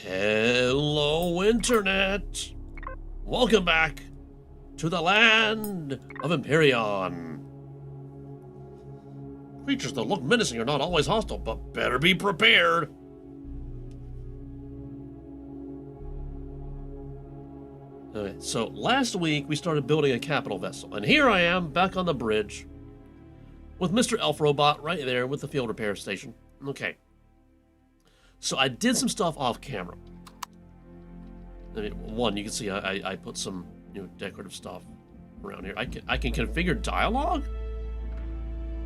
Hello, Internet! Welcome back to the land of Empyrion. Creatures that look menacing are not always hostile, but better be prepared. Okay, so last week we started building a capital vessel, and here I am back on the bridge with Mr. Elf Robot right there with the field repair station. Okay. So I did some stuff off camera. I mean, one, you can see I put some decorative stuff around here. I can configure dialogue.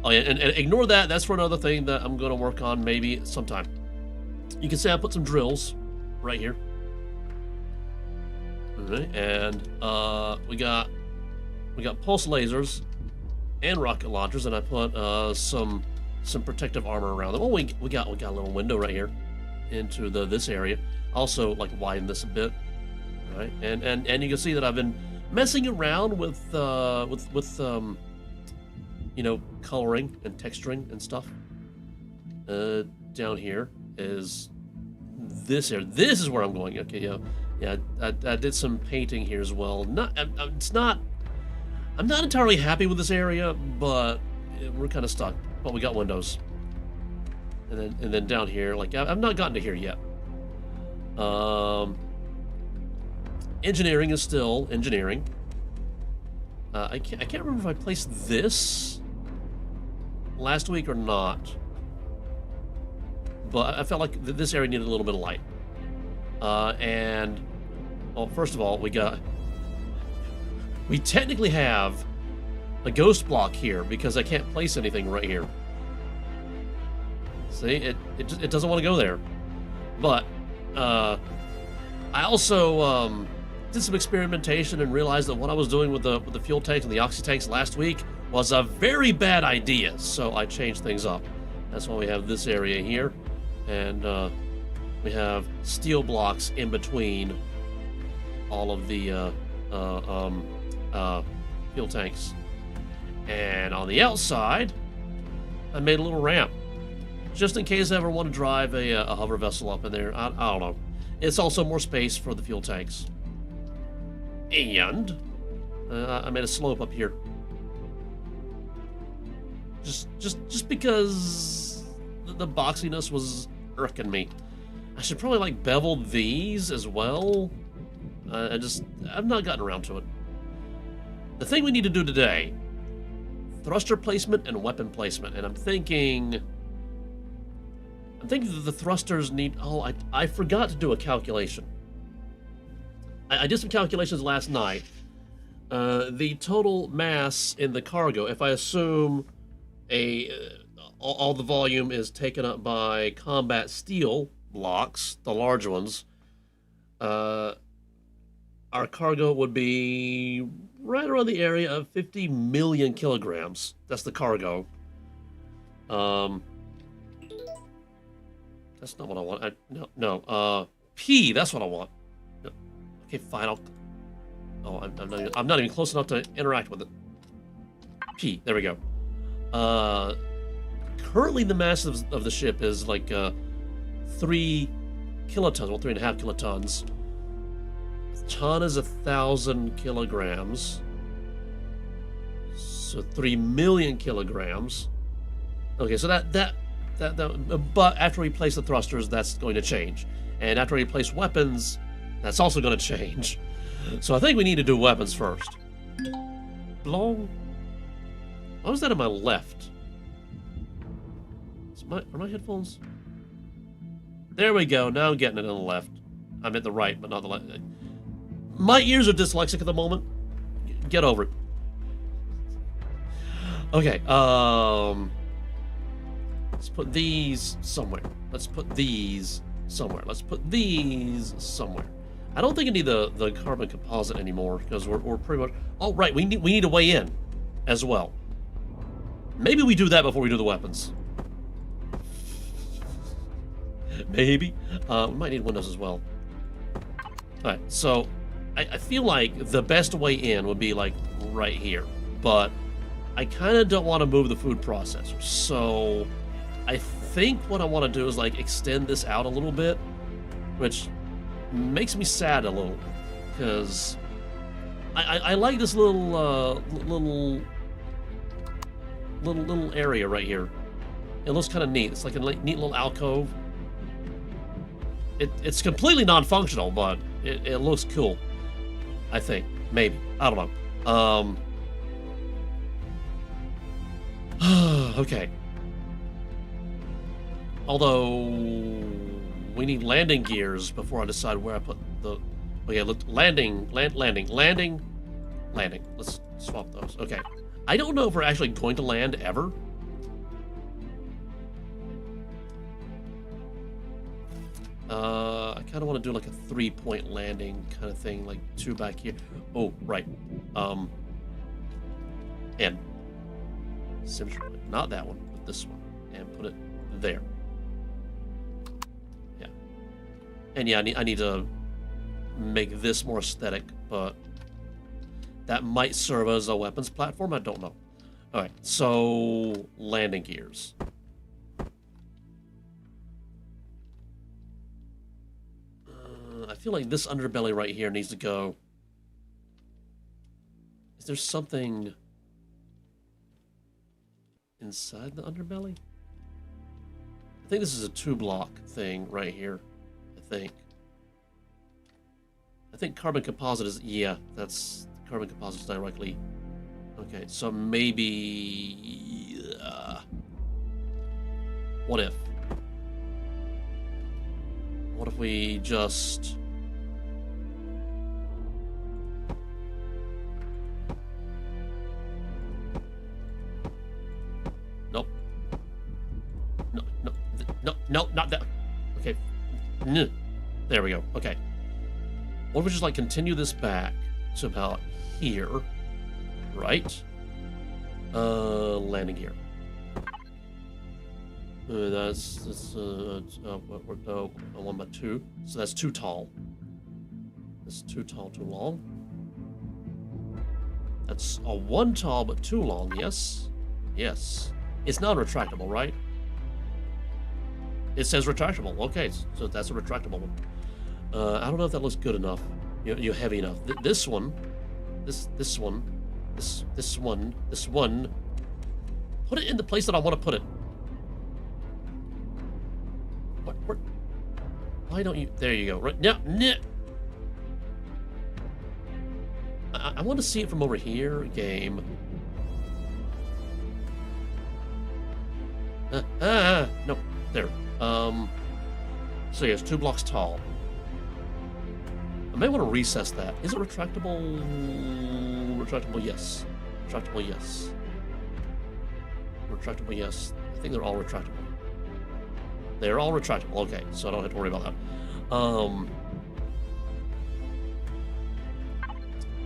Oh yeah, and ignore that. That's for another thing that I'm going to work on maybe sometime. You can see I put some drills right here. All right, and we got pulse lasers and rocket launchers, and I put some protective armor around them. Oh, we got a little window right here into this area. Also, like, widen this a bit, right? And you can see that I've been messing around with coloring and texturing and stuff. Down here is this area. This is where I'm going. Okay, yeah. I did some painting here as well. I'm not entirely happy with this area, but we're kind of stuck. But we got windows. And then down here, like, I've not gotten to here yet. Engineering is still engineering. I can't remember if I placed this last week or not. But I felt like this area needed a little bit of light. Well, first of all, we technically have a ghost block here because I can't place anything right here. See, it doesn't want to go there. But I also did some experimentation and realized that what I was doing with the fuel tanks and the oxy tanks last week was a very bad idea. So I changed things up. That's why we have this area here, and we have steel blocks in between all of the fuel tanks. And on the outside, I made a little ramp. Just in case I ever want to drive a hover vessel up in there. I don't know. It's also more space for the fuel tanks. And I made a slope up here. Just because the boxiness was irking me. I should probably like bevel these as well. I've not gotten around to it. The thing we need to do today: thruster placement and weapon placement. And I'm thinking that the thrusters need... Oh, I forgot to do a calculation. I did some calculations last night. The total mass in the cargo, if I assume all the volume is taken up by combat steel blocks, the large ones, our cargo would be right around the area of 50 million kilograms. That's the cargo. That's not what I want. No. P. That's what I want. No. Okay, fine. I'm not even close enough to interact with it. P. There we go. Currently, the mass of the ship is like 3 kilotons. Well, 3.5 kilotons. A ton is 1,000 kilograms. So 3 million kilograms. Okay, so but after we place the thrusters, that's going to change. And after we place weapons, that's also going to change. So I think we need to do weapons first. Blong. Why was that on my left? Are my headphones? There we go. Now I'm getting it on the left. I'm at the right, but not the left. My ears are dyslexic at the moment. Get over it. Okay, let's put these somewhere. Let's put these somewhere. Let's put these somewhere. I don't think I need the carbon composite anymore because we're pretty much... Oh, right, we need to weigh in as well. Maybe we do that before we do the weapons. Maybe. We might need windows as well. Alright, so I feel like the best way in would be like right here. But I kind of don't want to move the food processor. So I think what I want to do is like extend this out a little bit, which makes me sad a little, because I like this little area right here. It looks kind of neat. It's like a neat little alcove. It's completely non-functional, but it looks cool. I think. Maybe. I don't know. Okay. Although we need landing gears before I decide where I put the. Okay, look, landing. Let's swap those. Okay. I don't know if we're actually going to land ever. I kind of want to do like a 3-point landing kind of thing, like 2 back here. Oh, right. And symmetry, not that one, but this one, and put it there. Yeah. And yeah, I need to make this more aesthetic, but that might serve as a weapons platform. I don't know. All right, so landing gears. I feel like this underbelly right here needs to go. Is there something inside the underbelly? I think this is a 2-block thing right here. I think carbon composite is, yeah, that's carbon composite is directly. Okay, so maybe, what if? What if we just... Nope. No, not that. Okay. There we go. Okay. What if we just, like, continue this back to about here, right? Landing gear. That's 1 by 2, so that's too tall. That's too tall, too long. That's a 1 tall but 2 long. Yes, yes. It's non-retractable, right? It says retractable. Okay, so that's a retractable one. I don't know if that looks good enough. You're heavy enough. This one. Put it in the place that I want to put it. What? Why don't you? There you go. Right now. I want to see it from over here. Game. No. There. So yeah, it's 2 blocks tall. I may want to recess that. Is it retractable? Retractable, yes. Retractable, yes. Retractable, yes. I think they're all retractable. They're all retractable. Okay, so I don't have to worry about that.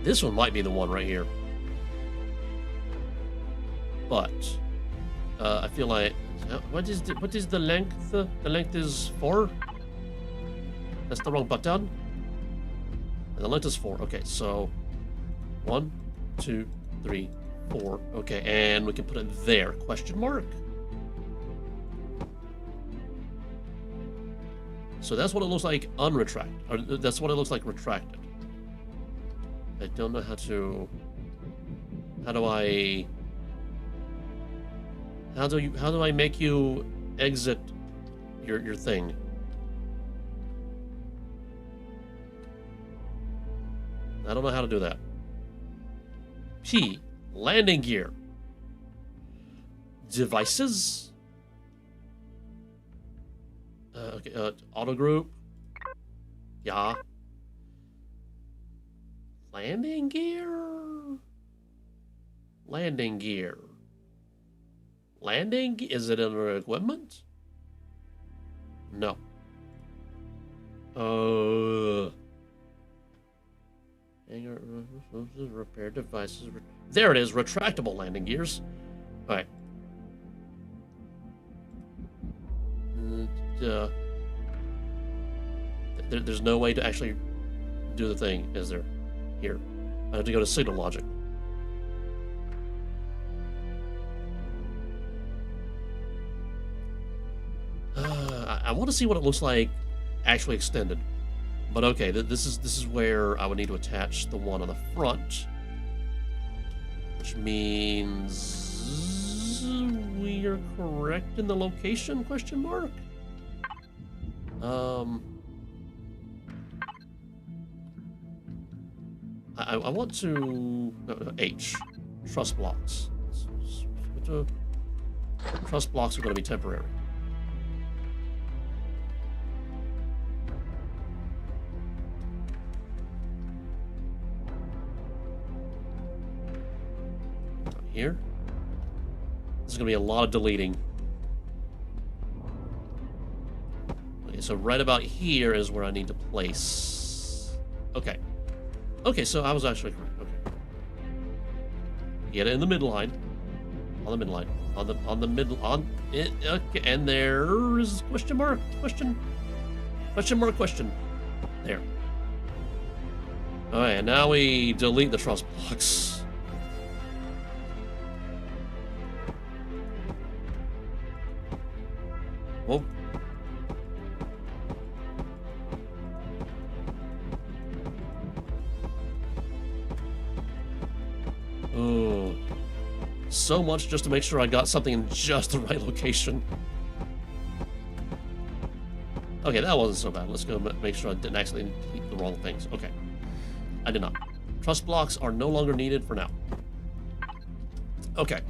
This one might be the one right here. But I feel like what is the length? The length is 4. That's the wrong button. And the length is 4. Okay, so 1, 2, 3, 4. Okay, and we can put it there. Question mark. So that's what it looks like unretracted. Or that's what it looks like retracted. I don't know how to. How do I make you exit your thing? I don't know how to do that. P, landing gear. Devices. Okay, auto group. Yeah. Landing gear. Landing gear. Landing? Is it under equipment? No. Hangar repair devices. There it is. Retractable landing gears. All right. There's no way to actually do the thing, is there? Here. I have to go to signal logic. I want to see what it looks like actually extended. But okay, this is where I would need to attach the one on the front, which means we are correct in the location? Question mark. I want to H truss blocks. Truss blocks are going to be temporary. Here. This is going to be a lot of deleting. Okay, so right about here is where I need to place. Okay. Okay, so I was actually correct. Okay. Get it in the midline. On the midline. On the mid on it. Okay, and there is question mark. Question mark question. There. Alright, and now we delete the truss blocks. Whoa. Oh. So much just to make sure I got something in just the right location. Okay, that wasn't so bad. Let's go make sure I didn't accidentally delete the wrong things. Okay. I did not. Truss blocks are no longer needed for now. Okay.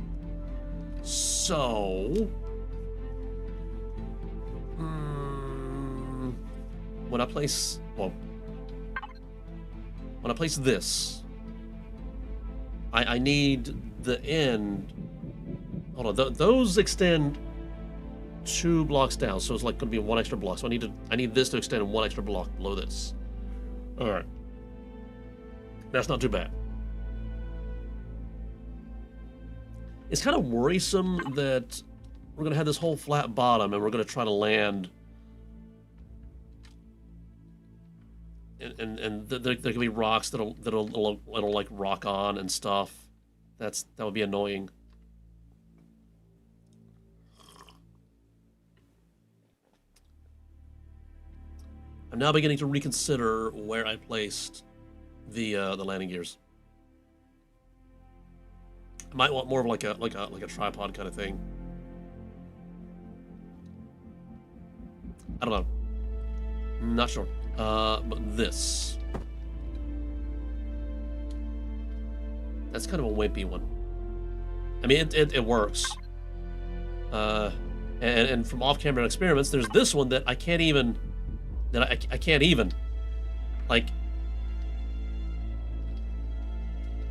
So... when I place, well, when I place this, I need the end. Hold on, those extend 2 blocks down, so it's like going to be 1 extra block. So I need this to extend 1 extra block below this. All right, that's not too bad. It's kind of worrisome that we're going to have this whole flat bottom, and we're going to try to land. And there could be rocks that'll like rock on and stuff. That would be annoying. I'm now beginning to reconsider where I placed the landing gears. I might want more of like a tripod kind of thing. I don't know. Not sure. But this. That's kind of a wimpy one. I mean, it works. And from off-camera experiments, there's this one that I can't even... I can't even... Like,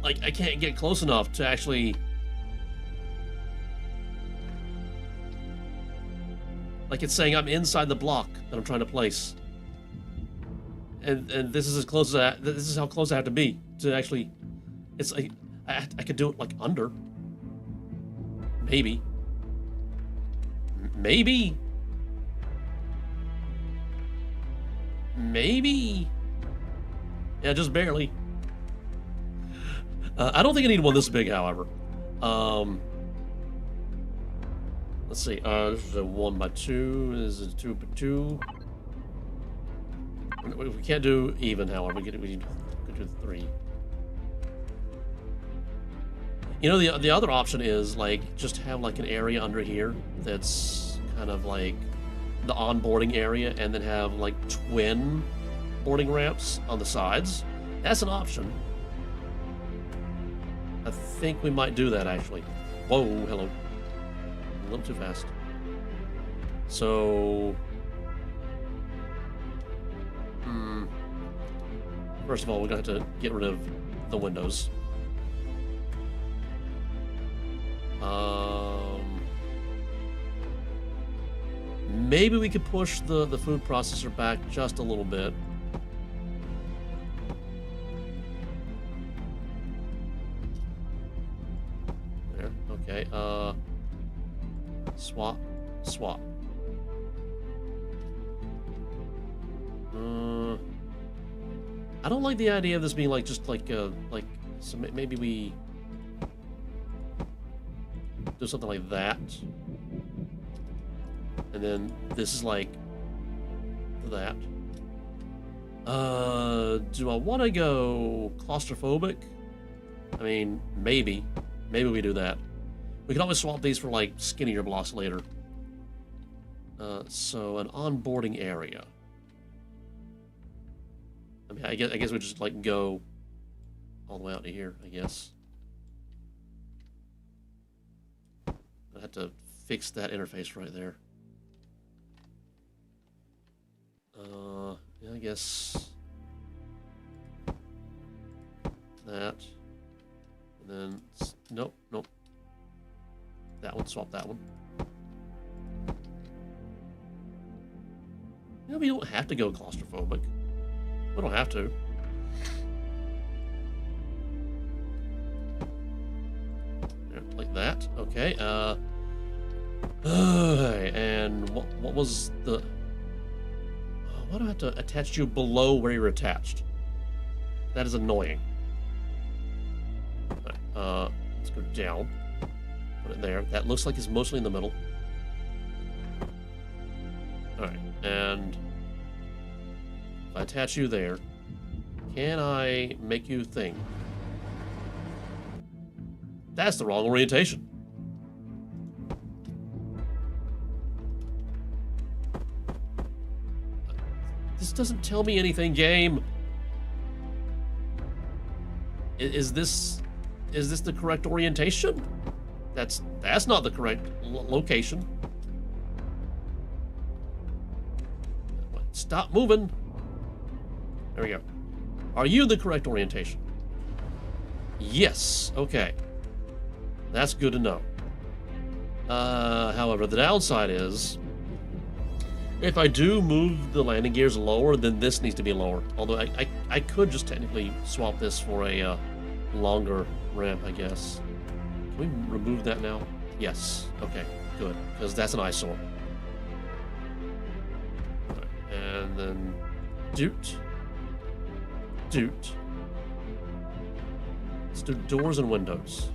I can't get close enough to actually... Like, it's saying I'm inside the block that I'm trying to place. And this is as close as this is how close I have to be to actually. It's like I could do it like under. Maybe. Maybe. Yeah, just barely. I don't think I need one this big, however. Let's see. This is a 1x2. This is a 2x2. We can't do even, however. We could do 3. You know, the other option is like just have like an area under here that's kind of like the onboarding area, and then have like twin boarding ramps on the sides. That's an option. I think we might do that actually. Whoa, hello. A little too fast. So. First of all, we're going to have to get rid of the windows. Maybe we could push the food processor back just a little bit. There, okay, swap. I don't like the idea of this being like just like so maybe we do something like that, and then this is like that. Do I want to go claustrophobic? I mean, maybe. Maybe we do that. We can always swap these for, like, skinnier blocks later. So an onboarding area. I mean, I guess we just, like, go all the way out to here, I guess. I have to fix that interface right there. Yeah, I guess that, and then nope. That one, swap that one. You know, we don't have to go claustrophobic. We don't have to. There, like that. Okay. And what was the? Why do I have to attach you below where you're attached? That is annoying. Alright, let's go down. Put it there. That looks like it's mostly in the middle. Alright, and if I attach you there, can I make you think? That's the wrong orientation. This doesn't tell me anything, game. Is this the correct orientation? That's not the correct location. Stop moving. There we go. Are you the correct orientation? Yes. Okay. That's good to know. However, the downside is, if I do move the landing gears lower, then this needs to be lower. Although I could just technically swap this for a longer ramp, I guess. Can we remove that now? Yes. Okay, good. Because that's an eyesore. Right, and then doot. Let's do doors and windows.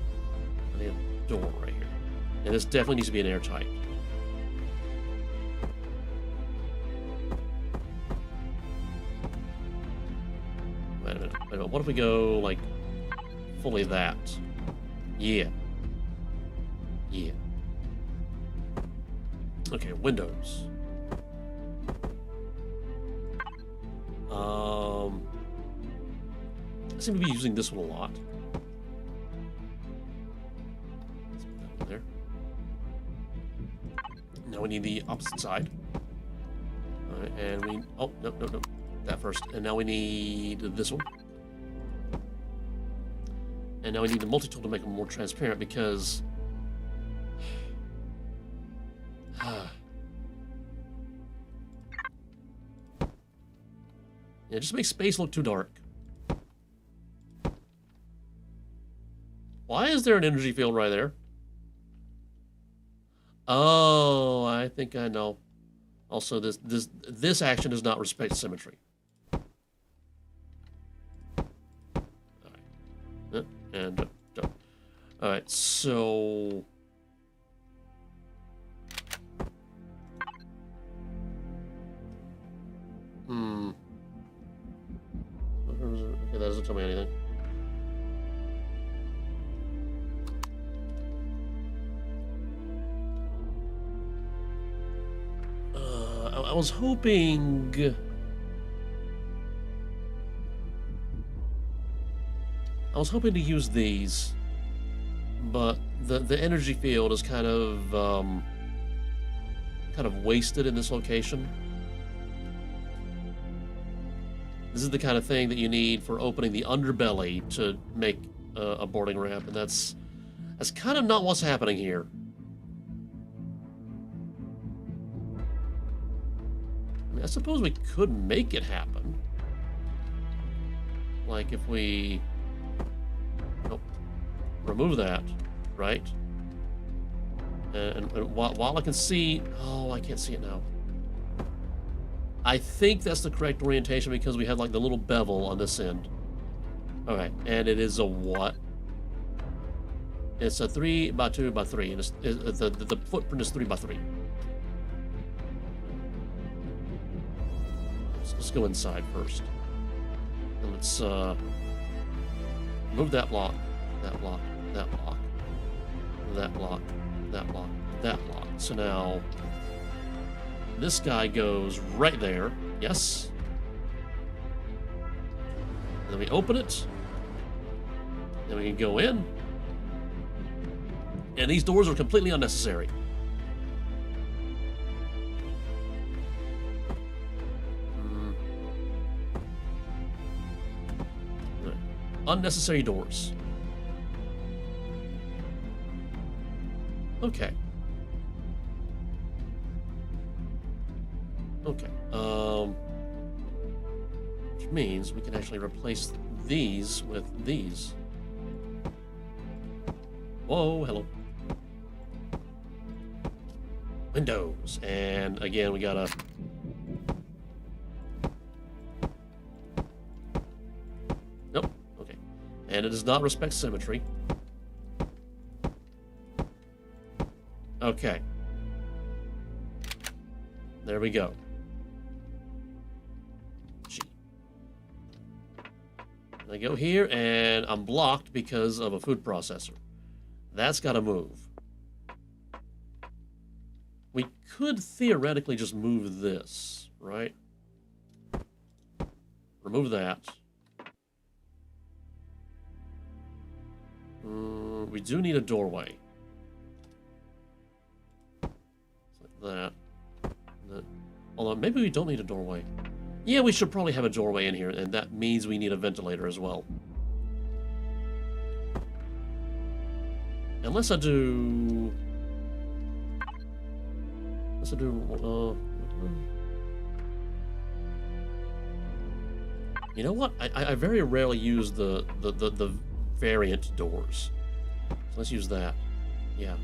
I need a door right here. And this definitely needs to be an airtight. Wait a minute. What if we go, like, fully that? Yeah. Okay, windows. I seem to be using this one a lot. Let's put that one there. Now we need the opposite side. Alright, and we... Oh, no. That first. And now we need this one. And now we need the multi-tool to make them more transparent because... yeah, just makes space look too dark. Why is there an energy field right there? Oh, I think I know. Also, this action does not respect symmetry. Alright. And done. Alright, so... Okay, that doesn't tell me anything. I was hoping... to use these, but the energy field is kind of wasted in this location. This is the kind of thing that you need for opening the underbelly to make a boarding ramp, and that's kind of not what's happening here. I mean, I suppose we could make it happen. Like if we... Nope. Remove that, right? And while I can see... Oh, I can't see it now. I think that's the correct orientation because we have like the little bevel on this end. Okay, and it is a what? It's a 3x2x3, and the footprint is 3x3. Let's go inside first. And let's move that block, that block, that block, that block, that block, that block. So now this guy goes right there. Yes. And then we open it. Then we can go in. And these doors are completely unnecessary. Unnecessary doors. Okay. Okay. Which means we can actually replace these with these. Whoa, hello. Windows. And again, we gotta... Nope. Okay. And it does not respect symmetry. Okay. There we go. G. And I go here, and I'm blocked because of a food processor. That's got to move. We could theoretically just move this, right? Remove that. We do need a doorway. Like that. Although, maybe we don't need a doorway. Yeah, we should probably have a doorway in here, and that means we need a ventilator as well. Unless I do... You know what? I very rarely use the variant doors. So let's use that. Yeah.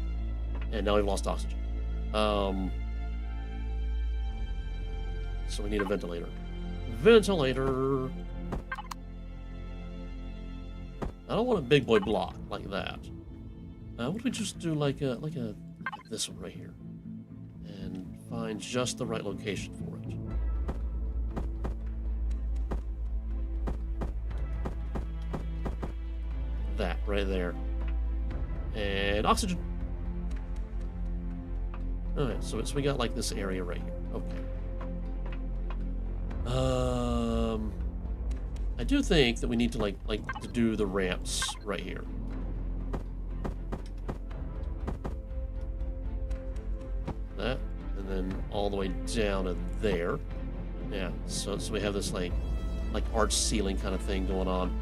And now we've lost oxygen. So we need a ventilator. Ventilator! I don't want a big boy block like that. What if we just do like this one right here? And find just the right location for it. That right there. And oxygen. Alright, so we got like this area right here. Okay. I do think that we need to like to do the ramps right here. That, and then all the way down to there. Yeah, so we have this like arch ceiling kind of thing going on.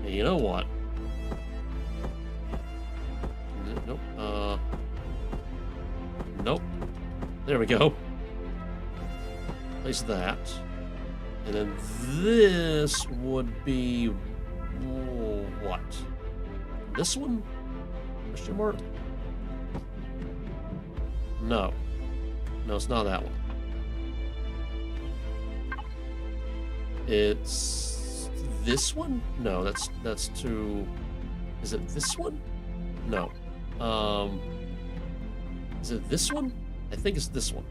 And you know what? Nope. Nope. There we go. Place that. And then this would be what? This one? Question mark? No. No, it's not that one. It's this one? No, that's too... Is it this one? No. Is it this one? I think it's this one.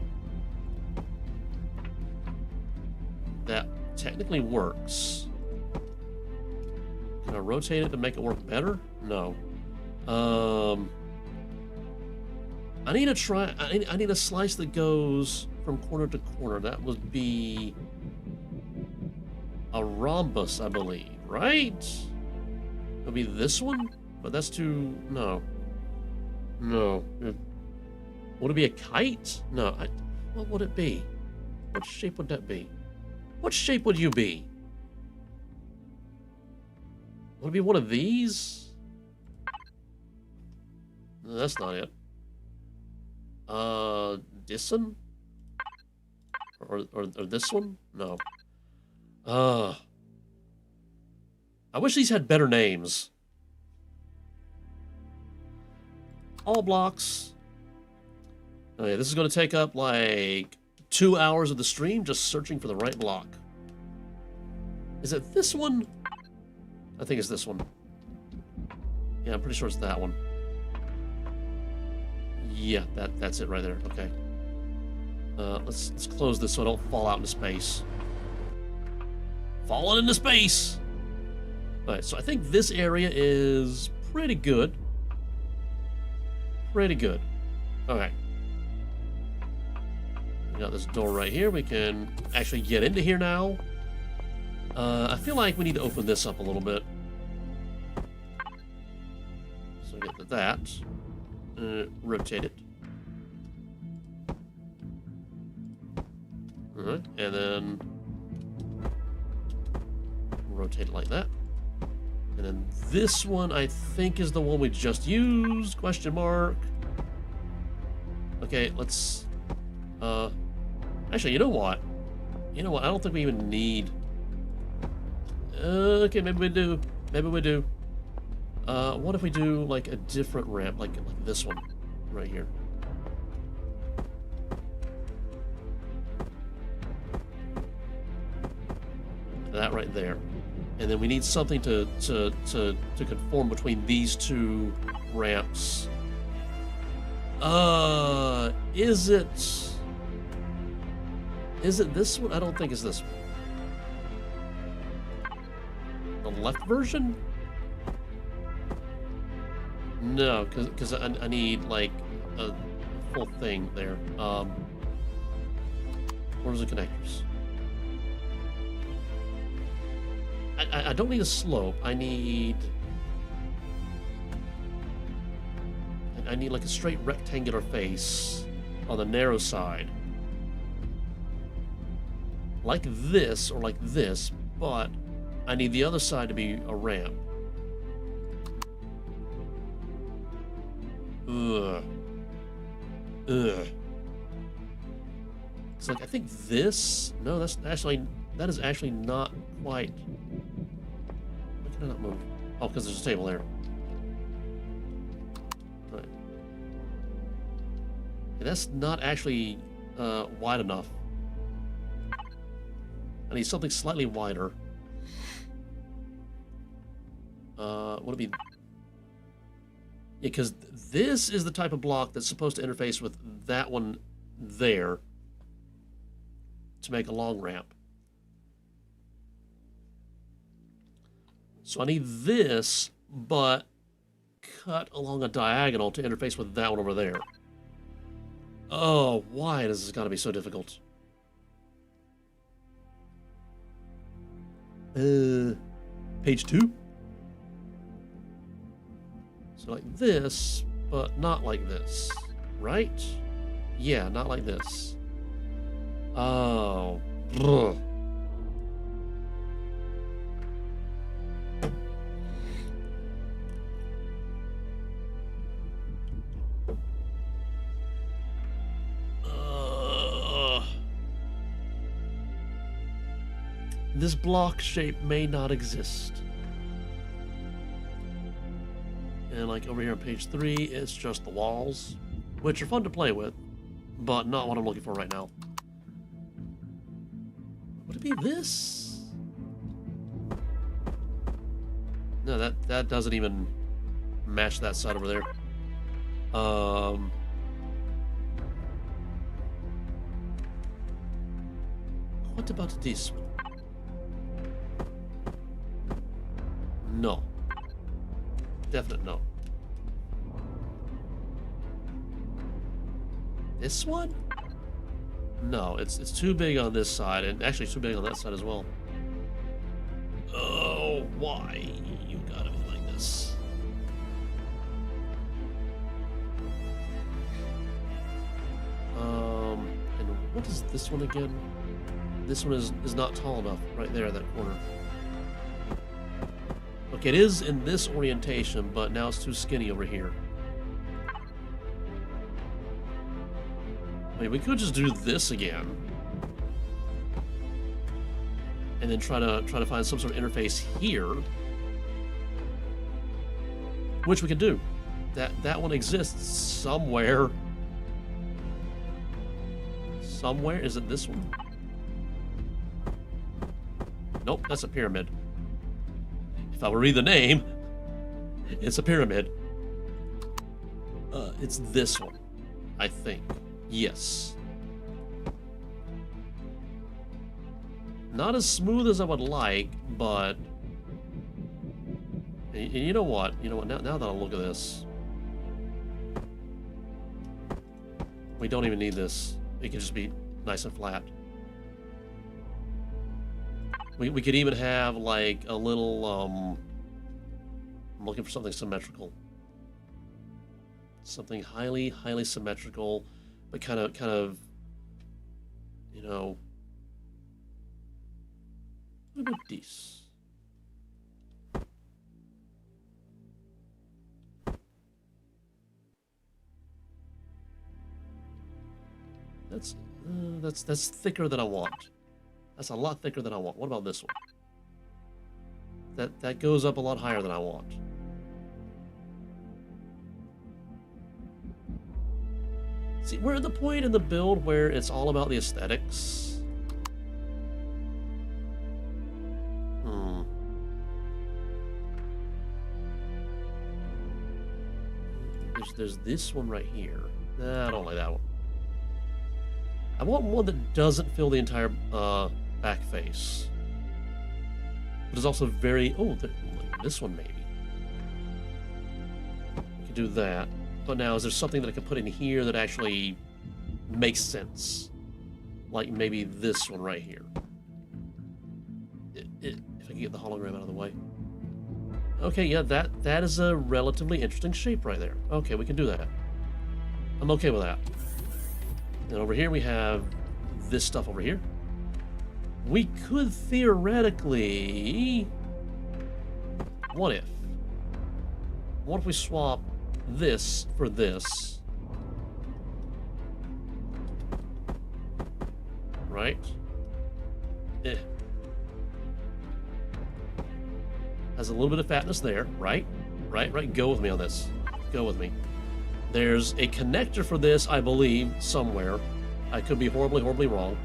That technically works. Can I rotate it to make it work better? No. I need to try... I need a slice that goes from corner to corner. That would be a rhombus, I believe, right? It'll be this one, but that's too... No. No. Would it be a kite? No. What would it be? What shape would that be? What shape would you be? Would it be one of these? No, that's not it. This one? Or this one? No. I wish these had better names. All blocks. Oh yeah, this is going to take up like 2 hours of the stream just searching for the right block. Is it this one? I think it's this one. Yeah, I'm pretty sure it's that one. Yeah, that's it right there. Okay. Let's close this so I don't fall out into space. Falling into space! Alright, so I think this area is pretty good. Pretty good. Okay. We got this door right here. We can actually get into here now. I feel like we need to open this up a little bit. So get to that. Rotate it. Alright, and then rotate it like that. And then this one, I think, is the one we just used, question mark. Okay, let's, actually, you know what? You know what, I don't think we even need, okay, maybe we do, maybe we do. What if we do, like, a different ramp, like this one, right here? That right there. And then we need something to conform between these two ramps. Is it this one? I don't think it's this one. The left version? No, because I need like a full thing there. Where's the connectors? I don't need a slope. I need like a straight rectangular face on the narrow side. Like this or like this, but I need the other side to be a ramp. Ugh. It's like, I think this, no, that is actually not quite. Why can I not move? Oh, because there's a table there. Right. Yeah, that's not actually wide enough. I need something slightly wider. Would it be? Yeah, because this is the type of block that's supposed to interface with that one there to make a long ramp. So I need this, but cut along a diagonal to interface with that one over there. Oh, why does this gotta be so difficult? Page 2? So like this, but not like this, right? Yeah, not like this. Oh, ugh. This block shape may not exist. And like over here on page 3, it's just the walls, which are fun to play with, but not what I'm looking for right now. Would it be this? No, that doesn't even match that side over there. What about this one? No. Definite no. This one? No, it's too big on this side, and actually too big on that side as well. Oh, why? You gotta be like this. And what is this one again? This one is not tall enough, right there in that corner. Okay, it is in this orientation, but now it's too skinny over here. I mean, we could just do this again, and then try to find some sort of interface here, which we can do. That one exists somewhere. Somewhere? Is it this one? Nope, that's a pyramid. If I were to read the name, it's a pyramid. It's this one, I think. Yes. Not as smooth as I would like, but And you know what? You know what? Now that I look at this, we don't even need this. It can just be nice and flat. We could even have like a little I'm looking for something symmetrical. Something highly symmetrical, but kind of you know, what about this? That's thicker than I want. That's a lot thicker than I want. What about this one? That goes up a lot higher than I want. See, we're at the point in the build where it's all about the aesthetics. There's this one right here. Nah, I don't like that one. I want one that doesn't fill the entire back face. But is also very... Oh, this one maybe. We can do that. But now, is there something that I can put in here that actually makes sense? Like maybe this one right here. If I can get the hologram out of the way. Okay, yeah, that is a relatively interesting shape right there. Okay, we can do that. I'm okay with that. And over here we have this stuff over here. We could theoretically... What if we swap this for this? Right? Has a little bit of fatness there, right? Right. Go with me on this. Go with me. There's a connector for this, I believe, somewhere. I could be horribly wrong.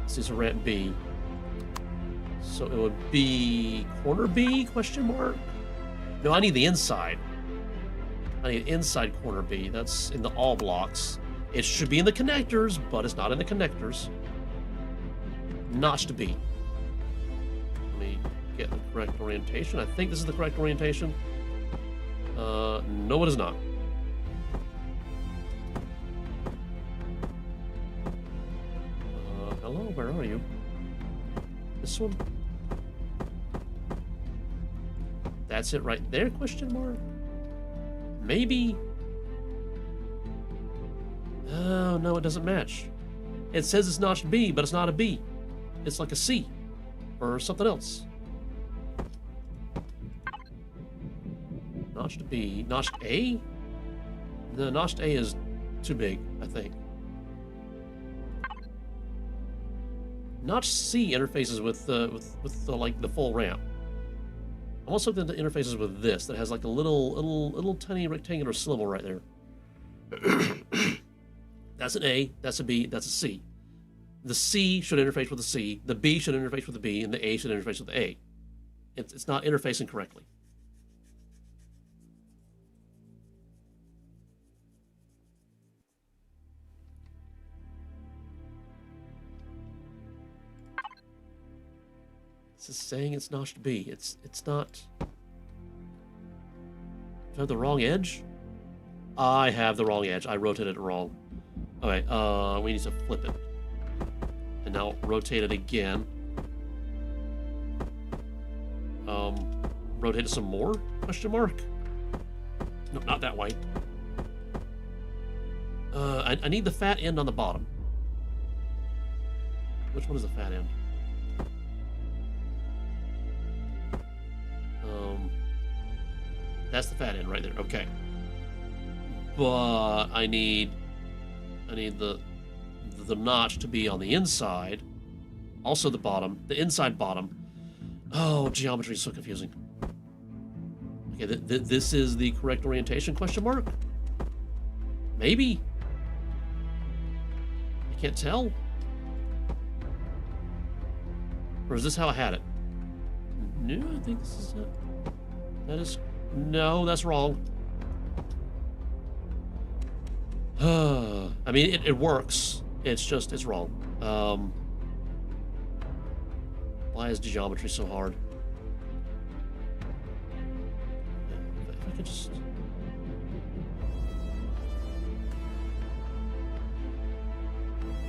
This is a ramp B. So it would be corner B, question mark? No, I need the inside. I need inside corner B. That's in the all blocks. It should be in the connectors, but it's not in the connectors. Notched B. Let me get the correct orientation. I think this is the correct orientation. No, it is not. Hello, where are you? This one? That's it right there, question mark? Maybe? Oh, no, it doesn't match. It says it's notched B, but it's not a B. It's like a C. Or something else. Notched B. Notched A? The notched A is too big, I think. Notch C interfaces with like the full ramp. I'm also looking at the interfaces with this that has like a little tiny rectangular symbol right there. That's an A, that's a B, that's a C. The C should interface with the C, the B should interface with the B, and the A should interface with the A. It's not interfacing correctly. This is saying it's notched B. It's not. Do I have the wrong edge? I have the wrong edge. I rotated it wrong. Okay, we need to flip it. And now rotate it again. Rotate it some more? Question mark? No, not that way. I need the fat end on the bottom. Which one is the fat end? That's the fat end right there. Okay. But I need the notch to be on the inside. Also the bottom. The inside bottom. Oh, geometry is so confusing. Okay, this is the correct orientation, question mark? Maybe? I can't tell. Or is this how I had it? No, I think this is it. That is... No, that's wrong. I mean, it works. It's just, it's wrong. Why is geometry so hard? could just...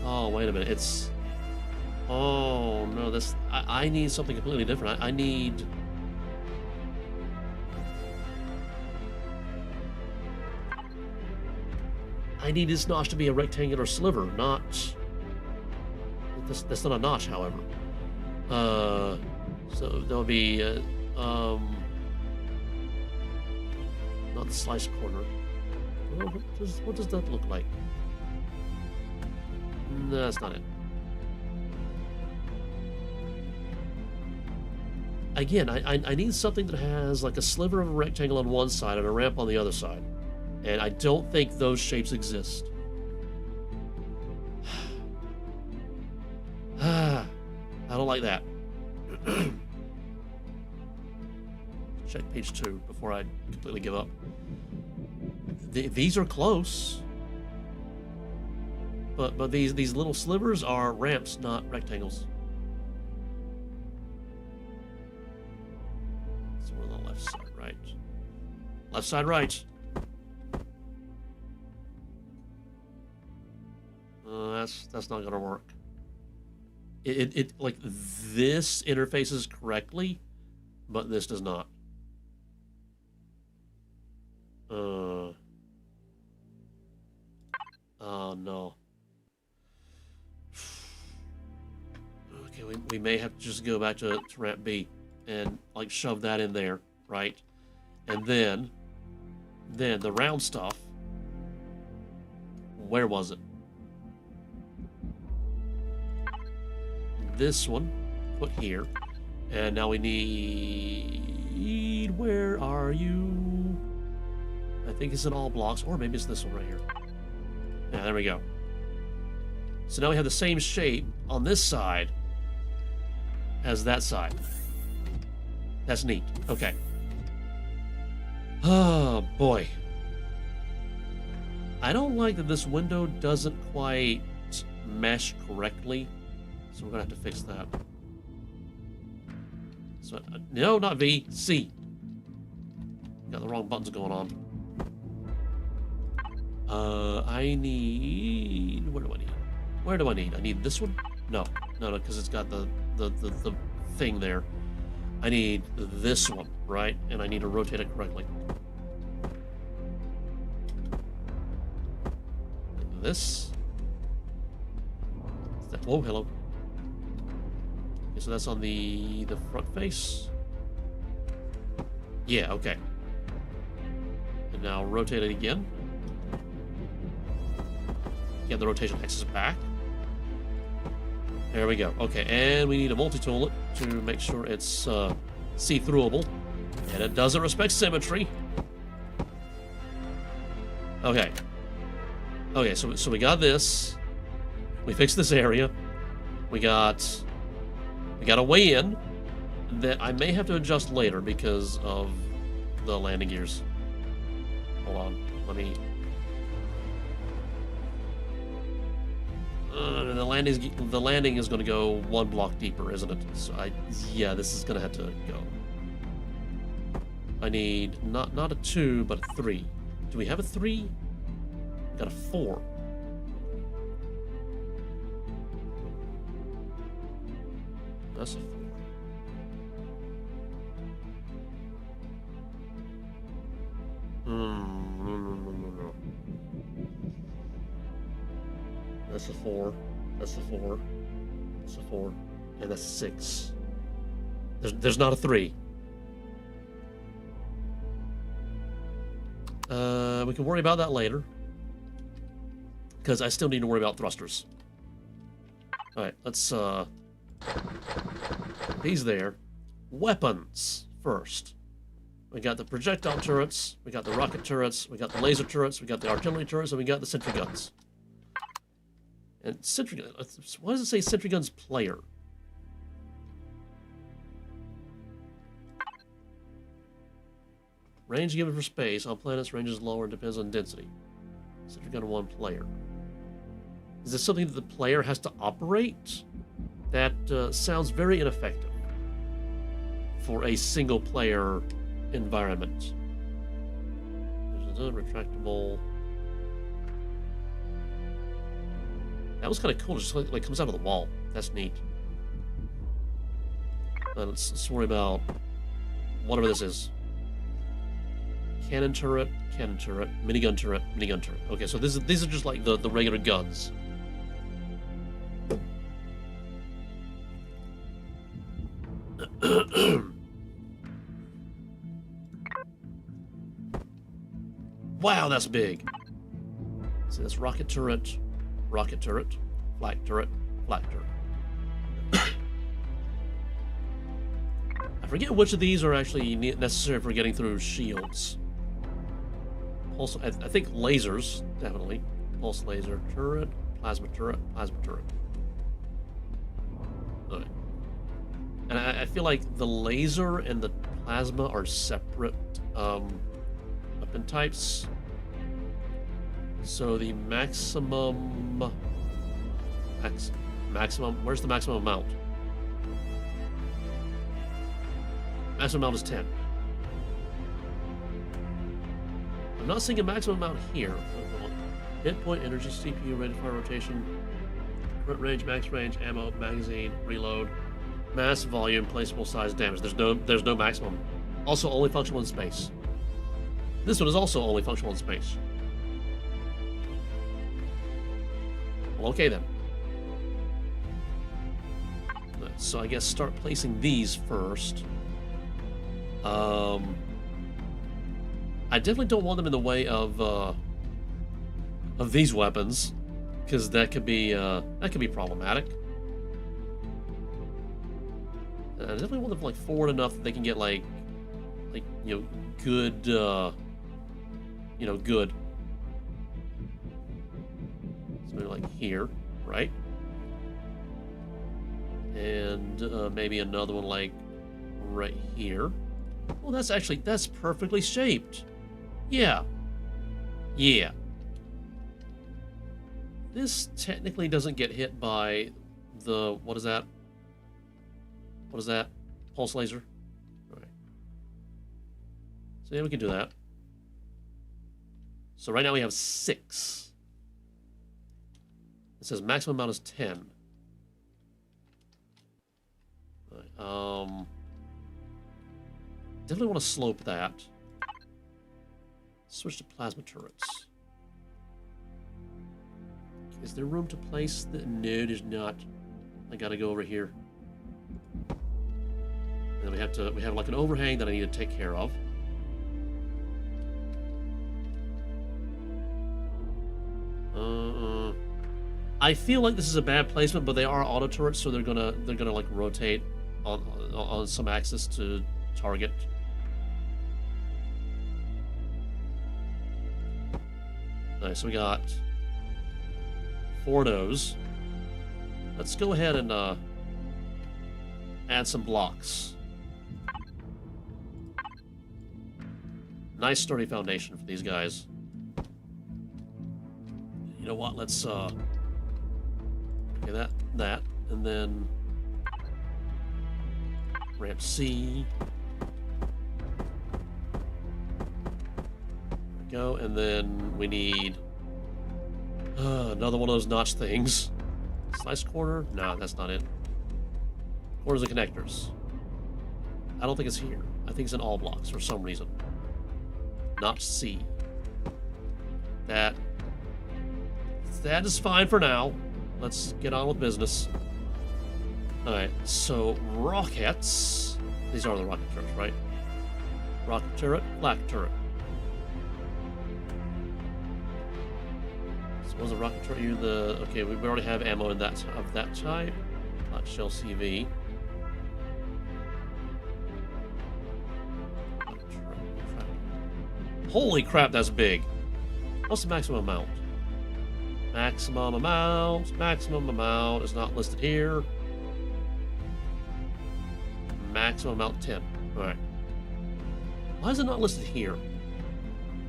Oh, wait a minute. It's... Oh, no, this... I need something completely different. I need... I need this notch to be a rectangular sliver, not... That's not a notch, however. So there'll be... not the slice corner. Well, what does that look like? No, that's not it. Again, I need something that has like a sliver of a rectangle on one side and a ramp on the other side. And I don't think those shapes exist. I don't like that. Check page 2 before I completely give up. These are close. But these little slivers are ramps, not rectangles. So we're on the left side, right? Left side, right. That's not gonna work. It like this interfaces correctly, but this does not. Oh no. Okay, we may have to just go back to ramp B and like shove that in there, right? And then the round stuff. Where was it? This one put here, and now we need, where are you? I think it's in all blocks, or maybe it's this one right here. Yeah, there we go. So now we have the same shape on this side as that side. That's neat. Okay. Oh boy. I don't like that this window doesn't quite mesh correctly. So we're gonna have to fix that. So no, not V, C. Got the wrong buttons going on. I need. What do I need? Where do I need? I need this one? No, because it's got the thing there. I need this one, right? And I need to rotate it correctly. Like this. Whoa, hello. Okay, so that's on the front face. Yeah, okay. And now rotate it again. Get the rotation axis back. There we go. Okay, and we need to multi-tool it to make sure it's see-throughable. And it doesn't respect symmetry. Okay. Okay, so we got this. We fixed this area. We got a way in that I may have to adjust later because of the landing gears. Hold on. Let me... the landing is going to go one block deeper, isn't it? So yeah, this is going to have to go. I need not a 2, but a 3. Do we have a 3? Got a 4. That's a 4. No. That's a 4. That's a 4. That's a 4. And that's a 6. There's not a 3. We can worry about that later. Because I still need to worry about thrusters. Alright, let's these there. Weapons first. We got the projectile turrets, we got the rocket turrets, we got the laser turrets, we got the artillery turrets, and we got the sentry guns. And sentry guns, why does it say sentry guns player? Range given for space. On planets, range is lower and depends on density. Sentry gun 1 player. Is this something that the player has to operate? That sounds very ineffective for a single-player environment. Retractable. That was kind of cool. It just like comes out of the wall. That's neat. Let's worry about whatever this is. Cannon turret, minigun turret, minigun turret. Okay, so these are just like the regular guns. Wow, that's big. So that's rocket turret, flak turret, flak turret. I forget which of these are actually necessary for getting through shields. Pulse, I think lasers, definitely. Pulse laser turret, plasma turret, plasma turret. Alright. And I feel like the laser and the plasma are separate weapon types. So the maximum... Where's the maximum amount? Maximum amount is 10. I'm not seeing a maximum amount here. Hit point, energy, CPU, rate of fire rotation, current range, max range, ammo, magazine, reload, mass, volume, placeable size, damage. There's no maximum. Also, only functional in space. This one is also only functional in space. Well, okay then. So I guess start placing these first. I definitely don't want them in the way of these weapons, because that could be problematic. I definitely want them like forward enough that they can get like good good. So maybe like here, right? And maybe another one like right here. Well, that's perfectly shaped. Yeah. This technically doesn't get hit by the, what is that? Pulse laser? All right. So yeah, we can do that. So right now we have 6. It says maximum amount is 10. All right, definitely want to slope that. Switch to plasma turrets. Is there room to place the... No, there's not. I gotta go over here. And then we have like an overhang that I need to take care of. I feel like this is a bad placement, but they are auto turrets, so they're gonna like rotate on some axis to target. Nice, so we got 4 of those. Let's go ahead and add some blocks. Nice sturdy foundation for these guys. You know what? Let's okay, that, and then ramp C. Go, and then we need another one of those notch things. Slice corner? No, that's not it. Corners and connectors. I don't think it's here. I think it's in all blocks for some reason. Notch C. That is fine for now. Let's get on with business. Alright, so rockets. These are the rocket turrets, right? Rocket turret, flak turret. So was a rocket turret you the... Okay, we already have ammo in that of that type. Not shell CV. Holy crap, that's big. What's the maximum amount? Maximum amount is not listed here. Maximum amount 10. Alright. Why is it not listed here?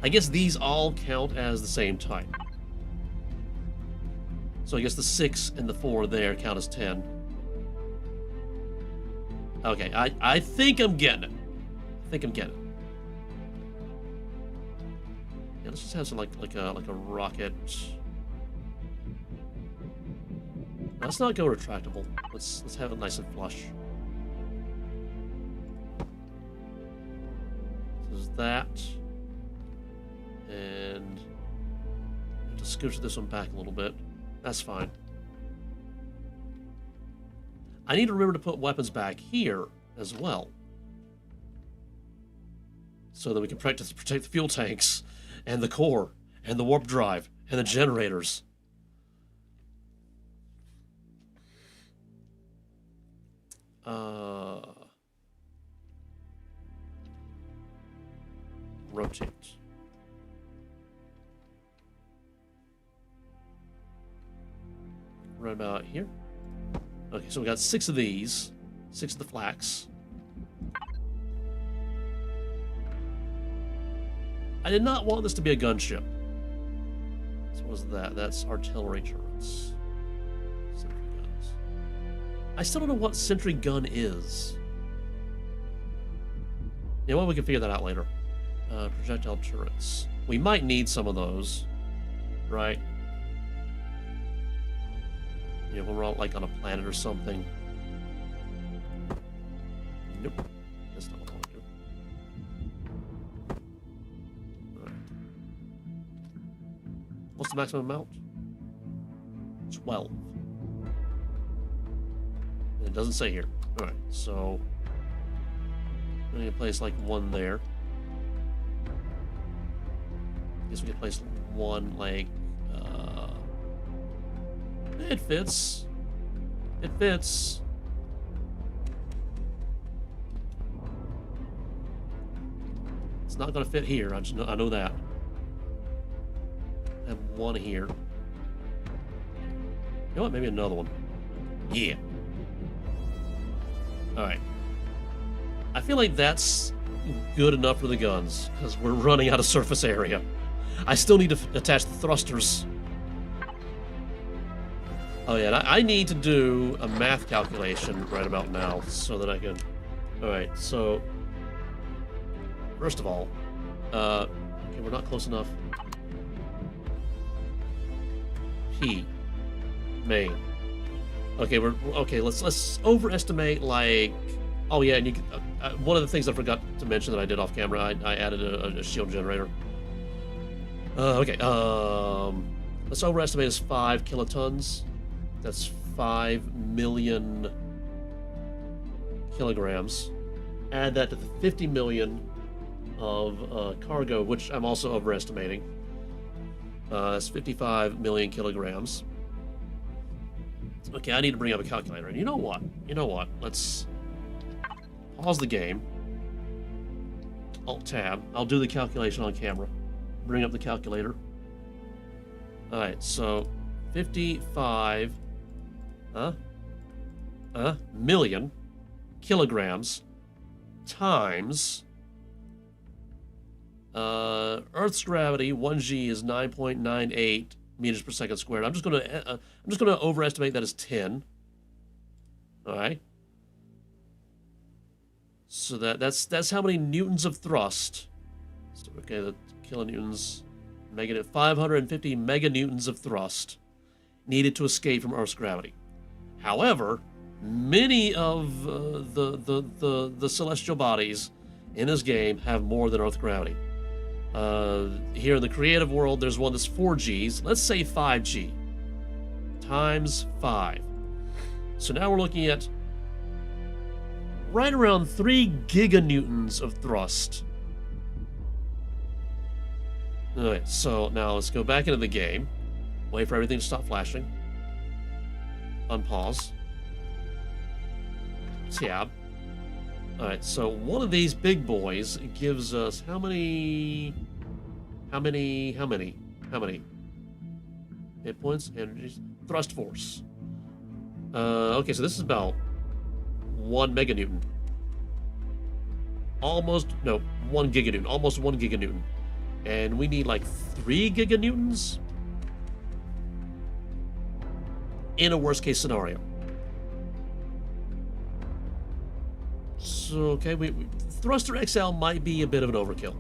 I guess these all count as the same type. So I guess the 6 and the 4 there count as 10. Okay, I think I'm getting it. Yeah, let's just have some like a rocket. Let's not go retractable. Let's have it nice and flush. So there's that. And have to scooch this one back a little bit. That's fine. I need to remember to put weapons back here as well, so that we can protect the fuel tanks and the core and the warp drive and the generators. Rotate. Right about here. Okay, so we got 6 of these. 6 of the flax. I did not want this to be a gunship. So what was that? That's artillery turrets. Sentry guns. I still don't know what sentry gun is. Yeah, well, we can figure that out later. Projectile turrets. We might need some of those, right? Yeah, when we're all, like, on a planet or something. Nope. That's not what I want to do. Alright. What's the maximum amount? 12. It doesn't say here. Alright, so I'm going to place, like, one there. I guess we can place one, like, it fits. It fits. It's not going to fit here. I know that. I have one here. You know what? Maybe another one. Yeah. Alright. I feel like that's good enough for the guns, because we're running out of surface area. I still need to attach the thrusters. Oh yeah, and I need to do a math calculation right about now so that I can... Alright, so... First of all, okay, we're not close enough. P. Main. Okay, okay, let's overestimate, like... Oh yeah, and you can... one of the things I forgot to mention that I did off camera, I added a shield generator. Okay, let's overestimate as 5 kilotons. That's 5 million kilograms. Add that to the 50 million of cargo, which I'm also overestimating. That's 55 million kilograms. Okay, I need to bring up a calculator. And you know what? You know what? Let's pause the game. Alt-tab. I'll do the calculation on camera. Bring up the calculator. Alright, so 55 million kilograms times Earth's gravity, 1g is 9.98 meters per second squared. I'm just gonna overestimate that as 10. All right. So that's how many newtons of thrust. So, okay, the kilonewtons, 550 meganewtons of thrust needed to escape from Earth's gravity. However, many of the celestial bodies in this game have more than Earth gravity. Here in the creative world, there's one that's 4Gs. Let's say 5G times 5. So now we're looking at right around 3 giganewtons of thrust. Alright, so now let's go back into the game. Wait for everything to stop flashing. Unpause. Tab. Alright, so one of these big boys gives us how many hit points, energies, thrust force. Okay, so this is about 1 meganewton. Almost, no, 1 giganewton, almost 1 giganewton. And we need like 3 giganewtons in a worst case scenario. So, okay, Thruster XL might be a bit of an overkill.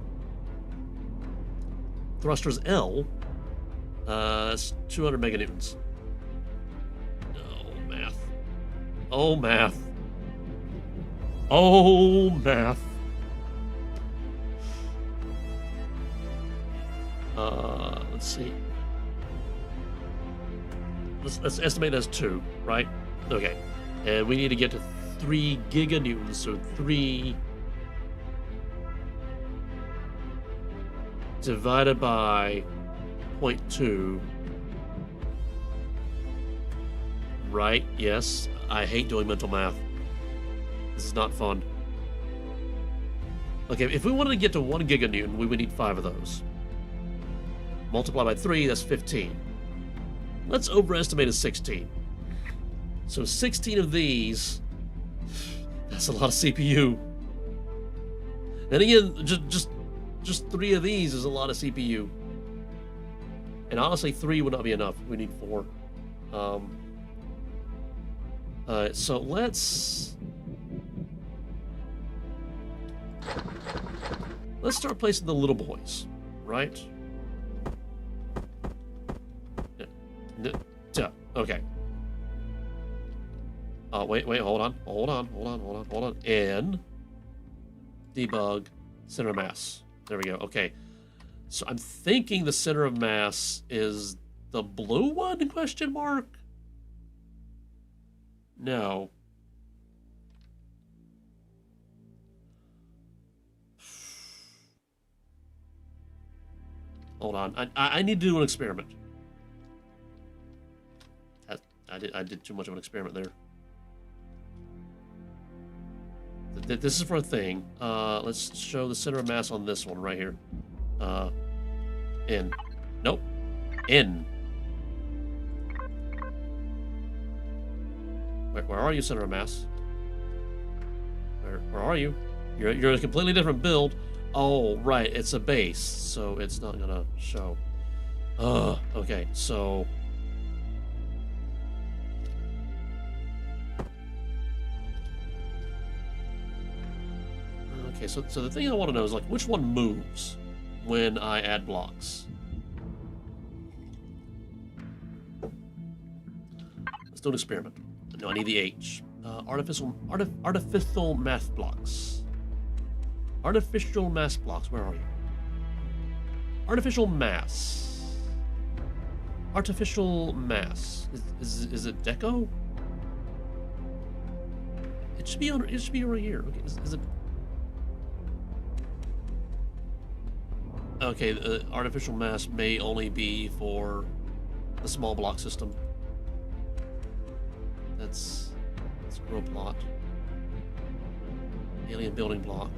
Thrusters L. That's 200 meganewtons. Oh, math. Oh, math. Oh, math. Let's see. Let's estimate as 2, right? Okay. And we need to get to 3 giganewtons, so 3 divided by 0.2. Right, yes. I hate doing mental math. This is not fun. Okay, if we wanted to get to 1 giganewton, we would need 5 of those. Multiply by 3, that's 15. Let's overestimate as 16. So 16 of these, that's a lot of CPU. And again, just 3 of these is a lot of CPU. And honestly, 3 would not be enough. We need 4. So let's start placing the little boys, right? Okay. Wait, hold on. And debug center of mass. There we go. Okay. So I'm thinking the center of mass is the blue one, question mark? No. Hold on. I need to do an experiment. I did too much of an experiment there. This is for a thing. Let's show the center of mass on this one right here. N. Nope. N. Where are you, center of mass? Where are you? You're a completely different build. Oh, right. It's a base, so it's not gonna show. Okay. So. Okay, so the thing I want to know is, like, which one moves when I add blocks? Let's do an experiment. No, I need the H. Artificial math blocks. Artificial mass blocks, where are you? Artificial mass. Artificial mass. Is it deco? It should be right here. Okay, is it? Okay, the artificial mass may only be for the small block system. Let's grow plot. Alien building block.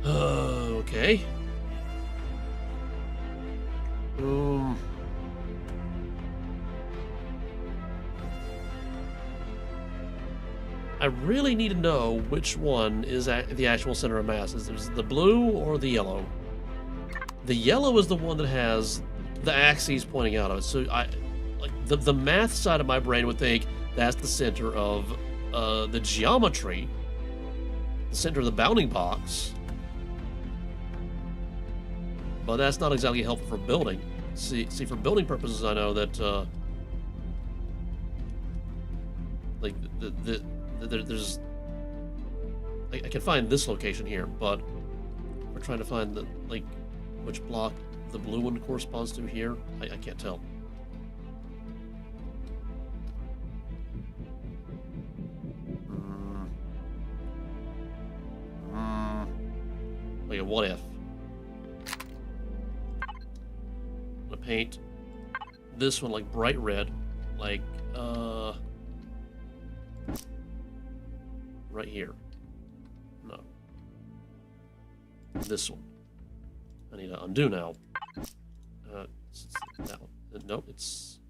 Okay. I really need to know which one is the actual center of mass. Is it the blue or the yellow? The yellow is the one that has the axes pointing out of it. So the math side of my brain would think that's the center of the geometry, the center of the bounding box. But that's not exactly helpful for building. See, for building purposes, I know that like there's I can find this location here, but we're trying to find which block the blue one corresponds to here. I can't tell. Like, what if? I'm gonna paint this one like bright red, like right here. No. This one. I need to undo now. That one. Nope, it's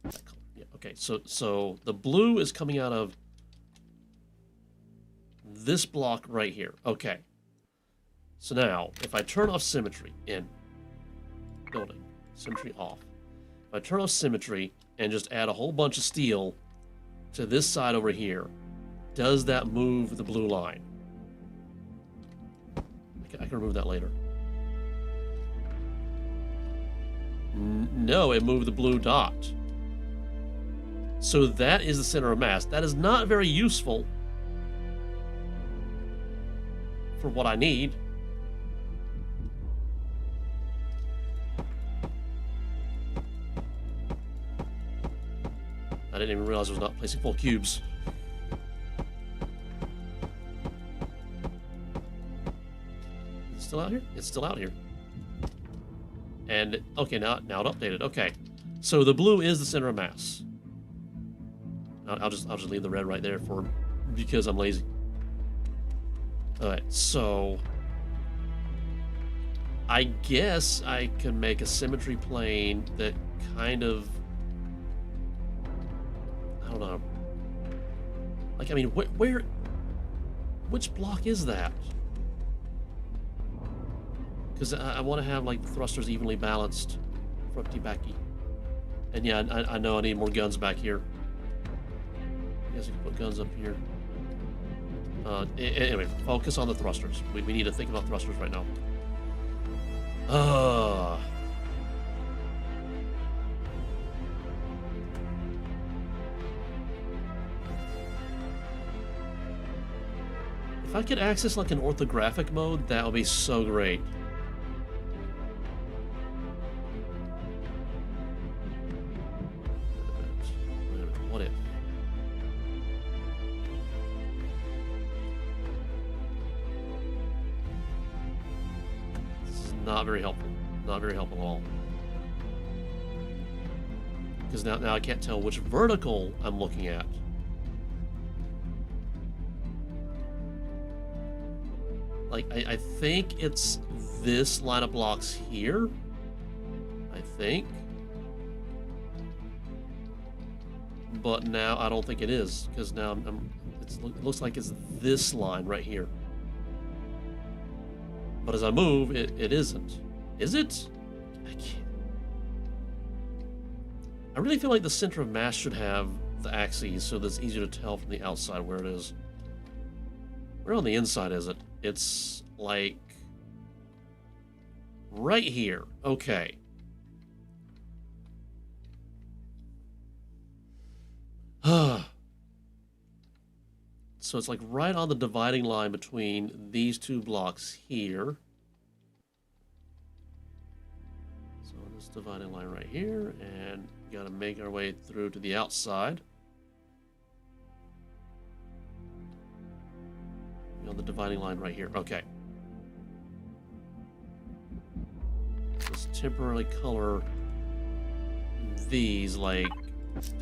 that color. Yeah. Okay. So the blue is coming out of this block right here. Okay. So now, if I turn off symmetry in building, symmetry off. If I turn off symmetry and just add a whole bunch of steel to this side over here, does that move the blue line? I I can remove that later. No, it moved the blue dot. So that is the center of mass. That is not very useful for what I need. I didn't even realize I was not placing full cubes. Is it still out here? It's still out here. And, okay, now it updated. Okay. So the blue is the center of mass. I'll just leave the red right there because I'm lazy. Alright, so I guess I can make a symmetry plane that kind of, I don't know. Like, I mean, which block is that? Because I want to have, like, the thrusters evenly balanced. Front backy. And yeah, I know I need more guns back here. I guess I can put guns up here. Anyway, focus on the thrusters. We need to think about thrusters right now. If I could access like an orthographic mode, that would be so great. What if? This is not very helpful. Not very helpful at all. Because now I can't tell which vertical I'm looking at. Like, I think it's this line of blocks here. I think. But now I don't think it is, because now it looks like it's this line right here. But as I move, it isn't. Is it? I can't. I really feel like the center of mass should have the axes so that it's easier to tell from the outside where it is. Where on the inside is it? It's like right here. Okay. So it's like right on the dividing line between these two blocks here. So this dividing line right here, and we gotta make our way through to the outside. On the dividing line right here. Okay. Let's temporarily color these like because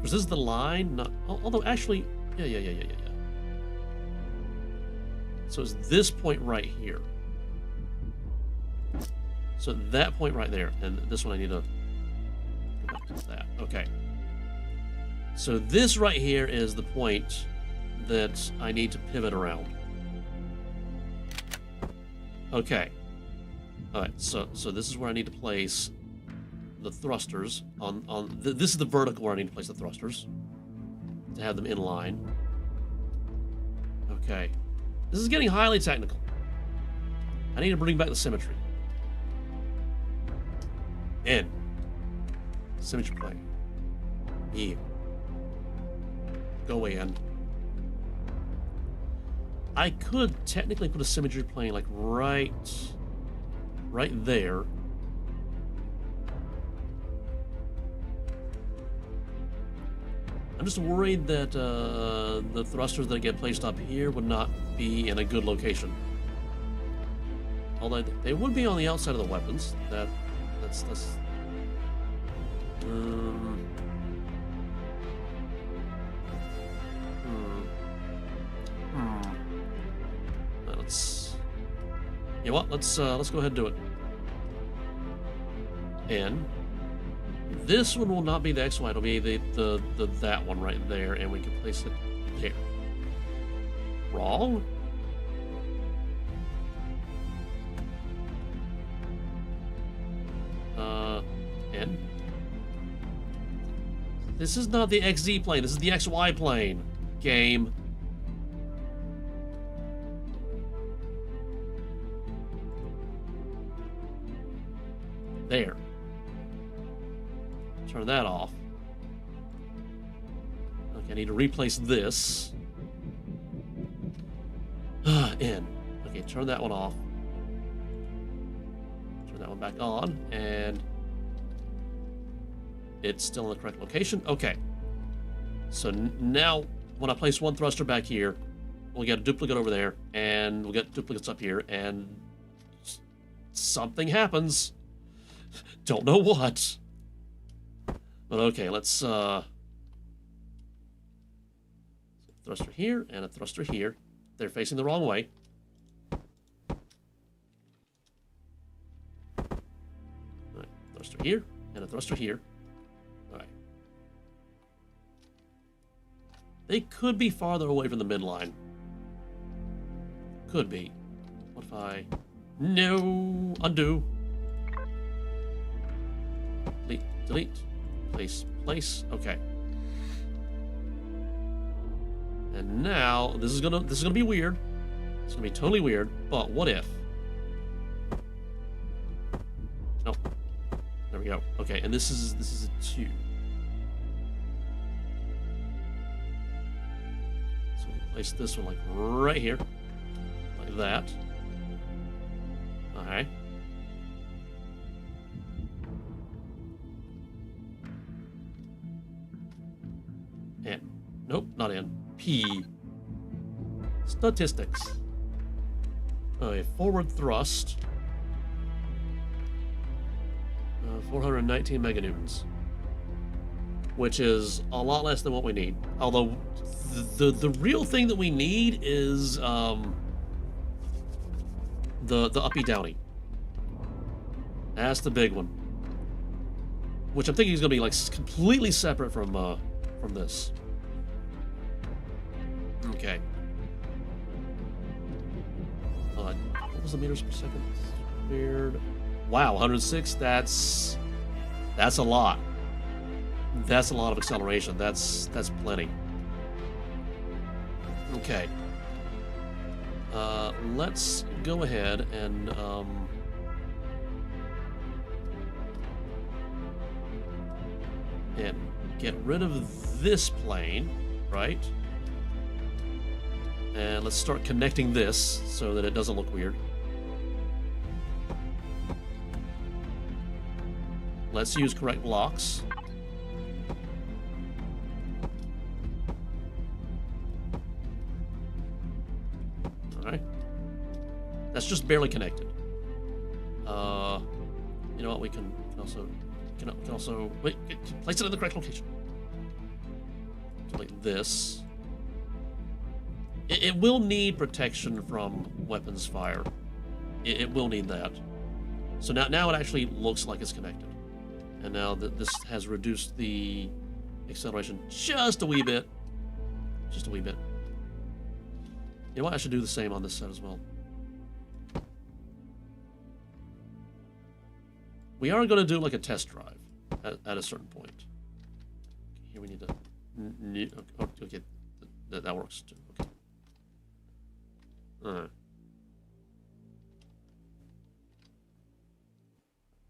this is the line, not although actually yeah. So it's this point right here. So that point right there, and this one I need to go back to that. Okay. So this right here is the point that I need to pivot around. Okay. Alright, so this is where I need to place the thrusters this is the vertical where I need to place the thrusters to have them in line. Okay. This is getting highly technical. I need to bring back the symmetry. In. Symmetry plane. Yeah. Go away, in. I could technically put a symmetry plane like right there. I'm just worried that the thrusters that get placed up here would not be in a good location. Although they would be on the outside of the weapons. That's you know what? Let's go ahead and do it. And this one will not be the XY. It'll be that one right there, and we can place it there. Wrong. And this is not the XZ plane. This is the XY plane. Game. There. Turn that off. Okay, I need to replace this. In. Okay, turn that one off. Turn that one back on, and it's still in the correct location. Okay. So now, when I place one thruster back here, we'll get a duplicate over there, and we'll get duplicates up here, and something happens. Don't know what. But okay, let's thruster here and a thruster here. They're facing the wrong way. Alright, thruster here and a thruster here. Alright. They could be farther away from the midline. Could be. What if I... No! Undo. Delete, delete. Place. Okay. And now this is gonna be weird. It's gonna be totally weird. But what if? No. There we go. Okay, and this is a 2. So we place this one like right here, like that. Okay. And nope, not in. P. Statistics. Okay, forward thrust. 419 meganewtons, which is a lot less than what we need. Although the real thing that we need is the uppy downy. That's the big one, which I'm thinking is going to be like completely separate from this. Okay. What was the meters per second? Weird. Wow, 106. That's a lot. That's a lot of acceleration. That's plenty. Okay. Let's go ahead and get rid of this plane, right? And let's start connecting this so that it doesn't look weird. Let's use correct blocks. Alright. That's just barely connected. You know what, we can also wait, place it in the correct location. Like this. It will need protection from weapons fire. It will need that. So now it actually looks like it's connected. And now that this has reduced the acceleration just a wee bit. Just a wee bit. You know what? I should do the same on this side as well. We are going to do like a test drive at a certain point. Okay, here we need to... Okay, that works too. Okay. Alright.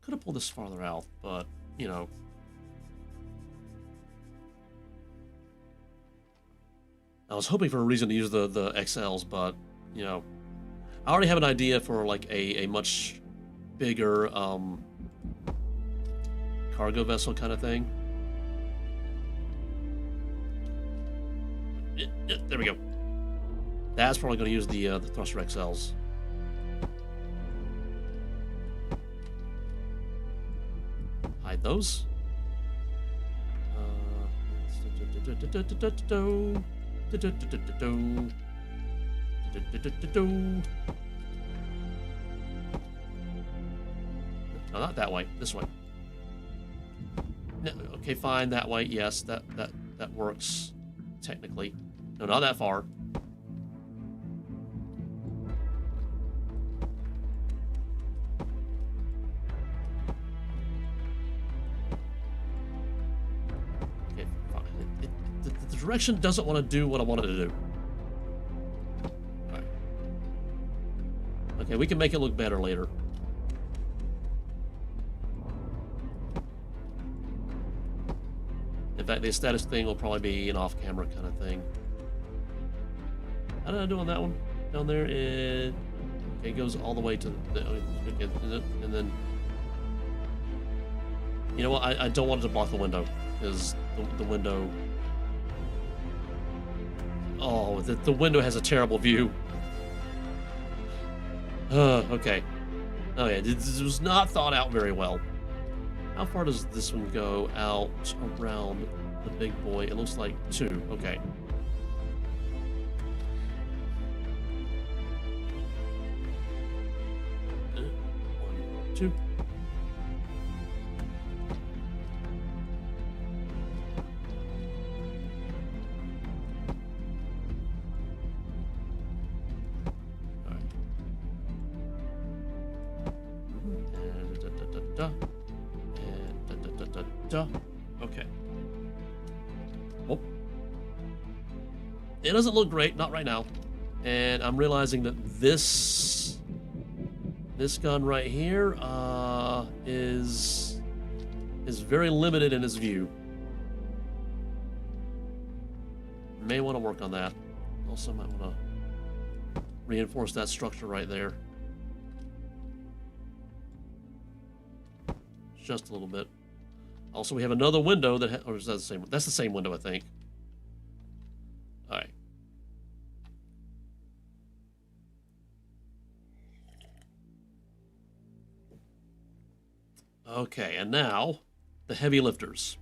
Could have pulled this farther out, but, you know. I was hoping for a reason to use the XLs, but, you know. I already have an idea for, like, a much bigger, cargo vessel kind of thing. There we go. That's probably going to use the thruster XLs. Hide those. No, not that way. This way. No, okay, fine. That way. Yes, that works technically. No, not that far. The direction doesn't want to do what I wanted to do. Alright. Okay, we can make it look better later. In fact, the status thing will probably be an off-camera kind of thing. How did I do on that one? Down there, okay, it goes all the way to the, and then, you know what? I don't want it to block the window, because the window. Oh, the window has a terrible view. Okay. Oh yeah, this was not thought out very well. How far does this one go out around the big boy? It looks like 2. Okay. 1, 2. Okay. Well, it doesn't look great, not right now. And I'm realizing that this gun right here is very limited in its view. May want to work on that. Also might want to reinforce that structure right there. Just a little bit. Also, we have another window that, or is that the same? That's the same window, I think. All right. Okay, and now the heavy lifters.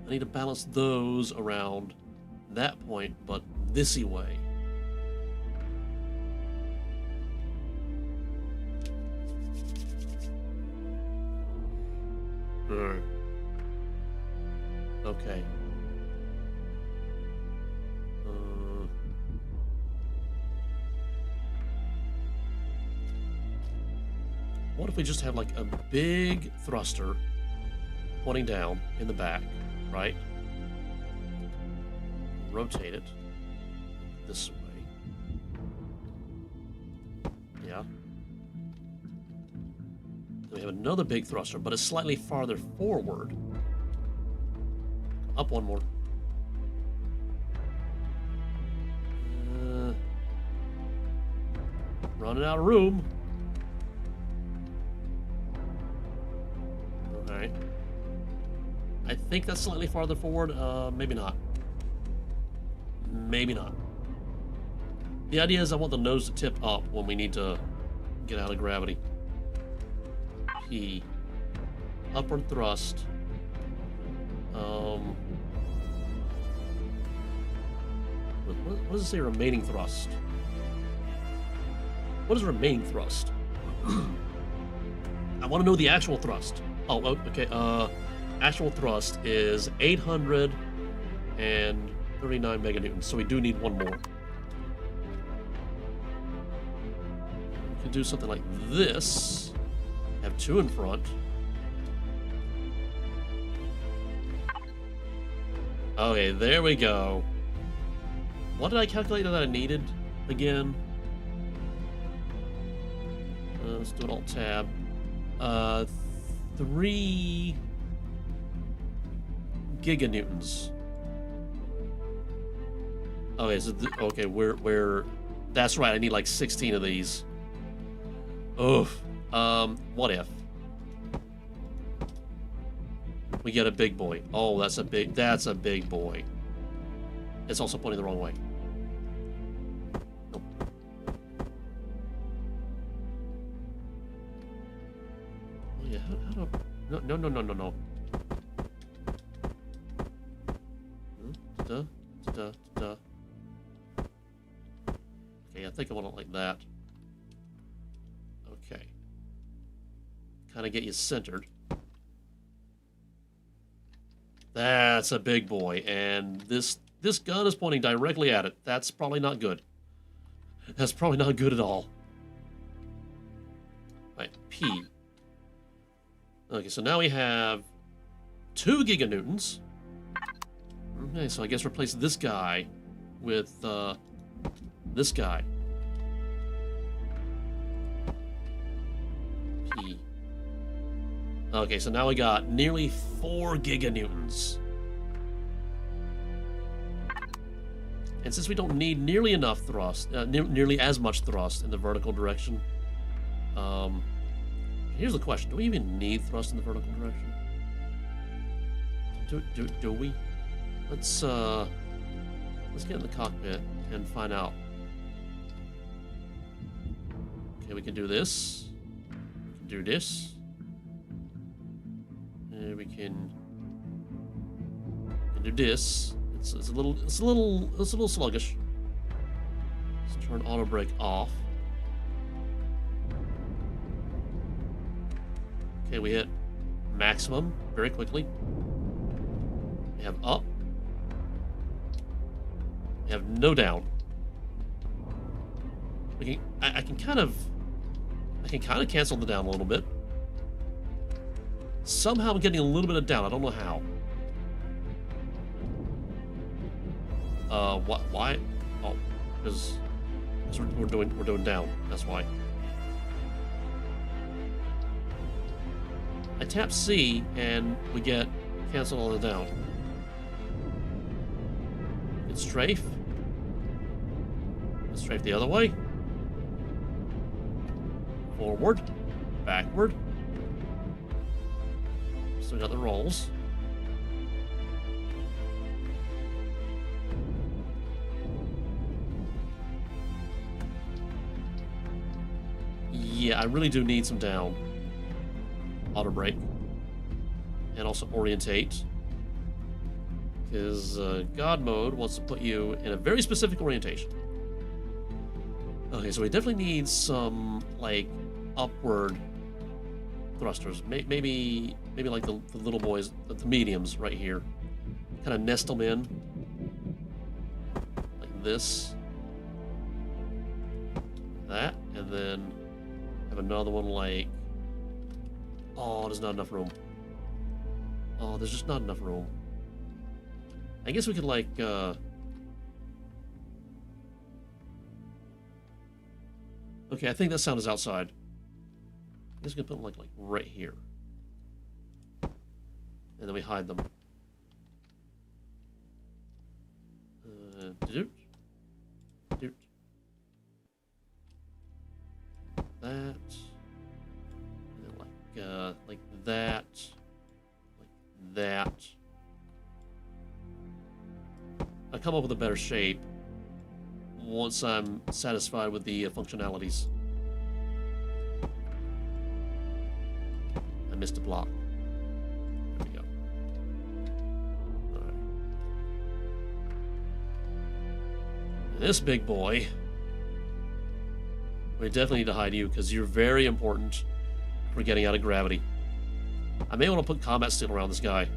I need to balance those around that point, but this-y way. Okay. What if we just have like a big thruster pointing down in the back, right? Rotate it this way. Yeah. Then we have another big thruster, but it's slightly farther forward. Up one more. Running out of room. Alright. I think that's slightly farther forward. Maybe not. Maybe not. The idea is I want the nose to tip up when we need to get out of gravity. P. Upward thrust. What does it say remaining thrust? What is remaining thrust? I want to know the actual thrust. Oh, okay. Actual thrust is 839 meganewtons, so we do need one more. We can do something like this. Have 2 in front. Okay, there we go. What did I calculate that I needed again? Let's do it alt tab. 3 giganewtons. Okay, so okay, we're that's right. I need like 16 of these. Oof. What if we get a big boy? Oh, that's a big boy. It's also pointing the wrong way. Nope. Oh yeah, how do no. Duh. Okay, I think I want it like that. Okay. Kind of get you centered. That's a big boy, and this gun is pointing directly at it. That's probably not good. That's probably not good at all. Right, P. Okay, so now we have 2 giganewtons. Okay, so I guess replace this guy with This guy. P. Okay, so now we got nearly 4 giganewtons. And since we don't need nearly enough thrust, nearly as much thrust in the vertical direction, here's the question: do we even need thrust in the vertical direction? Do we? Let's get in the cockpit and find out. Okay, we can do this. We can do this. And we can do this. It's a little sluggish. Let's turn auto brake off. Okay, we hit maximum very quickly. We have up. We have no down. I can kind of cancel the down a little bit. Somehow I'm getting a little bit of down. I don't know how. Why? Oh, because we're doing down. That's why. I tap C and we get cancel on the down. It's strafe. Let's strafe the other way. Forward, backward. Still got the rolls. Yeah, I really do need some down. Auto brake. And also orientate. Because God mode wants to put you in a very specific orientation. Okay, so we definitely need some, like, upward thrusters. Maybe like the little boys, the mediums right here. Kind of nest them in. Like this. That, and then have another one like... Oh, there's not enough room. Oh, there's just not enough room. I guess we could, like, Okay, I think that sound is outside. I'm just gonna put them, like right here. And then we hide them. Doot. Doot. That. And then like that. Like that. I come up with a better shape once I'm satisfied with the functionalities. I missed a block. There we go. Alright. This big boy, we definitely need to hide you because you're very important for getting out of gravity. I may want to put combat steel around this guy.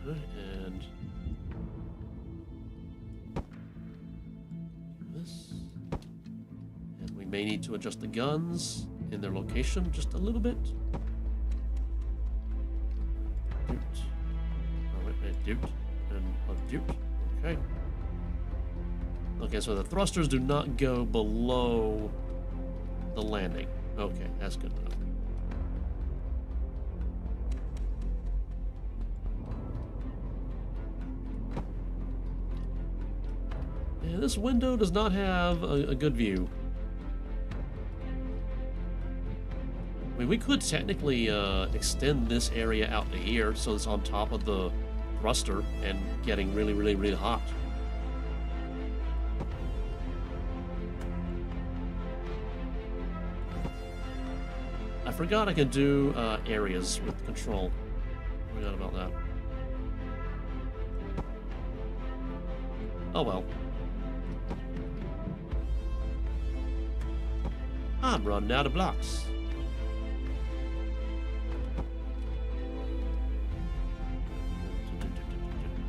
And this. And we may need to adjust the guns in their location just a little bit. Doot. And a doot. Okay. Okay, so the thrusters do not go below the landing. Okay, that's good enough. Yeah, this window does not have a good view. I mean, we could technically extend this area out to here so it's on top of the thruster and getting really, really, really hot. I forgot I could do areas with control. I forgot about that. Oh well. I'm running out of blocks.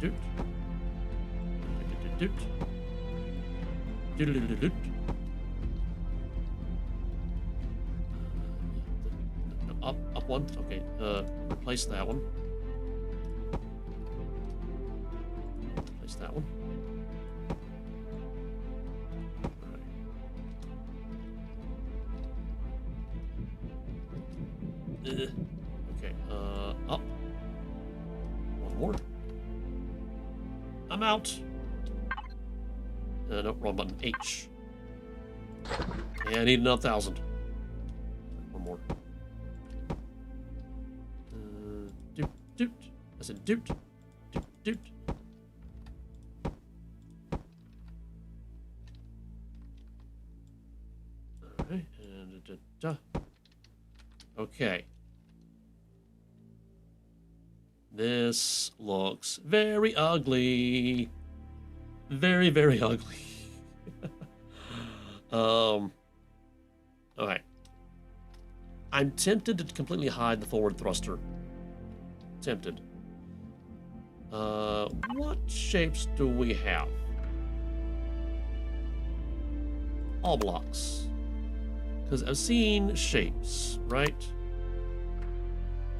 Doot. Doot. Doot. Doot. Up up one. Okay, replace that one. Replace that one. Okay, up. One more. I'm out. No, wrong button. H. Yeah, I need another 1,000. One more. Doot, doot. I said doot. Doot, doot. Alright, and da. Okay. This looks very ugly. Very, very ugly. Alright. I'm tempted to completely hide the forward thruster. Tempted. What shapes do we have? All blocks. Because I've seen shapes, right?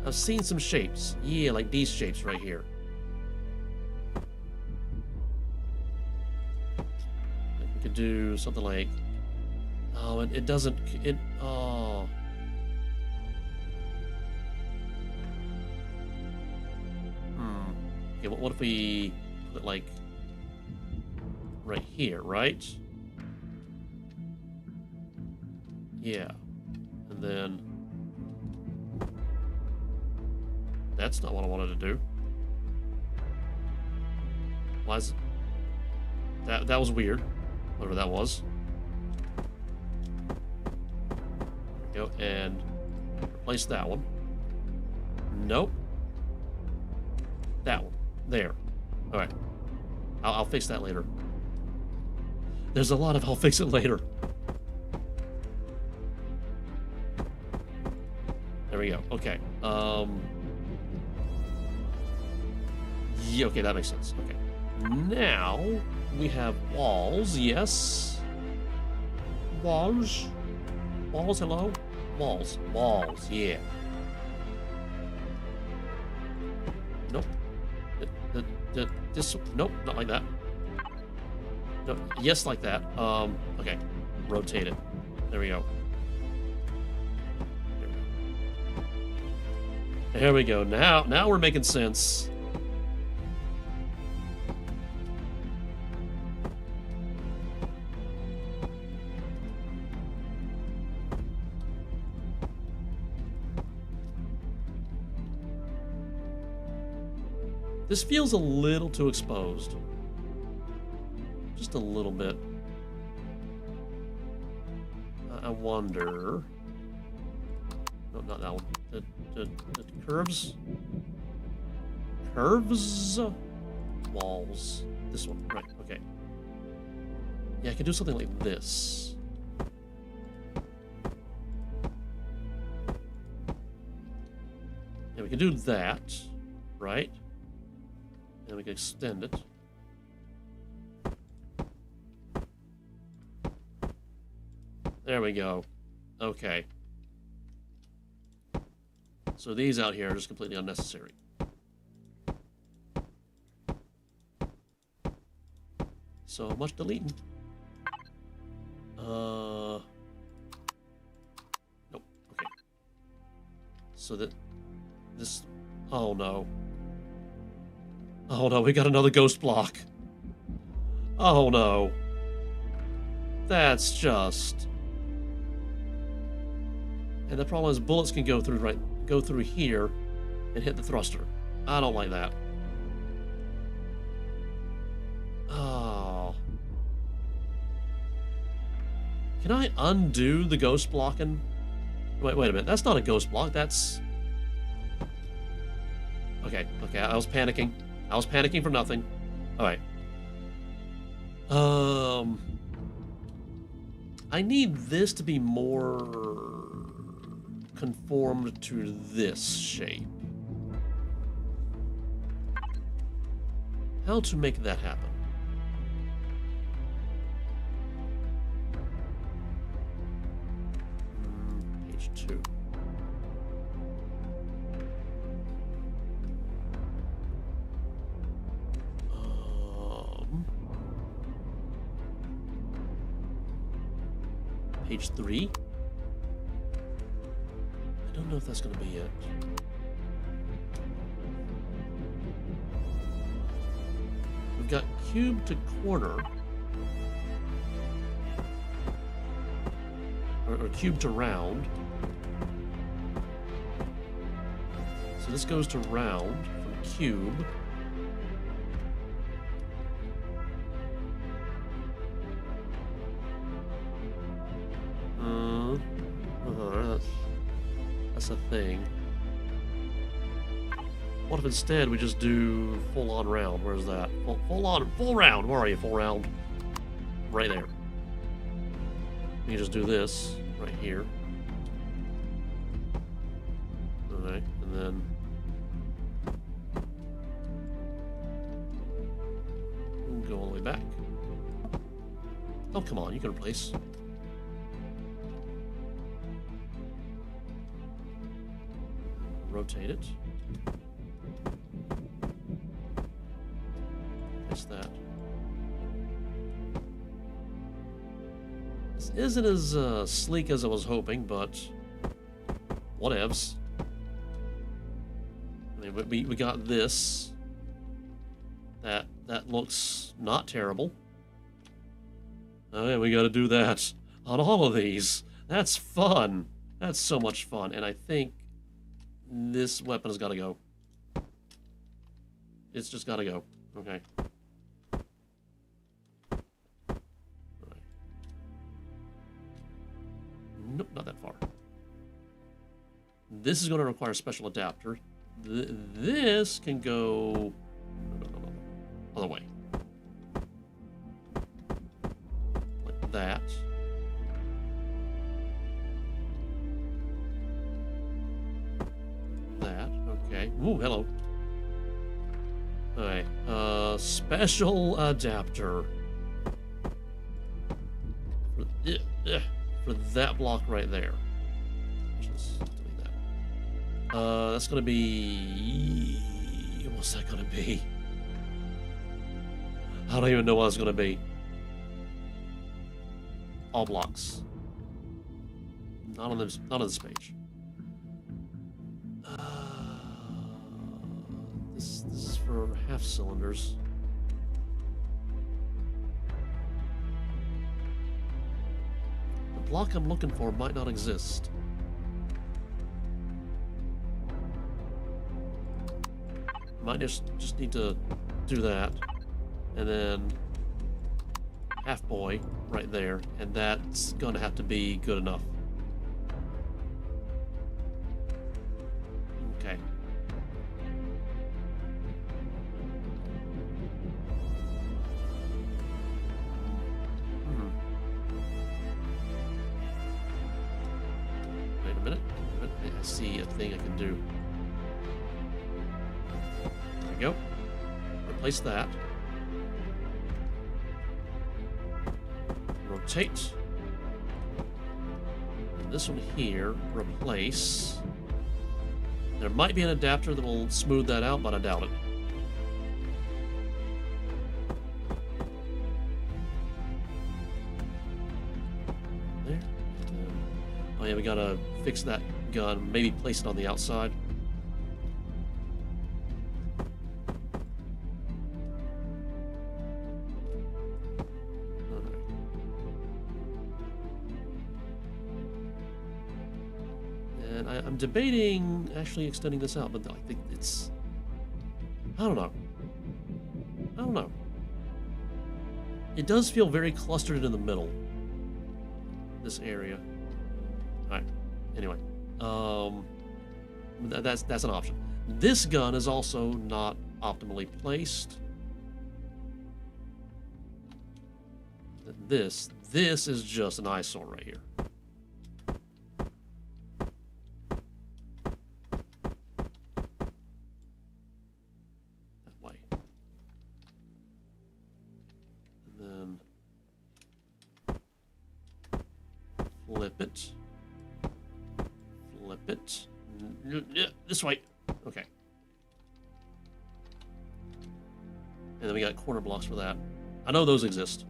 I've seen some shapes. Yeah, like these shapes right here. Like we could do something like... Oh, it doesn't... Oh... Okay, what if we put it like... right here, right? Yeah. And then... That's not what I wanted to do. Why is it... That was weird. Whatever that was. There we go, and replace that one. Nope. That one. There. Alright. I'll fix that later. There's a lot of I'll fix it later. There we go. Okay. Yeah, okay, that makes sense. Okay. Now we have walls, yes. Walls. Walls, hello? Walls. Walls, yeah. Nope. This, nope, not like that. No, yes, like that. Okay. Rotate it. There we go. There we go. Now we're making sense. This feels a little too exposed. Just a little bit. I wonder... No, not that one. The curves? Curves? Walls. This one. Right, okay. Yeah, I can do something like this. Yeah, we can do that. Right? And we can extend it. There we go. Okay. So these out here are just completely unnecessary. So much deleting. Nope. Okay. So that this... Oh no. Oh no, we got another ghost block. Oh no. That's just... And the problem is bullets can go through here and hit the thruster. I don't like that. Oh. Can I undo the ghost blocking? Wait a minute. That's not a ghost block. That's... Okay, I was panicking. I was panicking for nothing. Alright. I need this to be more conformed to this shape. How to make that happen? Page 2. page 3. I don't know if that's going to be it. We've got cube to corner. Or cube to round. So this goes to round from cube. That's a thing. What if instead we just do full-on round? Where's that? Full round. Where are you? Full round. Right there. You just do this right here. Alright, and then go all the way back. Oh, come on, you can replace. Rotate it. Place that. This isn't as sleek as I was hoping, but whatevs. I mean, we got this. That looks not terrible. Oh yeah, we got to do that on all of these. That's fun. That's so much fun, and I think this weapon has got to go. It's just got to go. Okay. Right. Nope, not that far. This is going to require a special adapter. This can go other way. Like that. Okay. Ooh, hello. Alright. Special adapter. For that block right there. Just delete that. That's gonna be... What's that gonna be? I don't even know what it's gonna be. All blocks. Not on this page. This is for half cylinders. The block I'm looking for might not exist. Might just need to do that, and then half boy right there, and that's gonna have to be good enough. Okay. Wait a minute. I see a thing I can do. There we go. Replace that. Rotate. And this one here, replace. There might be an adapter that will smooth that out, but I doubt it. There. Oh yeah, we gotta fix that gun. Maybe place it on the outside. I'm debating actually extending this out, but I think it's... I don't know. It does feel very clustered in the middle. This area. Alright. Anyway. That's an option. This gun is also not optimally placed. This is just an eyesore right here. Flip it. This way. Okay. And then we got corner blocks for that. I know those exist.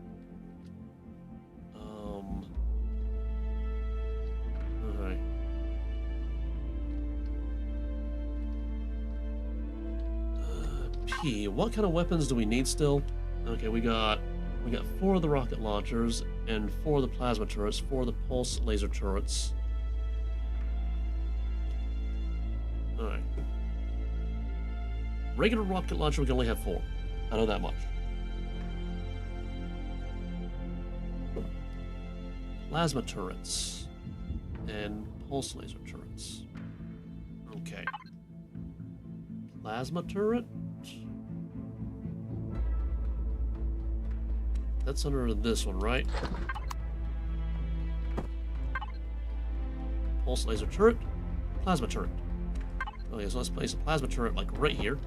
key. What kind of weapons do we need still? Okay, we got 4 of the rocket launchers and 4 of the plasma turrets, 4 of the pulse laser turrets. All right. Regular rocket launcher, we can only have 4. I know that much. Plasma turrets and pulse laser turrets. Okay. Plasma turret? That's under this one, right? Pulse laser turret, plasma turret. Okay, so let's place a plasma turret like right here.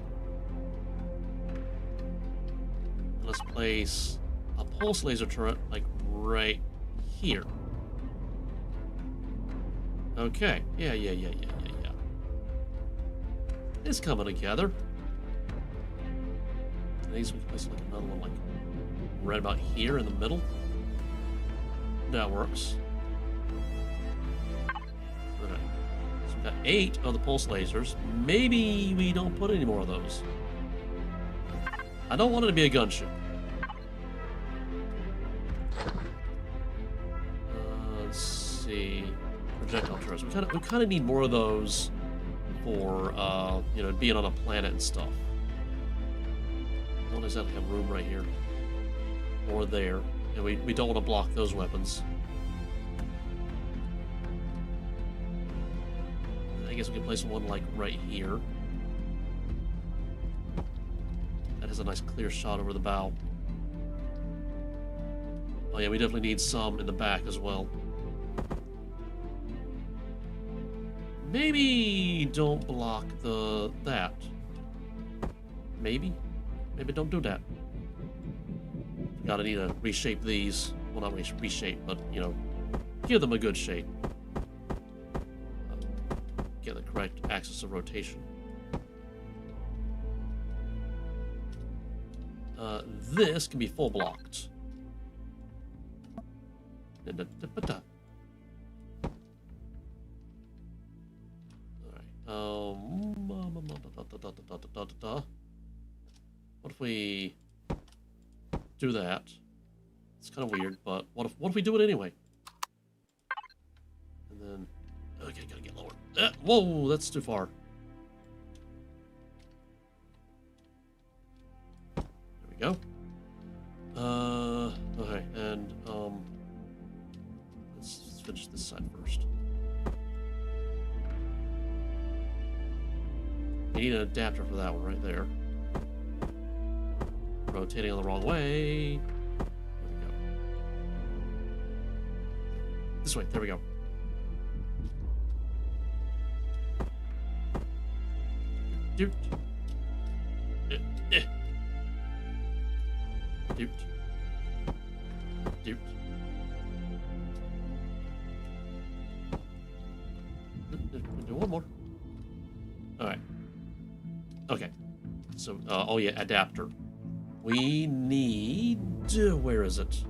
And let's place a pulse laser turret like right here. Okay, yeah. It's coming together. And these we can place like another one like right about here in the middle. That works. Alright. So we've got 8 of the pulse lasers. Maybe we don't put any more of those. I don't want it to be a gunship. Let's see. Projectile turrets. We kind of need more of those for you know, being on a planet and stuff. Don't exactly have room right here or there, and we don't want to block those weapons. I guess we can place one like right here. That has a nice clear shot over the bow. Oh yeah, we definitely need some in the back as well. Maybe don't block that. Maybe don't do that. Gotta need to reshape these. Well, not reshape, but you know, give them a good shape. Get the correct axis of rotation. This can be full blocked. What if we do that? It's kind of weird, but what if we do it anyway? And then, okay, gotta get lower. Whoa, that's too far. There we go. Okay, and let's finish this side first. You need an adapter for that one right there. Rotating on the wrong way. There we go. This way, there we go. Doot. Doot. Doot. Do one more. Alright. Okay. So, oh yeah, adapter. We need... where is it?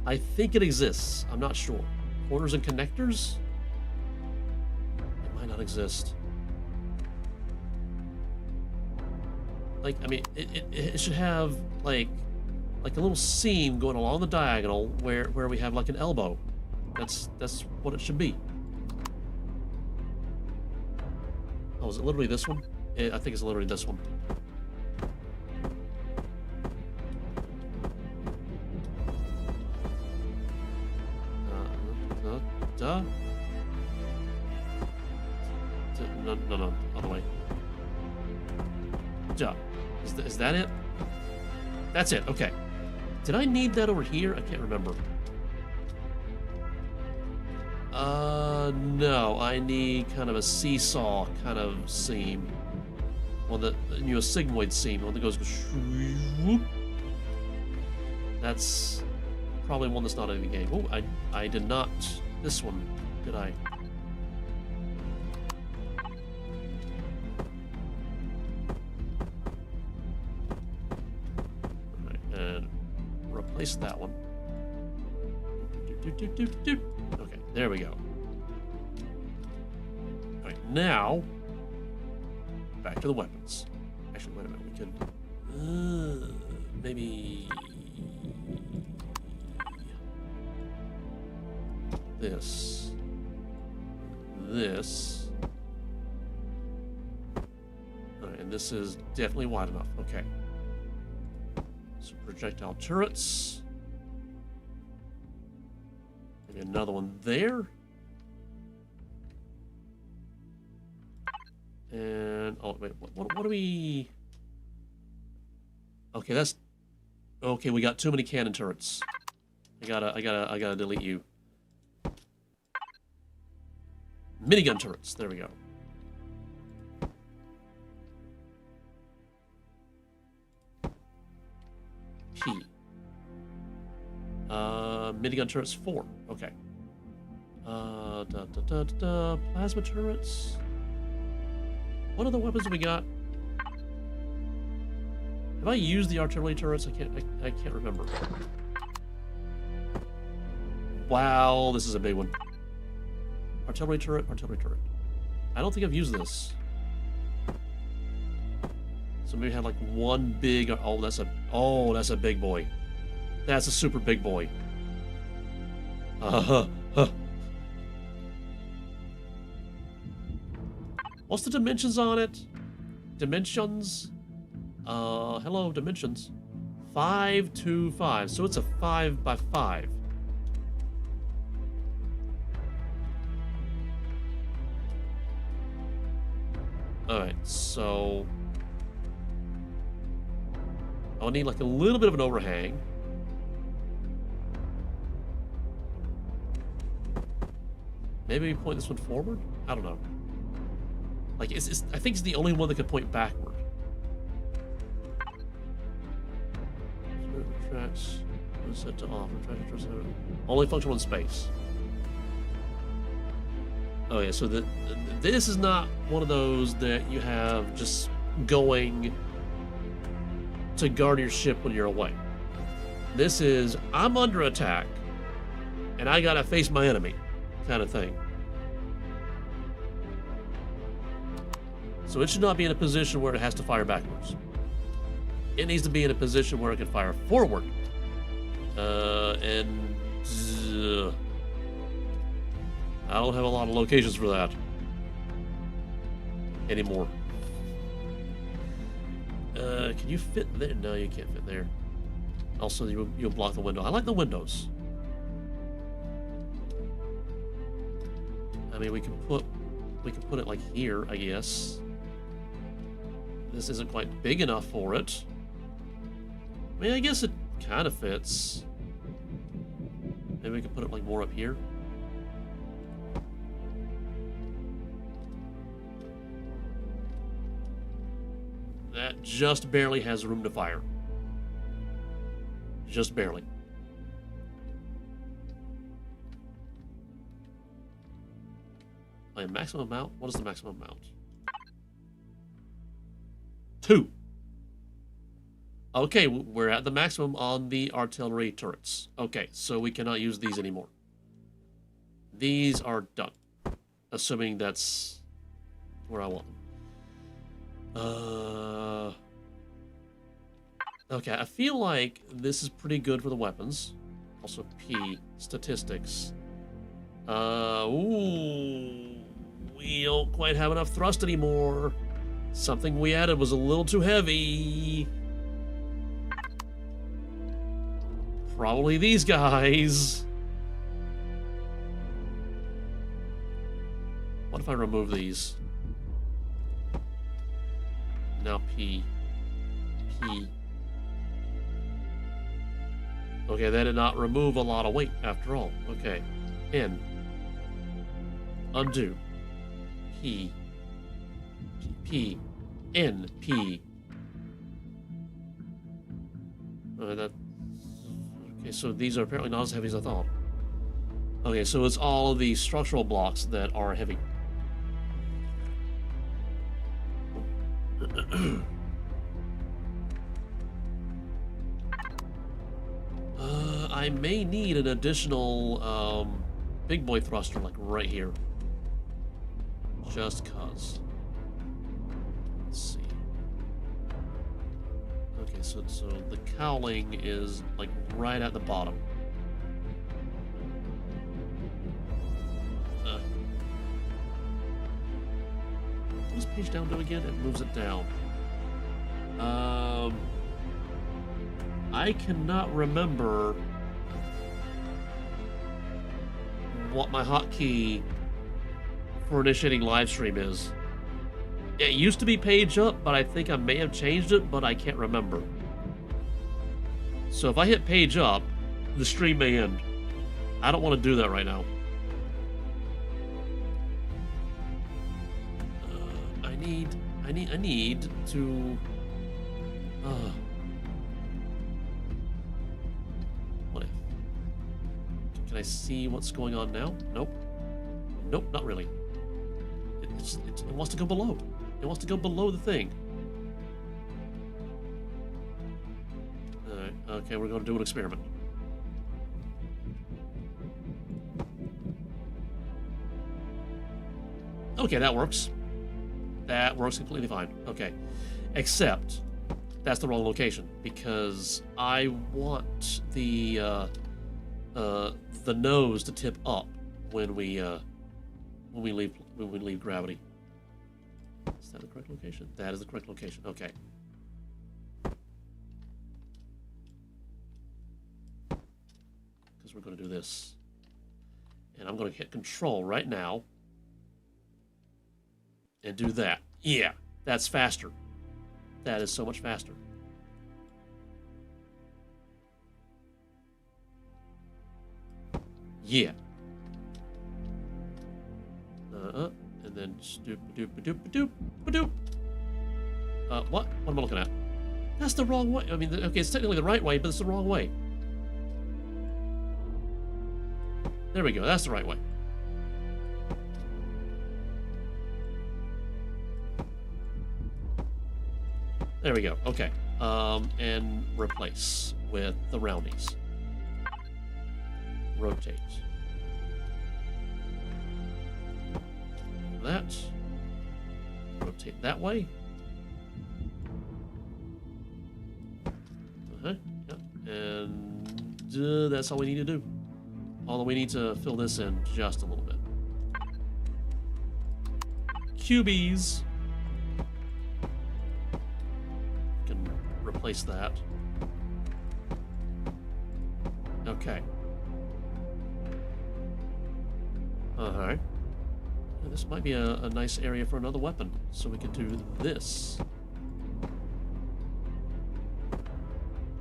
I think it exists. I'm not sure. Corners and connectors? It might not exist. Like, I mean, it should have, like a little seam going along the diagonal where we have, like, an elbow. That's what it should be. Oh, is it literally this one? I think it's literally this one. No, other way. Duh. Is that it? That's it, okay. Did I need that over here? I can't remember. No, I need kind of a seesaw kind of seam. One that, you know, a sigmoid seam, one that goes whoop. That's probably one that's not in the game. Oh, I did not this one, did I? Alright, and replace that one. Okay, there we go. Alright, now back to the weapons. maybe this. Alright, and this is definitely wide enough. Okay. So projectile turrets. Maybe another one there. And oh wait, what do we? Okay, that's okay. We got too many cannon turrets. I gotta delete you. Minigun turrets. There we go. P. Minigun turrets 4. Okay. Plasma turrets. What other weapons do we got? Have I used the artillery turrets? I can't remember. Wow, this is a big one. Artillery turret, artillery turret. I don't think I've used this. So maybe had like one big. Oh, that's a big boy. That's a super big boy. What's the dimensions on it? Dimensions? Hello, dimensions. 5 to 5. So it's a 5 by 5. Alright, so I'll need like a little bit of an overhang. Maybe we point this one forward? I don't know. Like, I think it's the only one that could point backward. Tracks. Set to off. Only functional in space. Oh yeah, so this is not one of those that you have just going to guard your ship when you're away. This is, I'm under attack, and I gotta face my enemy, kind of thing. So it should not be in a position where it has to fire backwards. It needs to be in a position where it can fire forward. I don't have a lot of locations for that anymore. Can you fit there? No, you can't fit there. Also, you'll block the window. I like the windows. I mean, we can put it like here, I guess. This isn't quite big enough for it. I mean, I guess it kind of fits. Maybe we can put it like more up here. That just barely has room to fire. Just barely. Maximum amount? What is the maximum amount? 2. Okay, we're at the maximum on the artillery turrets. Okay, so we cannot use these anymore. These are done. Assuming that's where I want them. Okay, I feel like this is pretty good for the weapons. Also, P, statistics. Ooh, we don't quite have enough thrust anymore. Something we added was a little too heavy. Probably these guys. What if I remove these? Now P. P. Okay, that did not remove a lot of weight after all. Okay. N. Undo. P. P. N. P. Okay, so these are apparently not as heavy as I thought. Okay, so it's all of the structural blocks that are heavy. I may need an additional big boy thruster, like right here. Just cause. Let's see. Okay, Okay, so the cowling is like right at the bottom. What does page down do again? It moves it down. I cannot remember what my hotkey for initiating live stream is. It used to be page up, but I think I may have changed it, but I can't remember. So if I hit page up, the stream may end. I don't want to do that right now. I need to. What if? Can I see what's going on now? Nope. Nope, not really. It wants to go below. It wants to go below the thing. Alright, okay, we're going to do an experiment. Okay, that works. That works completely fine. Okay. Except, that's the wrong location, because I want the nose to tip up when we leave gravity. Is that the correct location? That is the correct location. Okay. Because we're going to do this. And I'm going to hit control right now. And do that. Yeah, that's faster. That is so much faster. Yeah. And then doop. What? What am I looking at? That's the wrong way. I mean, okay, it's technically the right way, but it's the wrong way. There we go. That's the right way. There we go. Okay. And replace with the roundies. Rotate. That. Rotate that way. Yeah. And that's all we need to do. Although we need to fill this in just a little bit. QBs. Can replace that. Okay. Alright. This might be a nice area for another weapon, so we could do this.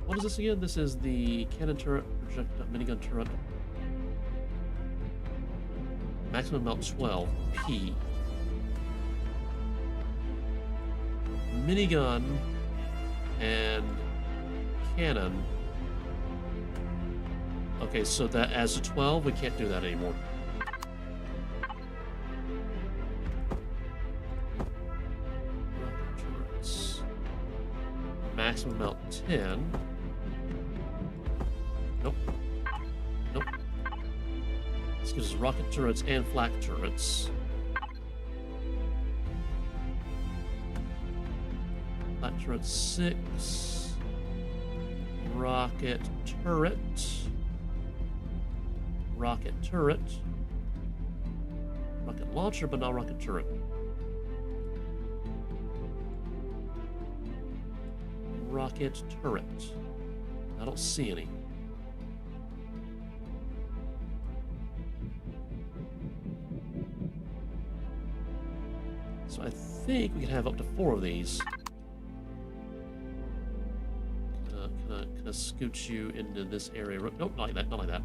What is this again? This is the cannon turret, projectile minigun turret. Maximum amount 12. P. Minigun and cannon. Okay, so that as a 12, we can't do that anymore. Rocket turrets. Maximum amount 10. Nope. Nope. This gives us rocket turrets and flak turrets. Flak turret 6. Rocket turret. Rocket turret. Rocket launcher, but not rocket turret. Rocket turret. I don't see any. So I think we can have up to 4 of these. Can I scoot you into this area? Nope, not like that, not like that.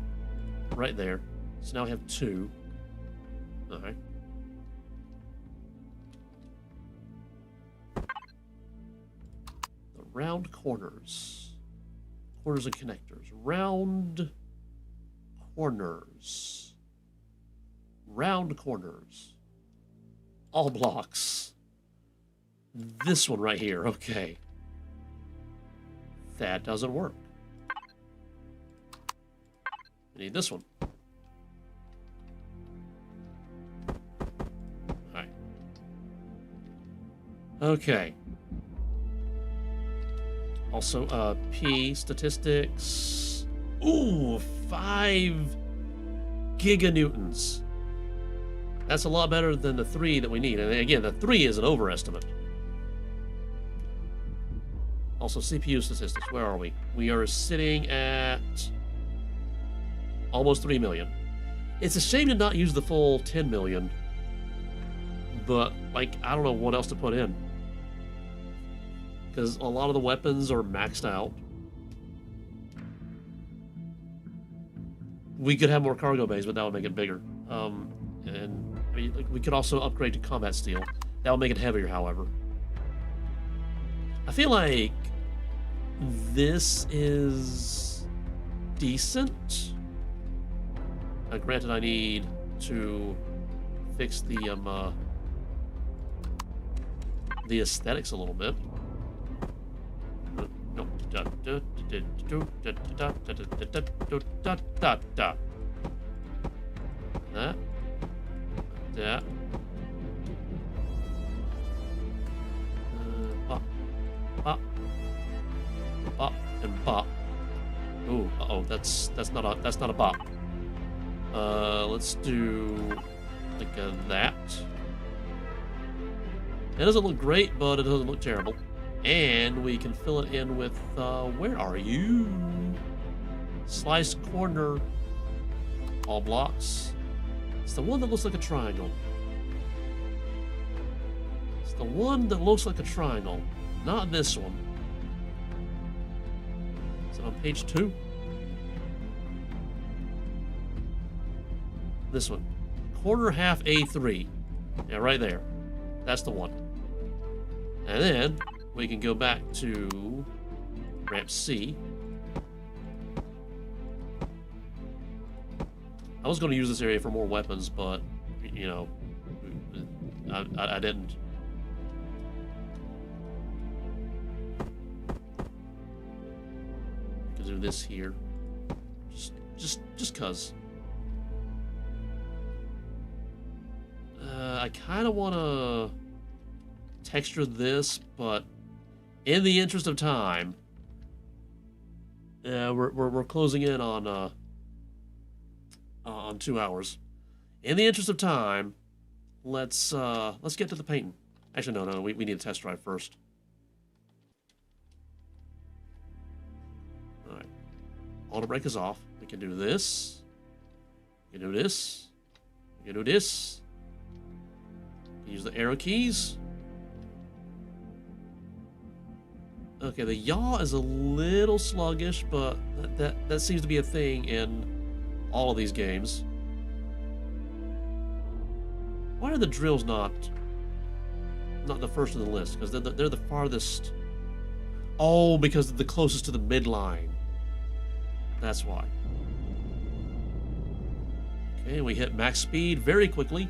Right there. So now we have 2. Alright. The round corners. Corners and connectors. Round corners. Round corners. All blocks. This one right here, okay. That doesn't work. I need this one. Alright. Okay. Also, P statistics. Ooh, 5 giganewtons. That's a lot better than the 3 that we need. And again, the 3 is an overestimate. Also, CPU statistics. Where are we? We are sitting at almost 3 million. It's a shame to not use the full 10 million. But, like, I don't know what else to put in. Because a lot of the weapons are maxed out. We could have more cargo bays, but that would make it bigger. And I mean, like, we could also upgrade to combat steel. That would make it heavier, however. I feel like this is decent. Granted, I need to fix the aesthetics a little bit. That. Bop and bop. Ooh, uh-oh, that's not a bop. Let's do like that. It doesn't look great, but it doesn't look terrible. And we can fill it in with, where are you? Slice corner. All blocks. It's the one that looks like a triangle. It's the one that looks like a triangle. Not this one. Is it on page 2? This one. Corner half A3. Yeah, right there. That's the one. And then we can go back to ramp C. I was going to use this area for more weapons, but, you know, I didn't. I could do this here. Just cuz. I kind of want to texture this, but in the interest of time, we're closing in on 2 hours. In the interest of time, let's get to the painting. Actually, no, we need a test drive first. All right, auto brake is off. We can do this. We can do this. We can do this. Use the arrow keys. Okay, the yaw is a little sluggish, but that seems to be a thing in all of these games. Why are the drills not the first on the list? Because they're the farthest. Oh, because they're the closest to the midline. That's why. Okay, we hit max speed very quickly.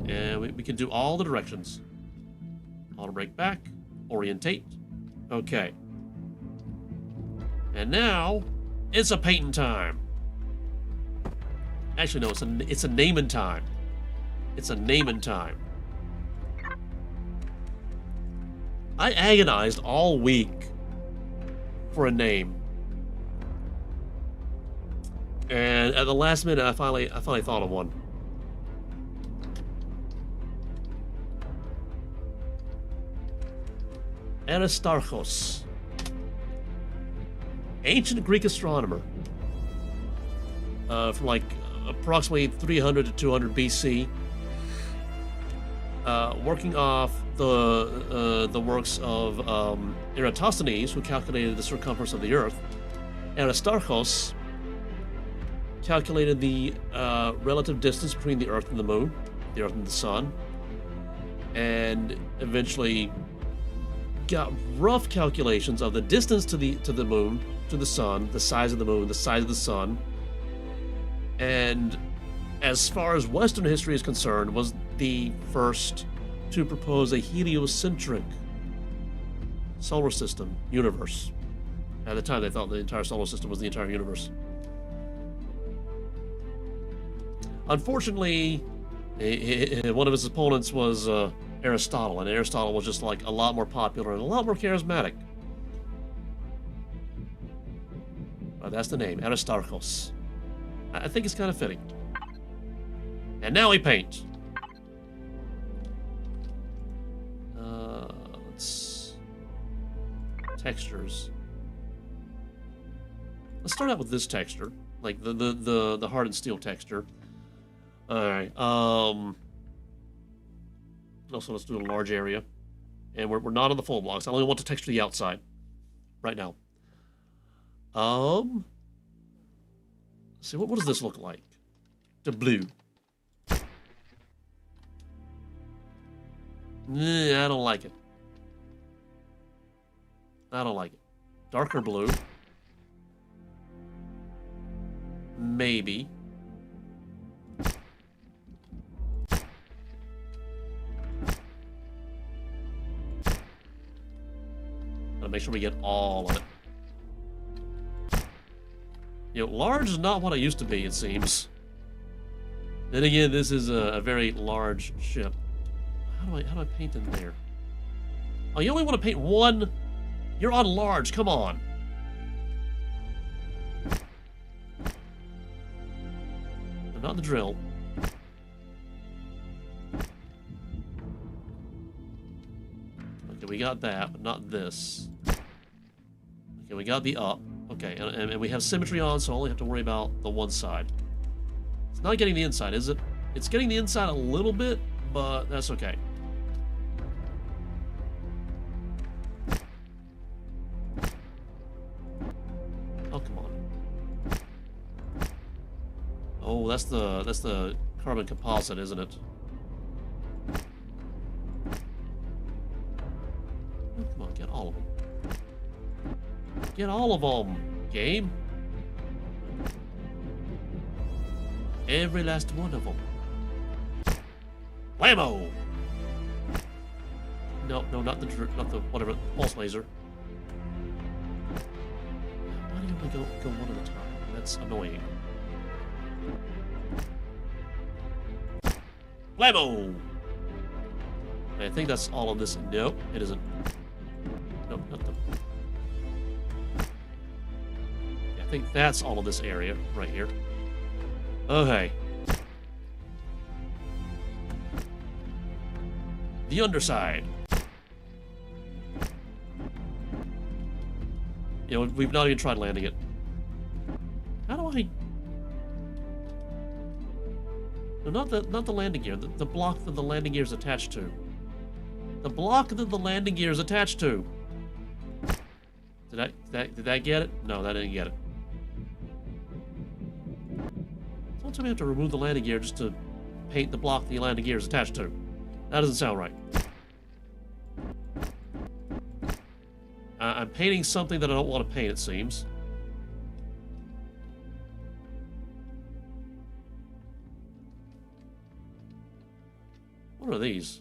And we can do all the directions. Auto brake back, orientate. Okay. And now it's a painting time. Actually, no, it's a naming time. It's a naming time. I agonized all week for a name, and at the last minute, I finally thought of one. Aristarkhos, ancient Greek astronomer, from like approximately 300 to 200 BC, working off the works of Eratosthenes, who calculated the circumference of the Earth. Aristarkhos calculated the relative distance between the Earth and the Moon, the Earth and the Sun, and eventually got rough calculations of the distance to the Moon, to the Sun, the size of the Moon, the size of the Sun, and as far as Western history is concerned, was the first to propose a heliocentric solar system universe. At the time, they thought the entire solar system was the entire universe. Unfortunately, one of his opponents was Aristotle, and Aristotle was just like a lot more popular and a lot more charismatic. That's the name, Aristarkhos. I think it's kind of fitting. And now he paints. Let's... Textures. Let's start out with this texture, like the hardened steel texture. All right. Also, let's do a large area, and we're not on the full blocks. I only want to texture the outside right now. Let's see, what does this look like? The blue. Nah, I don't like it. I don't like it. Darker blue. Maybe. Gotta make sure we get all of it. You know, large is not what I used to be, it seems. Then again, this is a very large ship. How do I paint in there? Oh, you only want to paint one? You're on large, come on. No, not the drill. Okay, we got that, but not this. Okay, we got the up. Okay, and we have symmetry on, so I only have to worry about the one side. It's not getting the inside, is it? It's getting the inside a little bit, but that's okay. Oh, come on. Oh, that's the carbon composite, isn't it? Oh, come on, get all of them. Get all of them, game. Every last one of them. Blammo! No, not the whatever pulse laser. Why do you only go one at a time? That's annoying. Blammo! I think that's all of this. Nope, it isn't. Nope, not the. I think that's all of this area right here. Okay. The underside. You know, we've not even tried landing it. How do I... No, not the landing gear. The block that the landing gear is attached to. The block that the landing gear is attached to. Did that get it? No, that didn't get it. Sometimes we have to remove the landing gear just to paint the block the landing gear is attached to. That doesn't sound right. I'm painting something that I don't want to paint, it seems. What are these?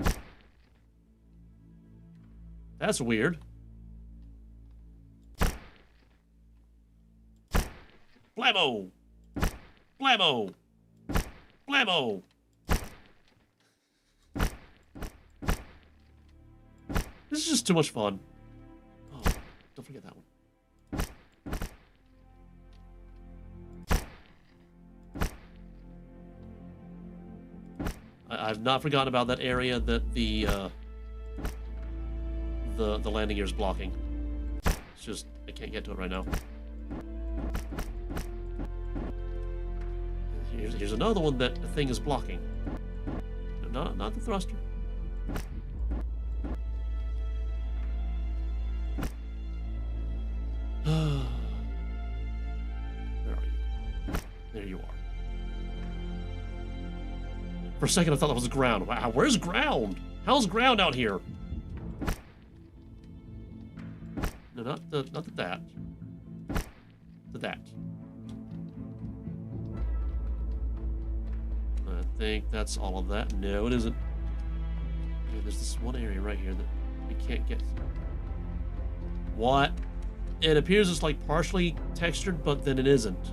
That's weird. Blammo! Blammo! Blammo! This is just too much fun. Oh, don't forget that one. I've not forgotten about that area that the landing gear is blocking. It's just, I can't get to it right now. Here's another one that the thing is blocking. No, not the thruster. Where are you? There you are. For a second I thought that was ground. Wow, where's ground? How's ground out here? No, not that. That. I think that's all of that. No, it isn't. Yeah, there's this one area right here that we can't get. What? It appears it's like partially textured, but then it isn't.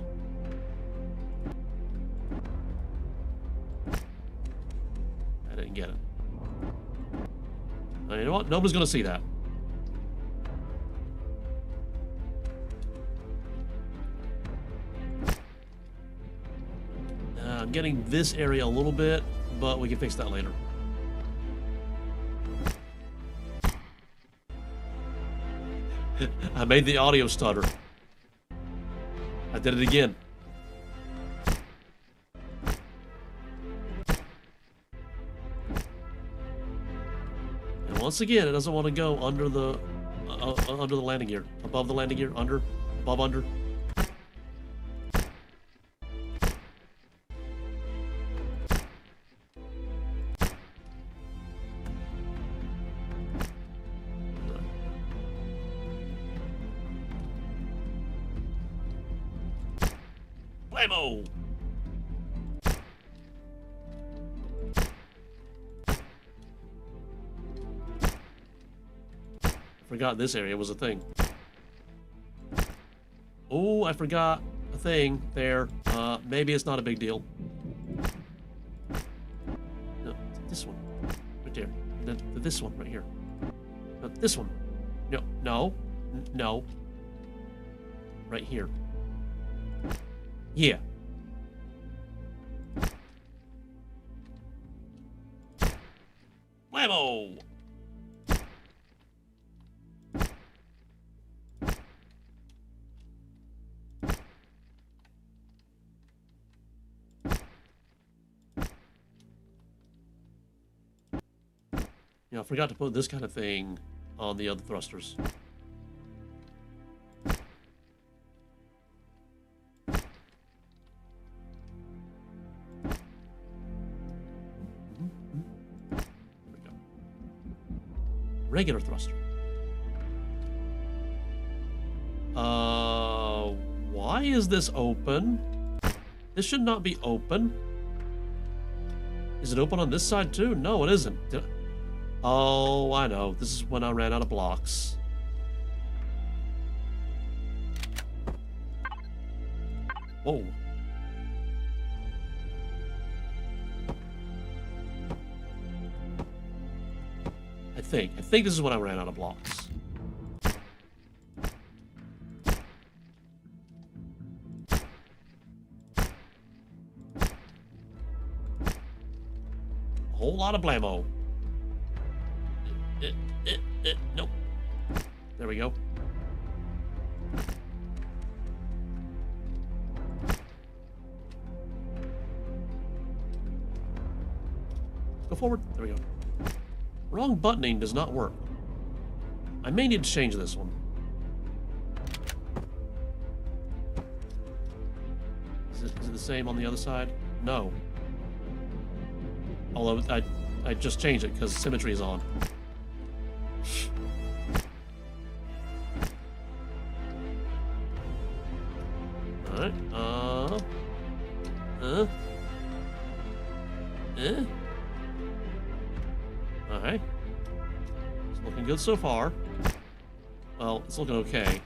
and get it. Now, you know what? Nobody's gonna see that. I'm getting this area a little bit, but we can fix that later. I made the audio stutter. I did it again. And once again, it doesn't want to go under the landing gear, above the landing gear, under, above, under. Blammo! Forgot this area was a thing. Oh, I forgot a thing there. Maybe it's not a big deal. No, this one. Right there. This one right here. No, this one. No, no. No. Right here. Yeah. Blammo! Yeah, I forgot to put this kind of thing on the other thrusters. Regular thruster. Why is this open? This should not be open. Is it open on this side too? No, it isn't. Oh, I know. This is when I ran out of blocks. Whoa. I think this is when I ran out of blocks. A whole lot of blammo. Nope. There we go. Go forward. There we go. Wrong buttoning does not work. I may need to change this one. Is it the same on the other side? No. Although I just changed it because symmetry is on. Alright, Alright. It's looking good so far. Well, it's looking okay.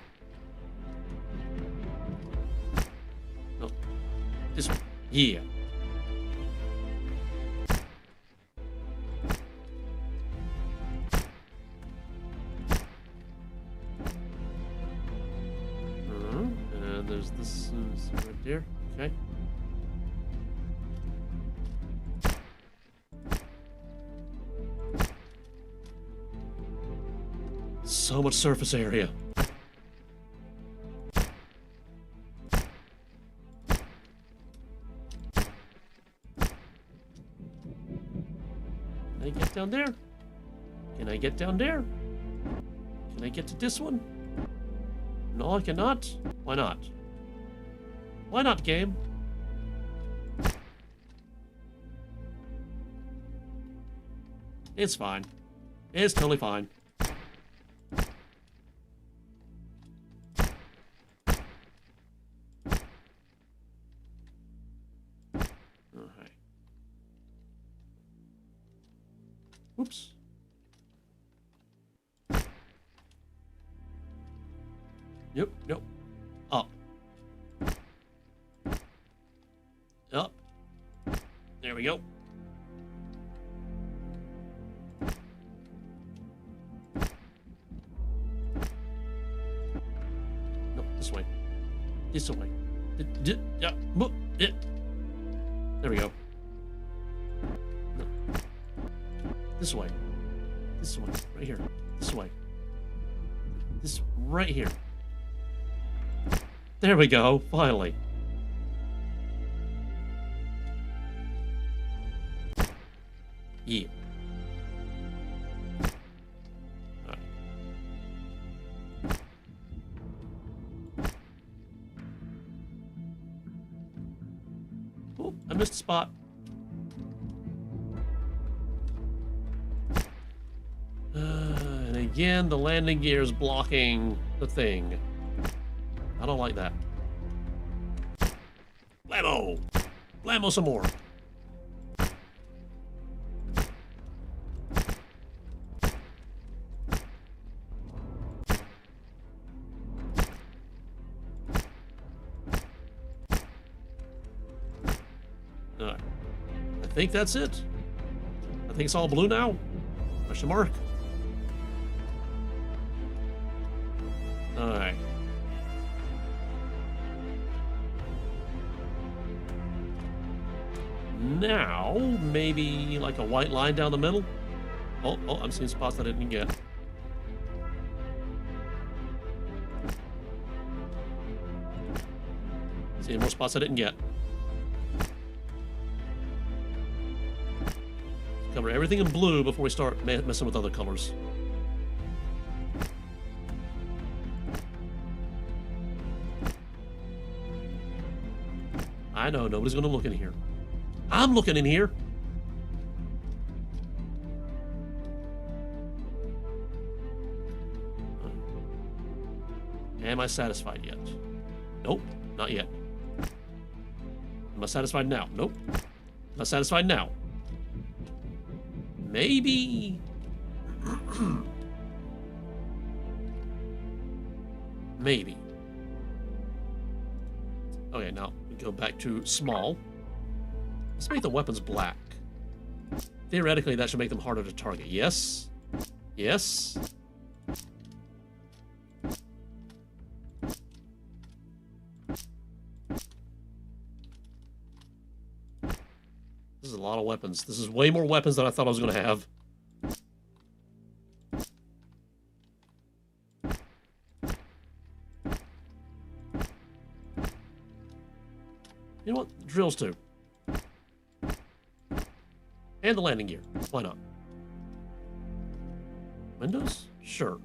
No. This one. Yeah. And there's this right there. Okay. So much surface area. Can I get down there? Can I get down there? Can I get to this one? No, I cannot. Why not? Why not, game? It's fine. It's totally fine. Okay. Oops. Yep, nope. Up. Up. There we go. This way. Yeah. There we go. No. This way. This way. Right here. This way. This right here. There we go. Finally. Yeah. All right. Oh, I missed a spot. And again, the landing gear is blocking the thing. I don't like that. Blammo! Blammo some more. Alright. I think that's it. I think it's all blue now. Question mark. Alright. Now, maybe like a white line down the middle. Oh, I'm seeing spots that I didn't get. Seeing more spots I didn't get. Cover everything in blue before we start messing with other colors. I know, nobody's going to look in here. I'm looking in here. Am I satisfied yet? Nope, not yet. Am I satisfied now? Nope. Not satisfied now. Maybe. Maybe. Okay, now we go back to small. Let's make the weapons black. Theoretically, that should make them harder to target. Yes. Yes. This is a lot of weapons. This is way more weapons than I thought I was going to have. You know what? Drills too. And the landing gear. Why not? Windows? Sure.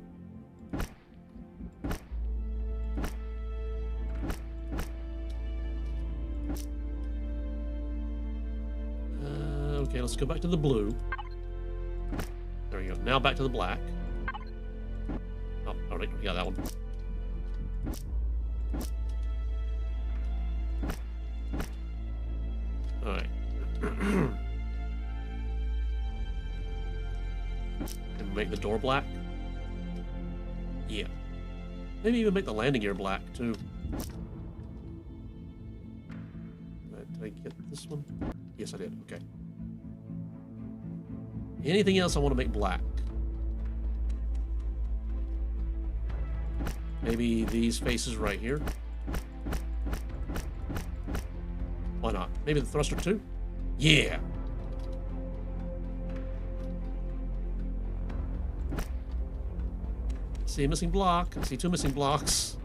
Okay, let's go back to the blue. There we go. Now back to the black. Oh, alright, we got that one. Alright. And make the door black? Yeah. Maybe even make the landing gear black, too. Did I get this one? Yes, I did. Okay. Anything else I want to make black? Maybe these faces right here? Why not? Maybe the thruster too? Yeah! See a missing block. I see two missing blocks.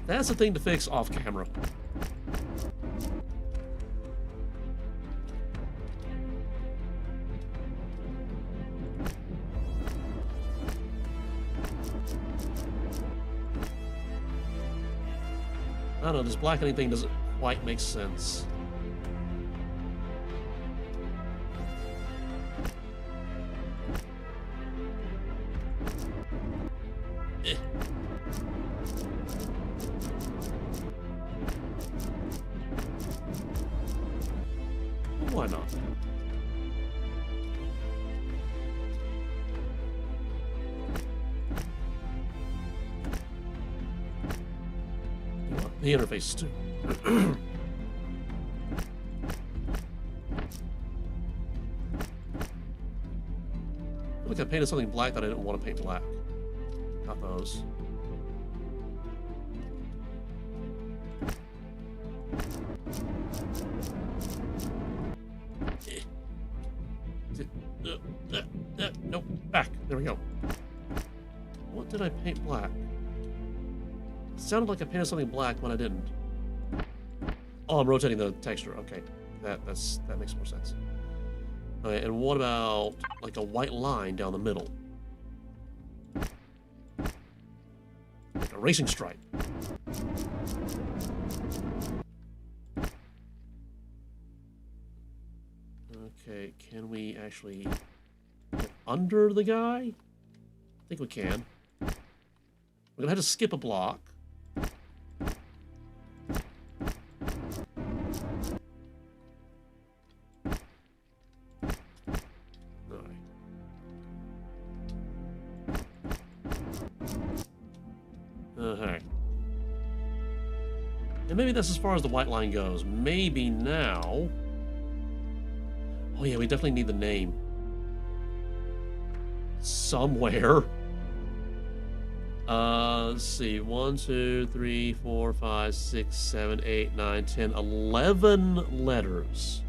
That's the thing to fix off camera. I don't know, this blackening thing doesn't quite make sense. Eh. Why not? The interface too. Look, I painted something black that I didn't want to paint black. Got those. No, back. There we go. What did I paint black? It sounded like I painted something black when I didn't. Oh, I'm rotating the texture. Okay, that makes more sense. Okay, and what about like a white line down the middle? Like a racing stripe. Okay, can we actually get under the guy? I think we can. We're gonna have to skip a block. Okay. And maybe that's as far as the white line goes. Maybe now... Oh yeah, we definitely need the name. Somewhere. Let's see. 1, 2, 3, 4, 5, 6, 7, 8, 9, 10, 11 letters.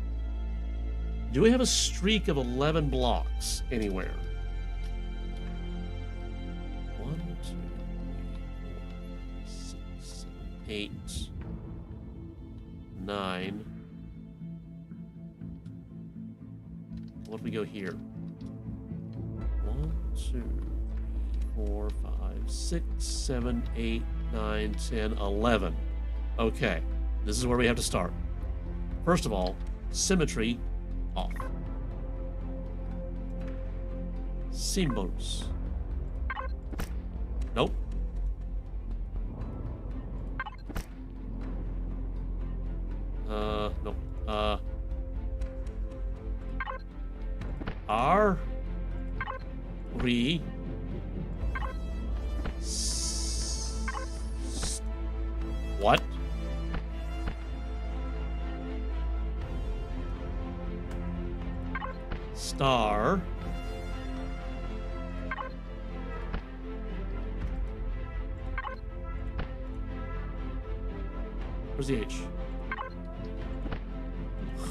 Do we have a streak of 11 blocks anywhere? 1, 2, 3, 4, 5, 6, 7, 8, 9. What if we go here? 1, 2, 4, 5, 6, 7, 8, 9, 10, 11. Okay, this is where we have to start. First of all, symmetry off. Symbols. Nope. Nope. R. Re. What? Star. Where's the H?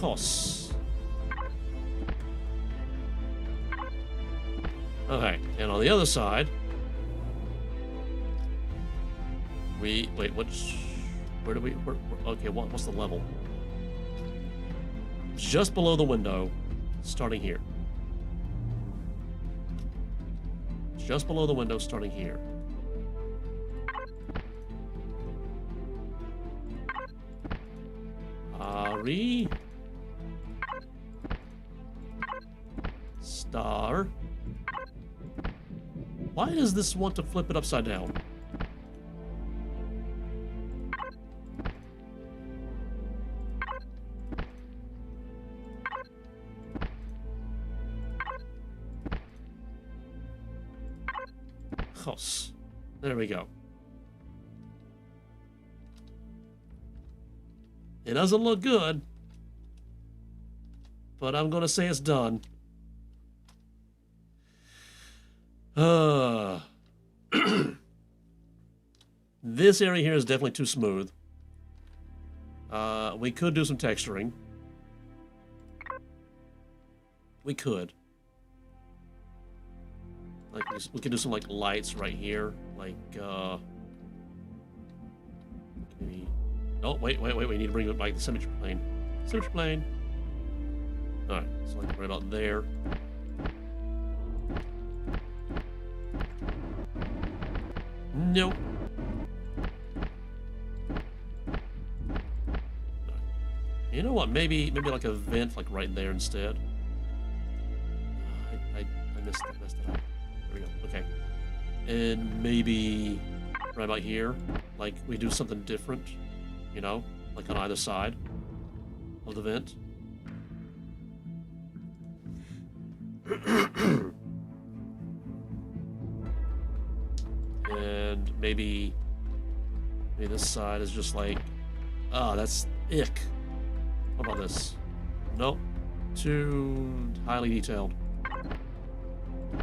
Hos. Okay, and on the other side, wait, where do we, okay, what's the level? Just below the window, starting here. Just below the window, starting here. Ari. Star. Why does this want to flip it upside down? Hos. There we go. It doesn't look good, but I'm gonna say it's done. This area here is definitely too smooth. We could do some texturing. We could. Like, we could do some, like, lights right here. Like, maybe... Oh, wait. We need to bring it back to the symmetry plane. Symmetry plane. Alright, so like right about there. Nope. You know what? Maybe like a vent, like right there instead. I messed it up. There we go. Okay. And maybe right about here, like we do something different, you know, like on either side of the vent. And maybe this side is just like, that's ick. What about this? Nope. Too highly detailed.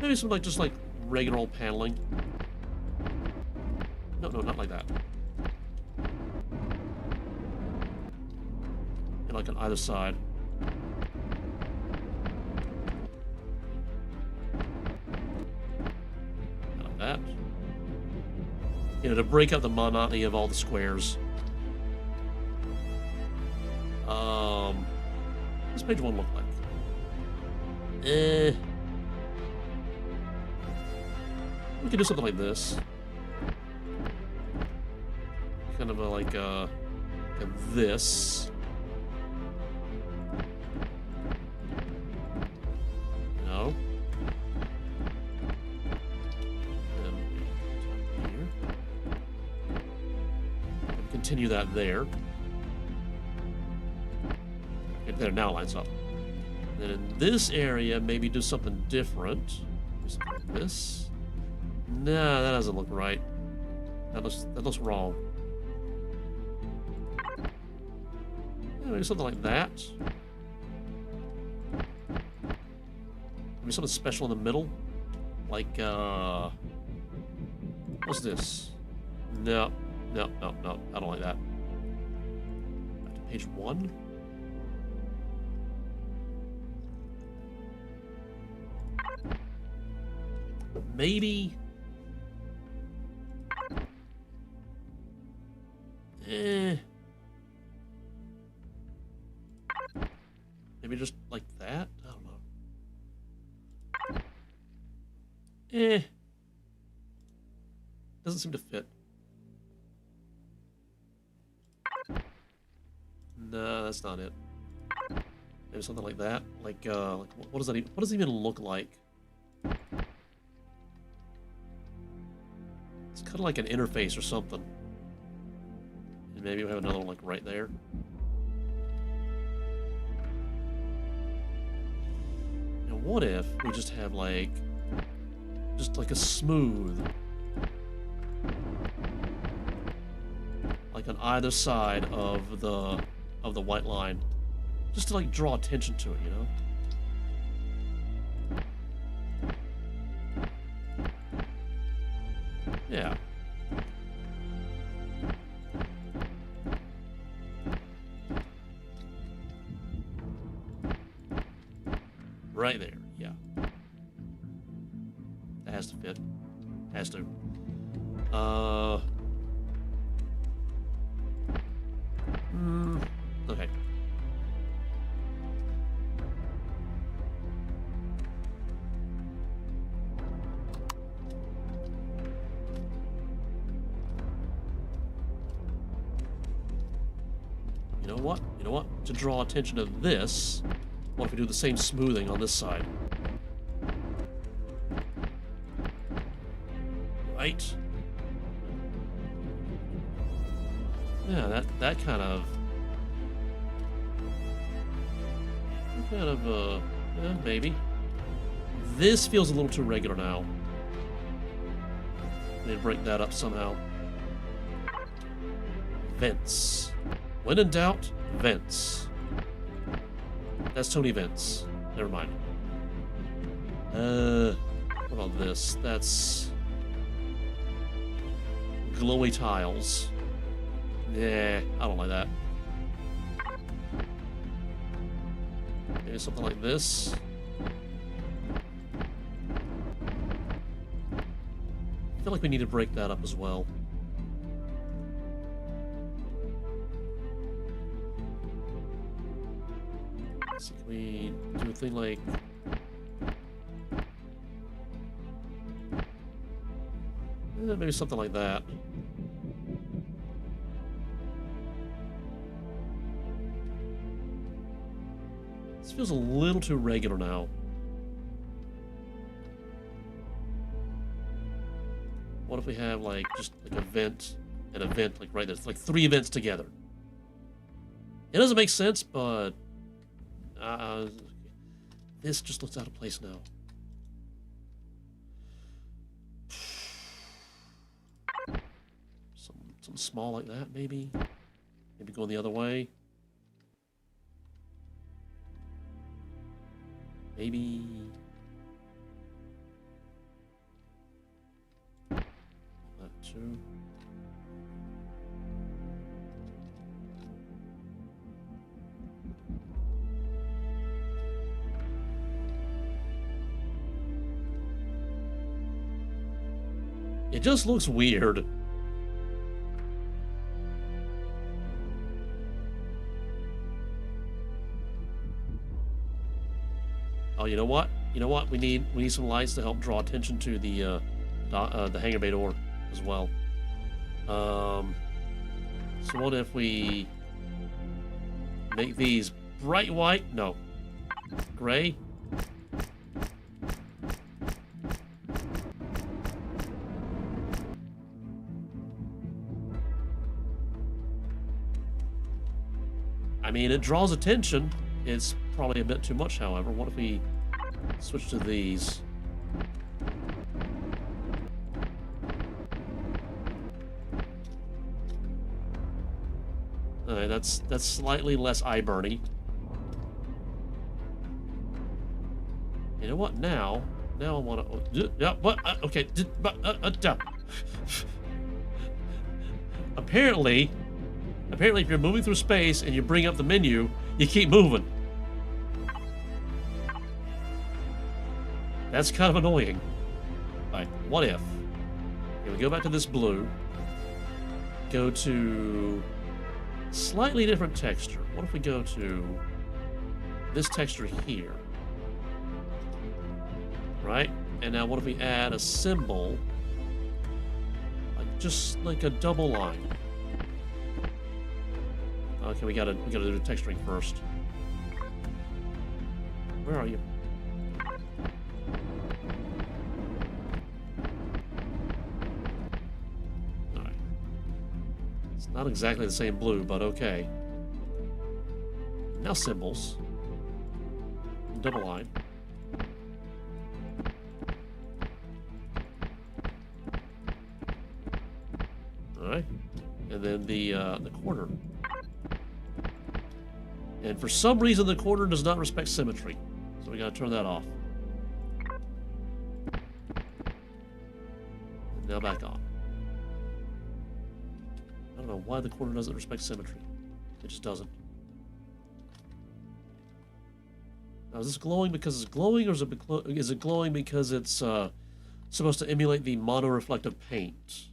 Maybe some like just like regular old paneling. No, not like that. And like on either side. that. You know, to break up the monotony of all the squares. What's page 1 look like? We could do something like this. Kind of like this. You know? And here. And continue that there. Okay, there, now it lines up. And then in this area, maybe do something different. Something like this. Nah, that doesn't look right. That looks wrong. Yeah, maybe something like that. Maybe something special in the middle. Like, what's this? No. I don't like that. Back to page 1. Maybe. Maybe just like that? I don't know. Doesn't seem to fit. No, that's not it. Maybe something like that. Like what does that even, what does it even look like? It's kind of like an interface or something. And maybe we have another one like right there. Now what if we just have like a smooth, like on either side of the white line, just to like draw attention to it, you know? Yeah. Right there, yeah. That has to fit. Has to. Okay. You know what? You know what? To draw attention to this, what if we do the same smoothing on this side? Right? Yeah, that kind of maybe. This feels a little too regular now. I need to break that up somehow. Vents. When in doubt, vents. That's Tony Vents. Never mind. What about this? That's glowy tiles. Yeah, I don't like that. Maybe something like this. I feel like we need to break that up as well. So can we do a thing like... maybe something like that. This feels a little too regular now. What if we have like just like a vent and a vent like right there? It's like 3 vents together. It doesn't make sense, but this just looks out of place now. Something small like that, maybe. Maybe going the other way. Maybe. That too. It just looks weird. Oh, you know what? You know what? We need some lights to help draw attention to the hangar bay door as well. So what if we make these bright white? No, gray. I mean, it draws attention. It's probably a bit too much, however. What if we switch to these? Alright, that's slightly less eye-burny. You know what? Now I want to... Yeah, what? Okay. Apparently, if you're moving through space and you bring up the menu, you keep moving. That's kind of annoying. Alright, what if? Okay, we go back to this blue. Go to slightly different texture. What if we go to this texture here? Right? And now what if we add a symbol? Just like a double line. Okay, we gotta do the texturing first. Where are you? Alright. It's not exactly the same blue, but okay. Now symbols. Double line. Alright. And then the quarter. And for some reason, the quarter does not respect symmetry. So we gotta turn that off. And now back on. I don't know why the quarter doesn't respect symmetry. It just doesn't. Now, is this glowing because it's glowing, or is it glowing because it's supposed to emulate the mono-reflective paint?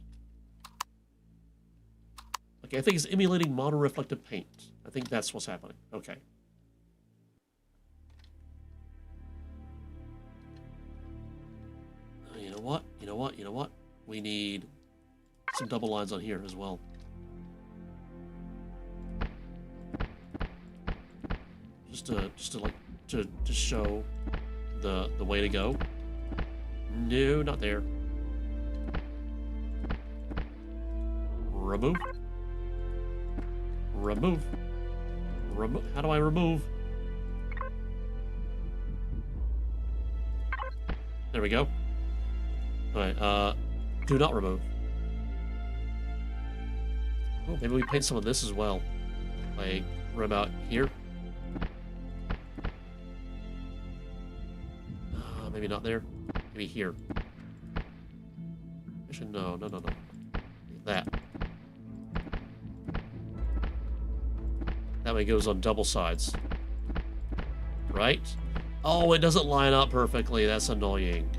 Okay, I think it's emulating mono-reflective paint. I think that's what's happening. Okay. You know what? You know what? You know what? We need some double lines on here as well. Just to show the way to go. No, not there. Remove. Remove. How do I remove? There we go. Alright, do not remove. Oh, maybe we paint some of this as well. Like, right about here. Maybe not there. Maybe here. Actually, no. That. That way it goes on double sides. Right? Oh, it doesn't line up perfectly. That's annoying.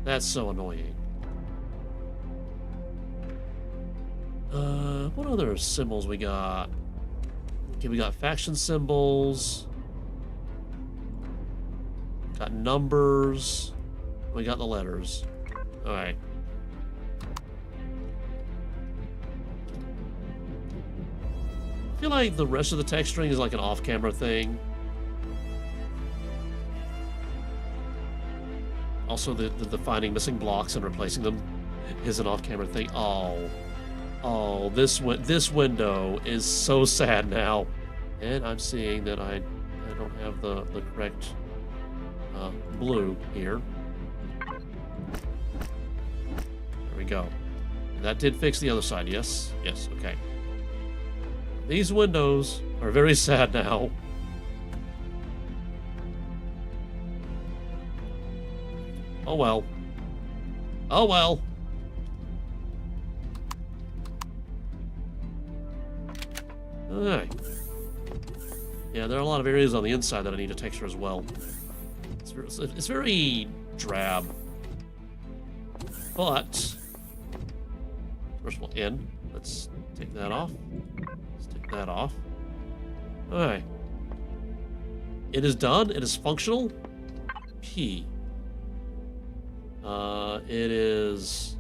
That's so annoying. What other symbols we got? Okay, we got faction symbols. Got numbers. We got the letters. Alright. I feel like the rest of the texturing is like an off-camera thing. Also, the finding missing blocks and replacing them is an off-camera thing. Oh, this window is so sad now. And I'm seeing that I don't have the correct blue here. There we go. That did fix the other side, yes? Yes, okay. These windows are very sad now. Oh well. Oh well. Alright. Yeah, there are a lot of areas on the inside that I need to texture as well. It's very drab. But first of all, in. Let's take that off. Let's take that off. All right. It is done. It is functional. P. It is.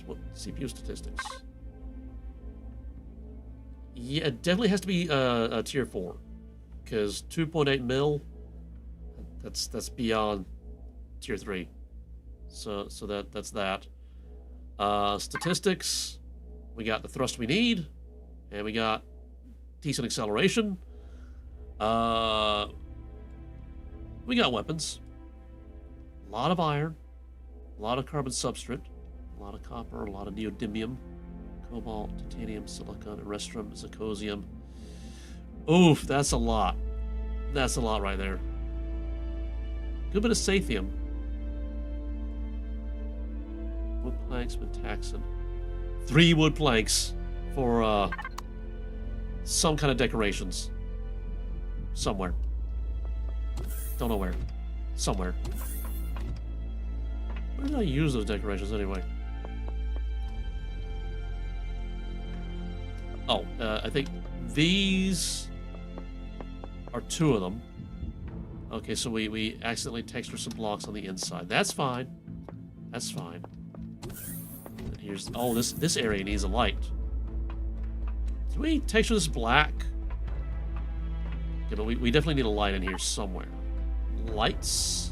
What CPU statistics? Yeah, it definitely has to be a tier 4, because 2.8 mil. That's beyond tier 3. So that's that. Statistics. We got the thrust we need, and we got decent acceleration. We got weapons. A lot of iron, a lot of carbon substrate, a lot of copper, a lot of neodymium, cobalt, titanium, silicon, erestrum, zirconium. Oof, that's a lot. That's a lot right there. Good bit of sathium. Wood planks, metaxen. 3 wood planks for some kind of decorations. Somewhere. Don't know where. Somewhere. Where did I use those decorations anyway? Oh, I think these are 2 of them. Okay, so we accidentally textured some blocks on the inside. That's fine. That's fine. And here's this area needs a light. Did we texture this black? Okay, but we definitely need a light in here somewhere. Lights.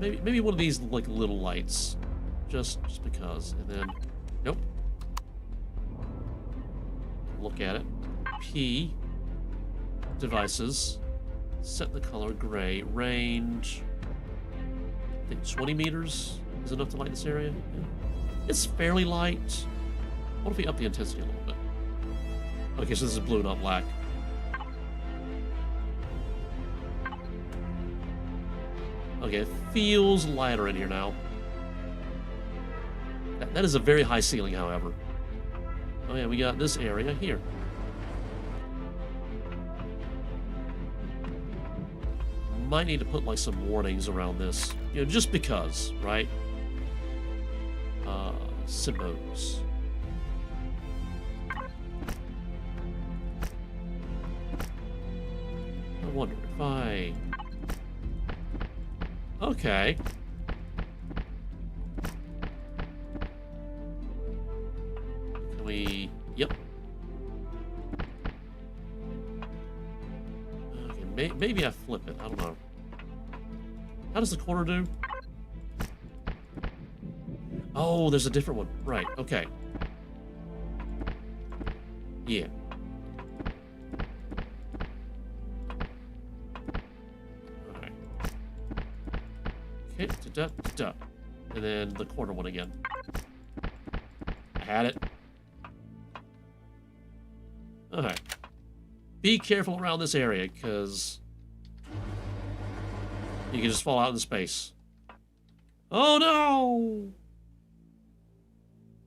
Maybe one of these like little lights, just because. And then, nope. Look at it. P. Devices. Set the color gray. Range. I think 20 meters is enough to light this area. Yeah. It's fairly light. What if we up the intensity a little bit? Okay, so this is blue, not black. Okay, it feels lighter in here now. That is a very high ceiling, however. Oh yeah, we got this area here. Might need to put like some warnings around this, you know, just because, right? Symbols. I wonder if I... Okay. Can we... Yep. Okay, maybe I flip it. I don't know. How does the corner do? Oh, there's a different one. Right, okay. Yeah. Alright. Okay, da-da-da-da. And then the corner one again. I had it. Alright. Be careful around this area, because you can just fall out into space. Oh no!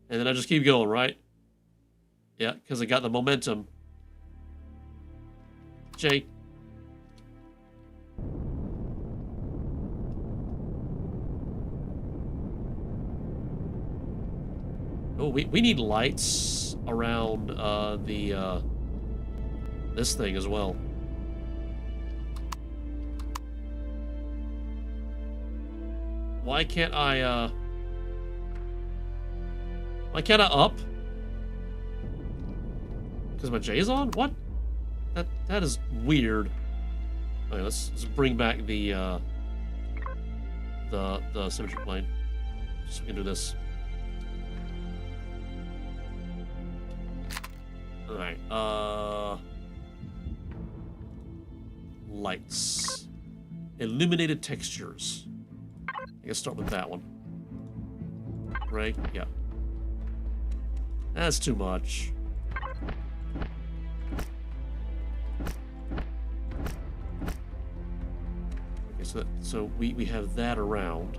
And then I just keep going, right? Yeah, because I got the momentum. Jay. Oh, we need lights around this thing as well. Why can't I up? Because my J is on? What? That is weird. Okay, let's bring back the symmetry plane. So we can do this. Alright, lights. Illuminated textures. I guess start with that one. Right? Yeah. That's too much. Okay, so we have that around.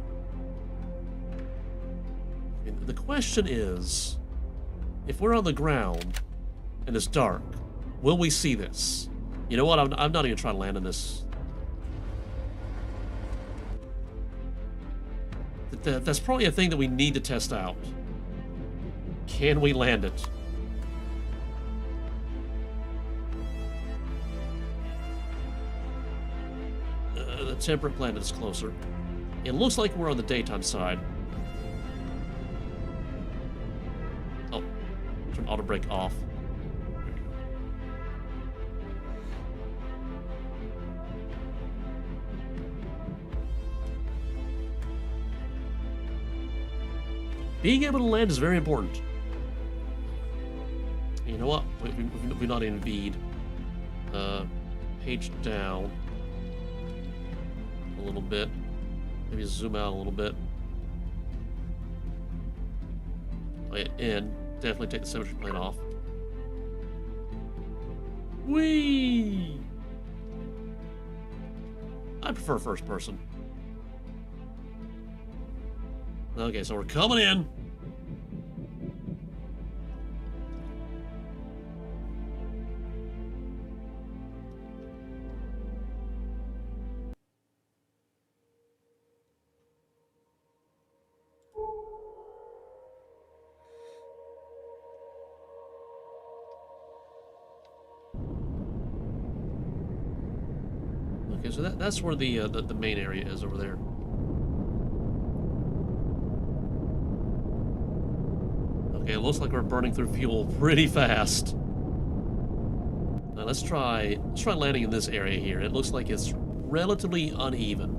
And the question is, if we're on the ground and it's dark, will we see this? You know what? I'm not even trying to land on this. That's probably a thing that we need to test out. Can we land it? The temperate planet is closer. It looks like we're on the daytime side. Oh, turn auto brake off. There we go. Being able to land is very important. You know what? We're not in Veed. Page down a little bit. Maybe zoom out a little bit. Oh yeah, in. Definitely take the symmetry plane off. Whee! I prefer first person. Okay, so we're coming in. Okay, so that's where the main area is over there. Okay, it looks like we're burning through fuel pretty fast. Now let's try landing in this area here. It looks like it's relatively uneven.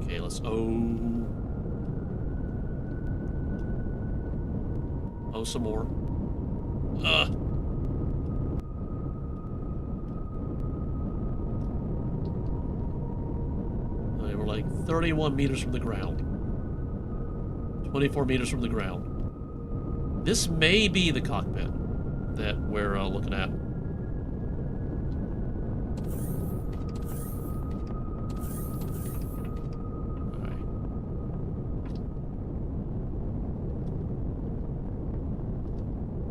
Okay, let's some more. Okay, we're like 31 meters from the ground. 24 meters from the ground. This may be the cockpit that we're looking at.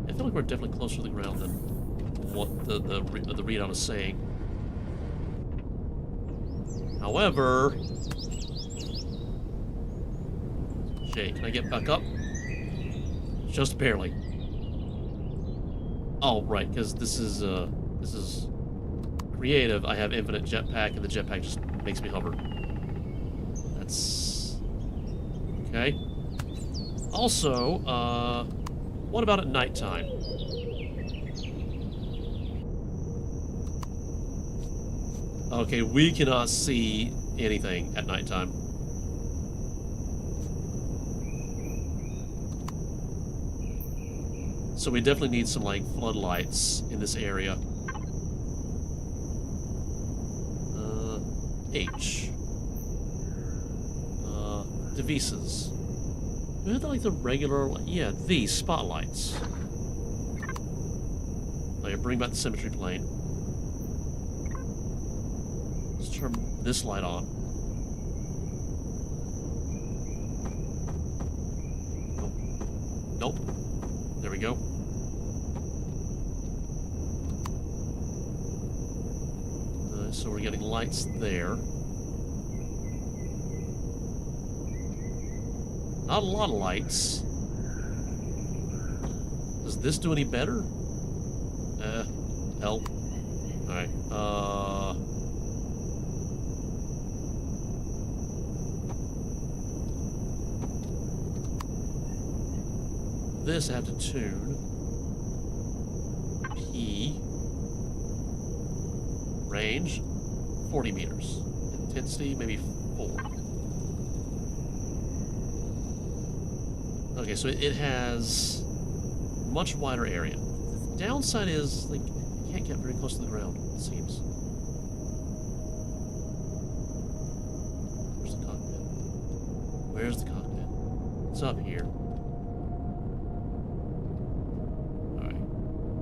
I feel like we're definitely closer to the ground than what the readout is saying. However, Jay, can I get back up? Just barely. Oh, right, because this is creative. I have infinite jetpack, and the jetpack just makes me hover. That's okay. Also, what about at nighttime? Okay, we cannot see anything at nighttime. So we definitely need some, like, floodlights in this area. H. Devices. Do we have, like, the regular... Yeah, these spotlights. Okay, bring back the symmetry plane. Let's turn this light on. Nope. There we go. So we're getting lights there. Not a lot of lights. Does this do any better? Hell. Alright, this I have to tune. P. Range, 40 meters. Intensity, maybe 4. Okay, so it has much wider area. The downside is, like, you can't get very close to the ground, it seems. Where's the cockpit? Where's the cockpit? It's up here. Alright.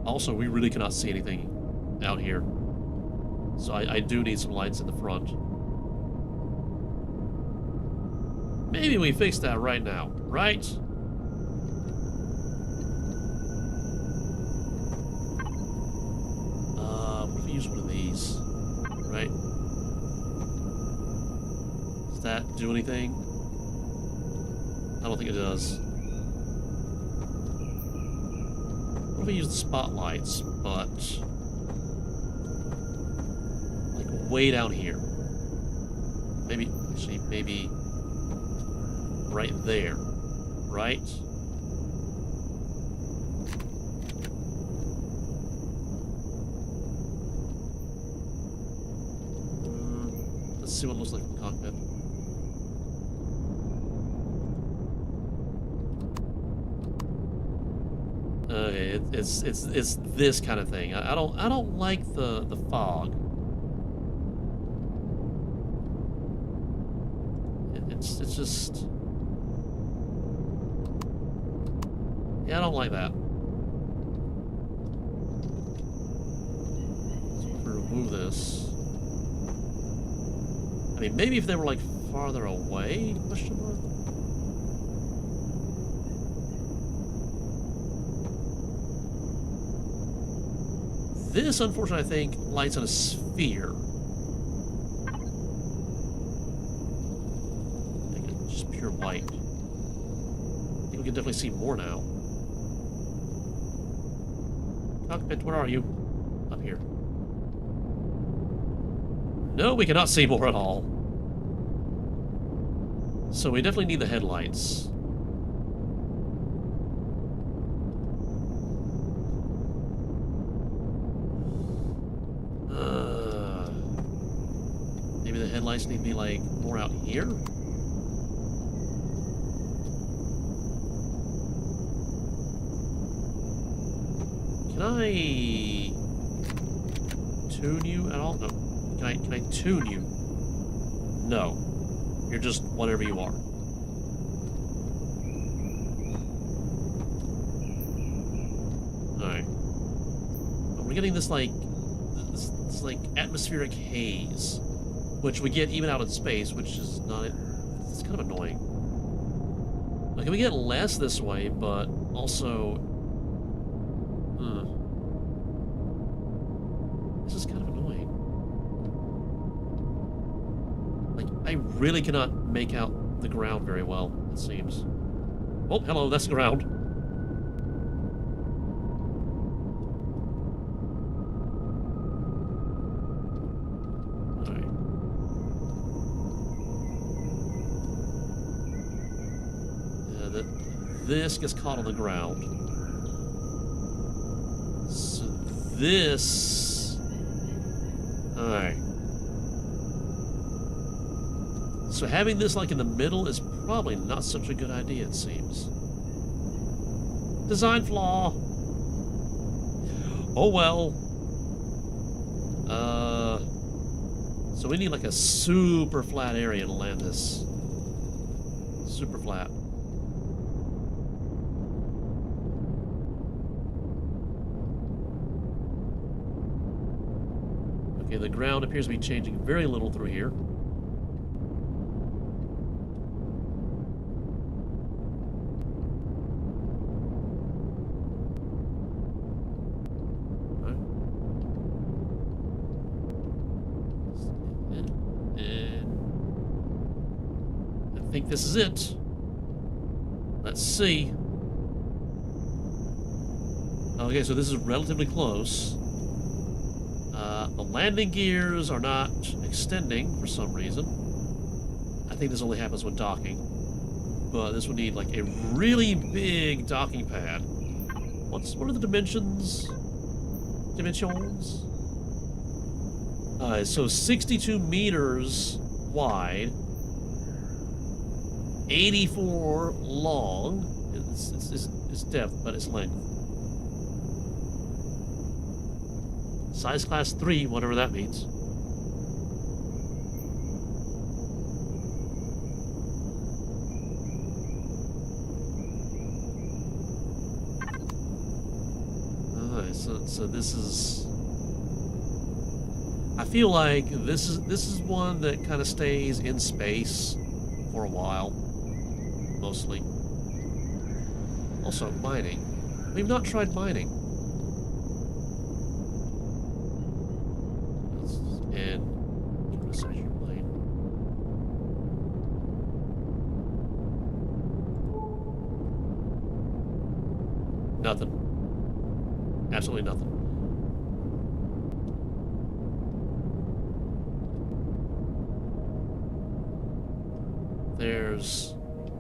Also, we really cannot see anything out here. So I do need some lights in the front. Maybe we fix that right now, right? What if we use one of these? Right? Does that do anything? I don't think it does. What if we use the spotlights, but like way down here? Maybe, actually, maybe right there, right? Let's see what it looks like in the cockpit. Okay, it's this kind of thing. I don't like the fog. It's just, yeah, I don't like that. So if we remove this, I mean, maybe if they were like farther away, question mark. This, unfortunately, I think, lights on a sphere. Just pure white. I think we can definitely see more now. Cockpit, where are you? Up here. No, we cannot see more at all. So we definitely need the headlights. Maybe the headlights need to be like more out here? Can I tune you at all? No. Can I tune you? No. You're just whatever you are. Alright. We're getting this like this like atmospheric haze, which we get even out in space, which is not, it's kind of annoying. Like, we get less this way, but also this is kind of annoying. Like, I really cannot make out the ground very well, it seems. Oh, hello, that's the ground. This gets caught on the ground. So this... Alright. So having this like in the middle is probably not such a good idea, it seems. Design flaw. Oh well. So we need like a super flat area to land this. Super flat. Okay, the ground appears to be changing very little through here. Right. And I think this is it. Let's see. Okay, so this is relatively close. The landing gears are not extending for some reason. I think this only happens when docking. But this would need like a really big docking pad. What are the dimensions? Dimensions? So 62 meters wide, 84 long. It's depth, but it's length. Size class 3, whatever that means. Alright, so this is... I feel like this is one that kind of stays in space for a while. mostly. Also, mining. We've not tried mining. And criticize your plane. Nothing. Absolutely nothing. There's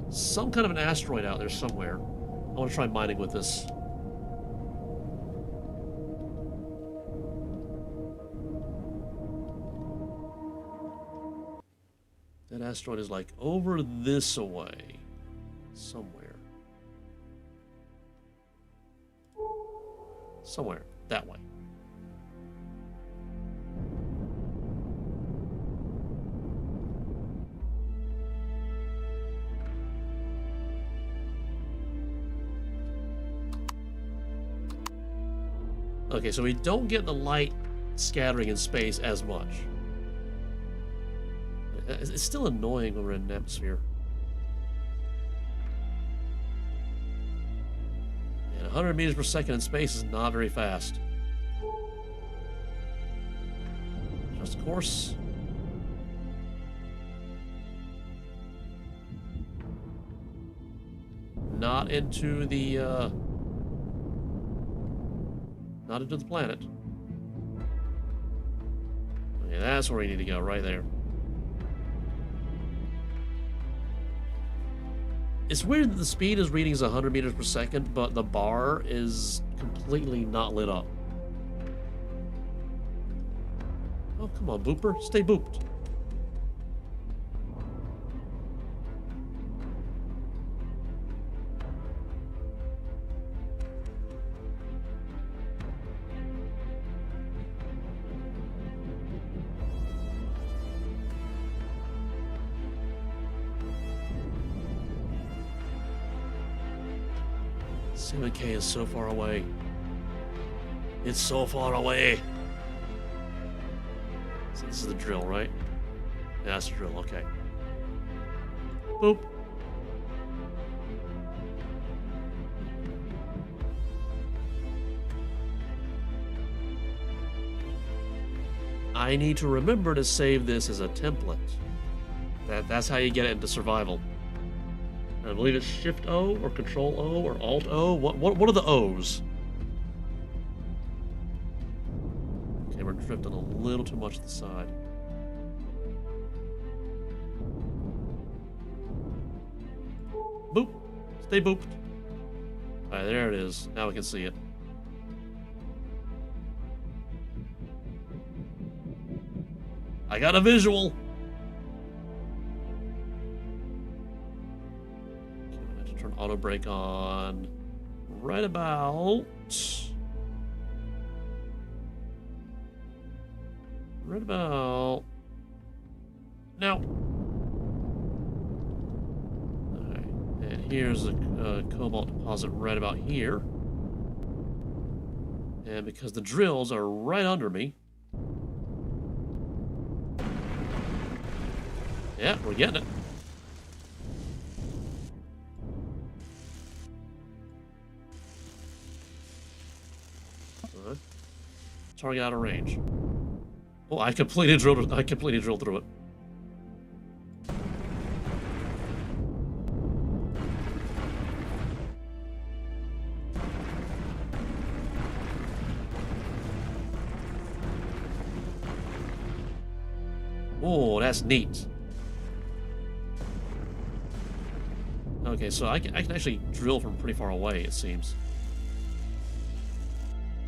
some kind of an asteroid out there somewhere. I want to try mining with this. That asteroid is like over this away. Somewhere. Somewhere. That way. Okay, so we don't get the light scattering in space as much. It's still annoying when we're in an atmosphere. And 100 meters per second in space is not very fast. Just course. Not into the, not into the planet. Okay, that's where we need to go, right there. It's weird that the speed is reading as 100 meters per second, but the bar is completely not lit up. Oh, come on, booper. Stay booped. K is so far away. It's so far away. So this is the drill, right? Yeah, that's the drill, okay. Boop. I need to remember to save this as a template. That's how you get it into survival. I believe it's Shift O or Control O or Alt O. What are the O's? Okay, we're drifting a little too much to the side. Boop. Stay booped. Alright, there it is. Now we can see it. I got a visual. Auto brake on right about now. Alright, and here's a cobalt deposit right about here, and because the drills are right under me, yeah, we're getting it. Target out of range. Oh, I completely drilled through it. Oh, that's neat. Okay, so I can actually drill from pretty far away, it seems.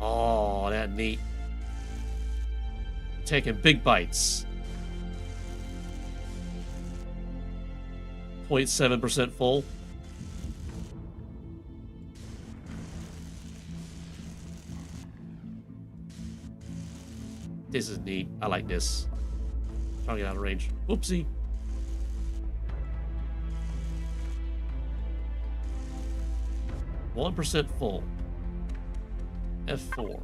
Oh, that neat. Taking big bites. 0.7% full. This is neat. I like this. Trying to get out of range. Whoopsie. %1 full. F4.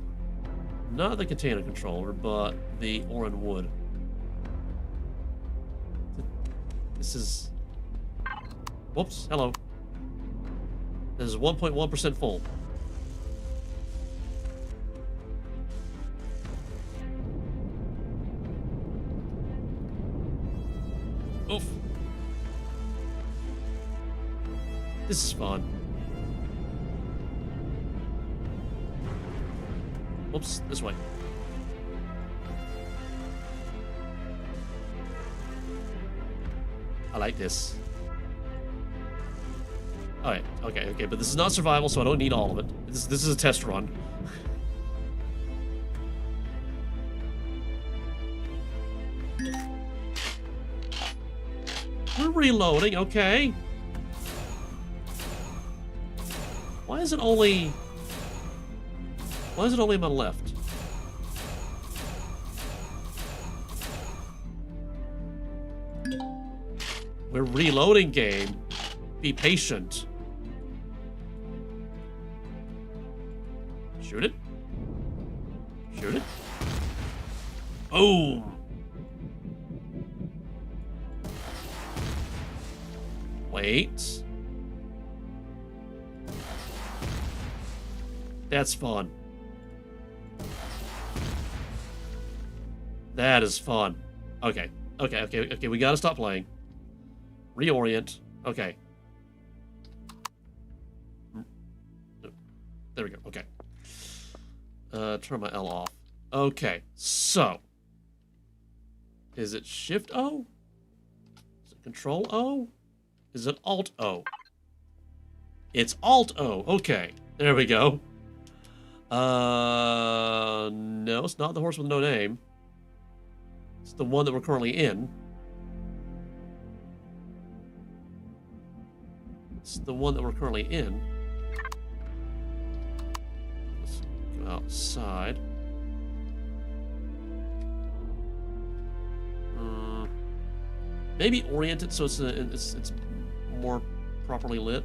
Not the container controller, but the Orin wood. This is... Whoops, hello. This is 1.1% full. Oof. This is fun. Oops, this way. I like this. Alright, okay, but this is not survival, so I don't need all of it. This is a test run. We're reloading, okay. Why is it only on my left? We're reloading, game. Be patient. Shoot it. Shoot it. Boom. Wait. That's fun. That is fun. Okay, we gotta stop playing. Reorient. Okay. There we go. Okay. Turn my L off. Okay, so. Is it Shift O? Is it Control O? Is it Alt O? It's Alt O. Okay, there we go. No, it's not the horse with no name. It's the one that we're currently in. It's the one that we're currently in. Let's go outside. Maybe orient it so it's more properly lit.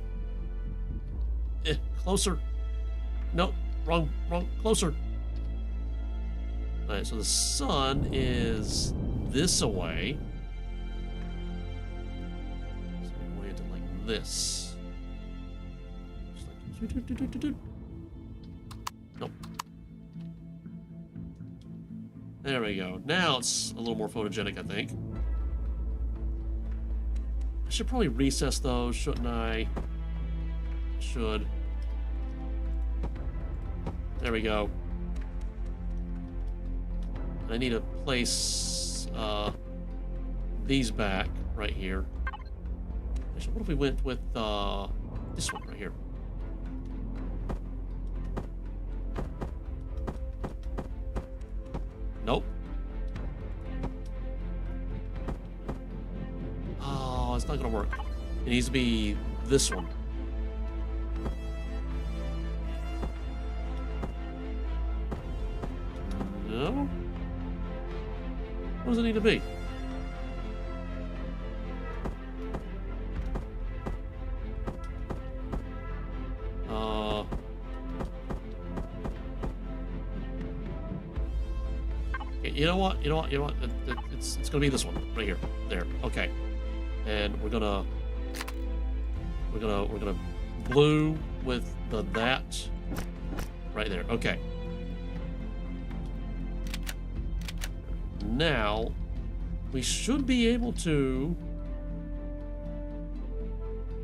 Closer. Nope, wrong, closer. Alright, so the sun is this away. So we orient it like this. Just like nope. There we go. Now it's a little more photogenic, I think. I should probably recess those, shouldn't I? Should. There we go. I need to place these back right here. Actually, what if we went with this one right here? Nope. Oh, it's not gonna work. It needs to be this one. No? What does it need to be? You know what? It's gonna be this one right here. There. Okay. And we're gonna blue with that right there. Okay. Now we should be able to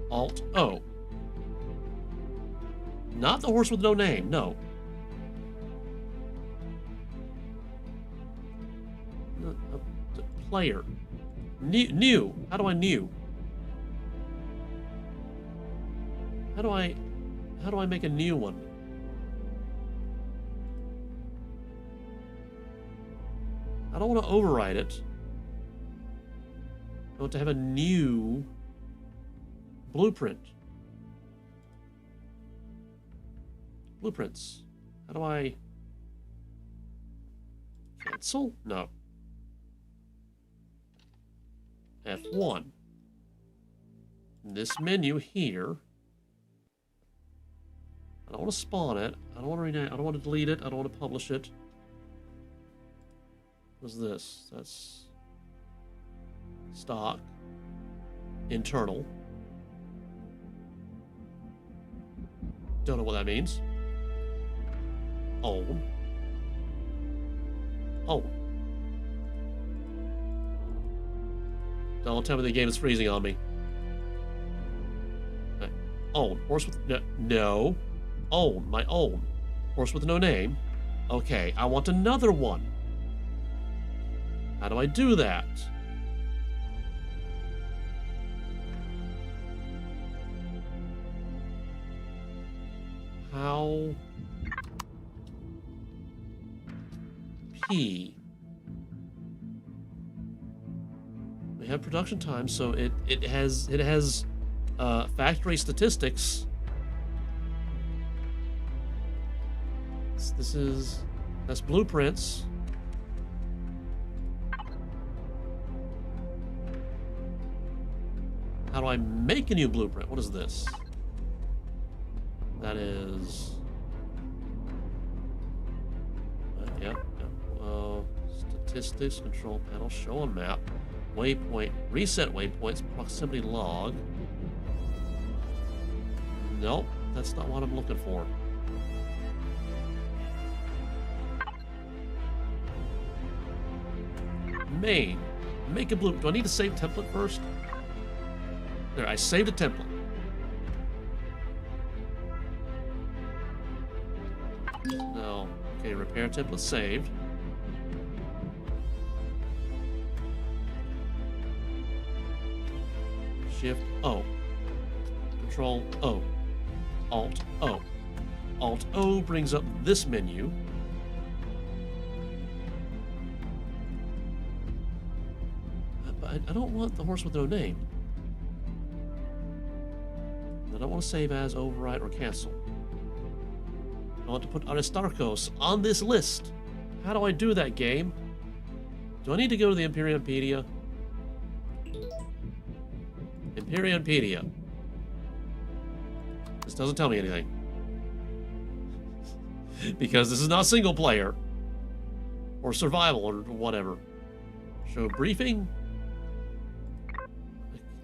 Alt O. Not the horse with no name. No. Player. New. How do I new? How do I make a new one? I don't want to override it. I want to have a new blueprint. Blueprints. How do I cancel? No. F1. This menu here. I don't want to spawn it. I don't want to rename. I don't want to delete it. I don't want to publish it. What's this? That's stock. Internal. Don't know what that means. Own. Own. Don't tell me the game is freezing on me. Okay. Own. Horse with... No. Own. My own. Horse with no name. Okay, I want another one. How do I do that? How? P. We have production time, so it has factory statistics. That's blueprints. How do I make a new blueprint? What is this? That is... yeah. Statistics, control panel, show on map, waypoint, reset waypoints, proximity log. Nope, that's not what I'm looking for. Main. Make a blueprint. Do I need to save template first? There, I saved a template. No. Okay, repair template saved. Shift O. Control O. Alt O. Alt O brings up this menu. But I don't want the horse with no name. I don't want to save as, overwrite, or cancel. I want to put Aristarkhos on this list. How do I do that, game? Do I need to go to the Empyrionpedia? Empyrionpedia. This doesn't tell me anything. Because this is not single player. Or survival, or whatever. Show briefing.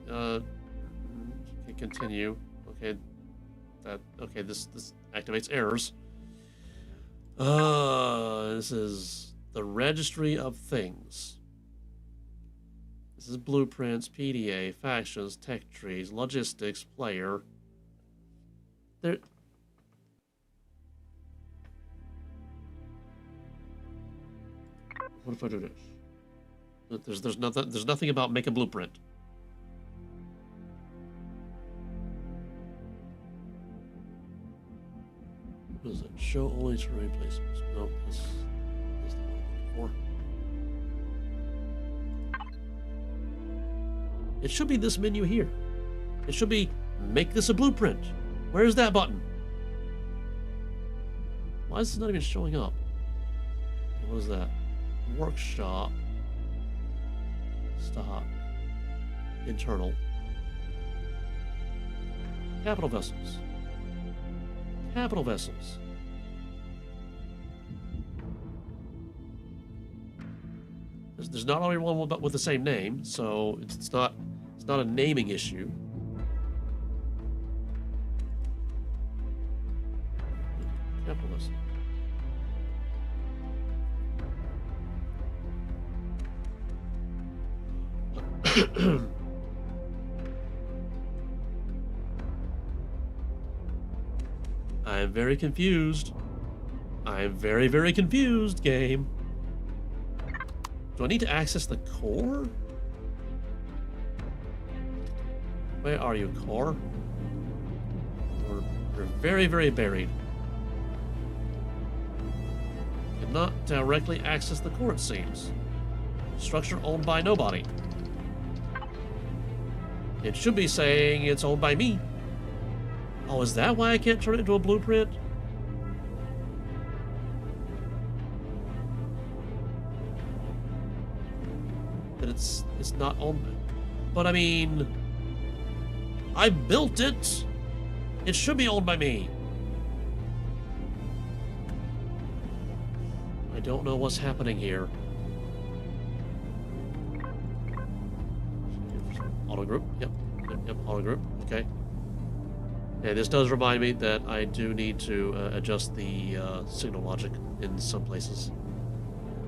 Okay, continue. Okay. Okay, this activates errors. This is the registry of things. This is blueprints, PDA, factions, tech trees, logistics, player. There. What if I do this? There's nothing about make a blueprint. What is it? Show only terrain placements. No, that's the one I'm looking for. It should be this menu here. It should be make this a blueprint. Where's that button? Why is this not even showing up? What is that? Workshop. Stock. Internal. Capital vessels. Capital vessels. There's not only one with the same name, so it's not a naming issue. Capital vessel. I am very confused. I am very, very confused, game. Do I need to access the core? Where are you, core? We're very, very buried. Cannot directly access the core, it seems. Structure owned by nobody. It should be saying it's owned by me. Oh, is that why I can't turn it into a blueprint? That it's not owned by... But I mean... I built it! It should be owned by me. I don't know what's happening here. Auto group, yep, auto group, okay. And this does remind me that I do need to adjust the signal logic in some places.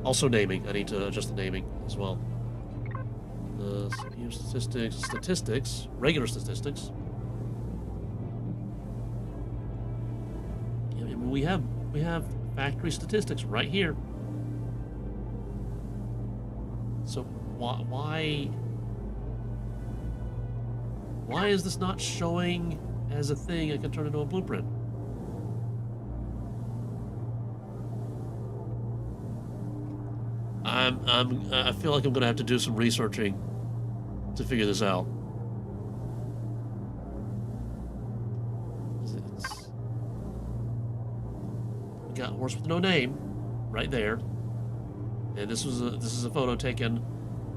Also naming. I need to adjust the naming as well. CPU statistics, regular statistics. Yeah, I mean, we have factory statistics right here. So why is this not showing as a thing I can turn into a blueprint? I feel like I'm gonna have to do some researching to figure this out. We got horse with no name right there. And this is a photo taken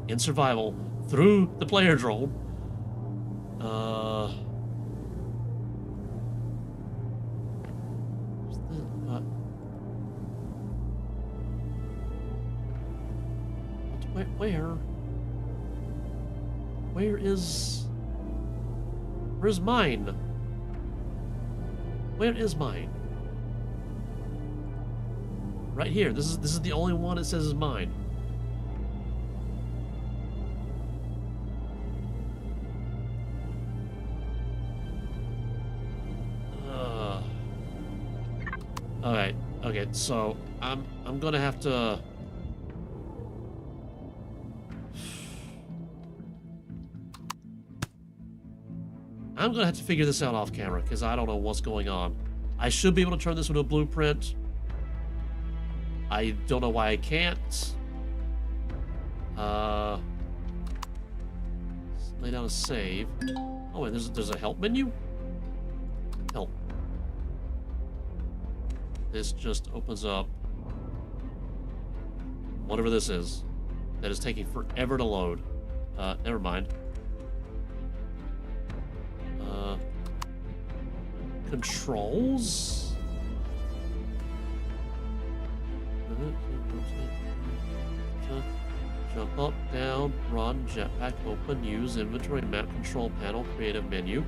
in survival through the player drone. Where's mine? Where is mine? Right here. This is the only one it says is mine. Alright, okay, so I'm gonna have to figure this out off camera, because I don't know what's going on. I should be able to turn this into a blueprint. I don't know why I can't. Lay down a save. Oh wait, there's a help menu? Help. This just opens up whatever this is that is taking forever to load. Never mind. Controls? Jump up, down, run, jetpack, open, use, inventory, map, control panel, creative menu.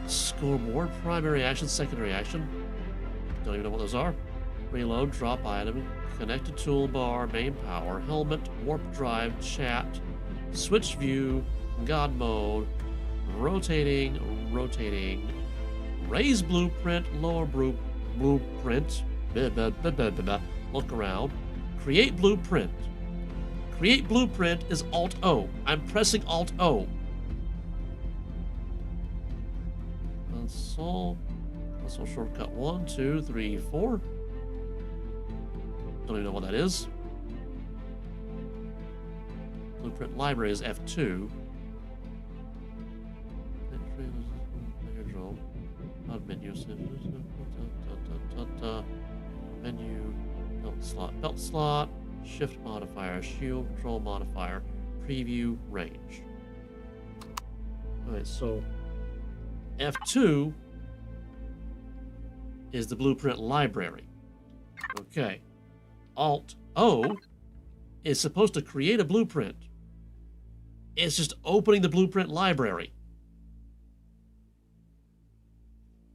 Scoreboard, primary action, secondary action. Don't even know what those are. Reload, drop item, connected toolbar, main power, helmet, warp drive, chat, switch view, god mode, rotating, raise blueprint, lower blueprint, look around, create blueprint. Create blueprint is Alt-O. I'm pressing Alt-O. Console shortcut 1, 2, 3, 4. Don't even know what that is. Blueprint library is F2. Menu. Menu. Belt slot. Shift modifier. Shield control modifier. Preview range. Alright, so F2 is the blueprint library. Okay. Alt-O is supposed to create a blueprint. It's just opening the blueprint library.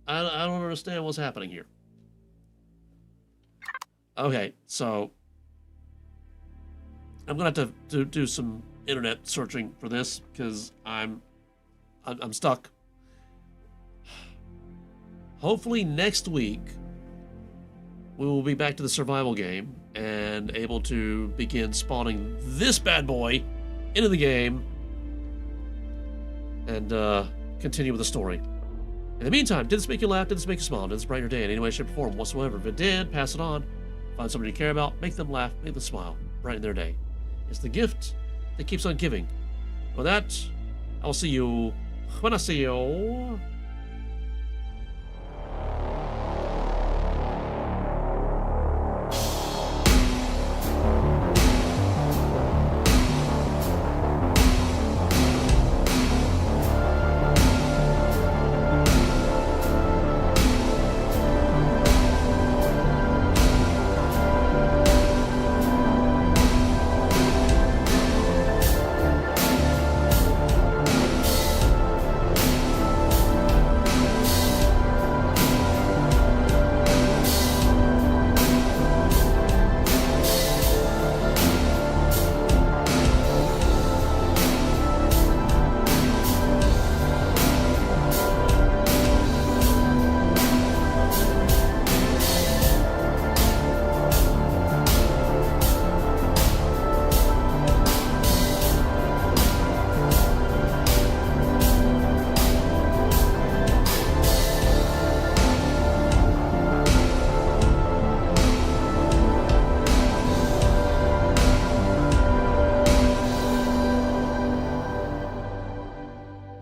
I don't understand what's happening here. Okay, so I'm gonna have to do some internet searching for this because I'm stuck. Hopefully next week we will be back to the survival game and able to begin spawning this bad boy into the game and continue with the story. In the meantime, did this make you laugh? Did this make you smile? Did this brighten your day in any way, shape, or form whatsoever? If it did, pass it on. Find somebody you care about, make them laugh, make them smile, brighten their day. It's the gift that keeps on giving. With that, I'll see you when I see you.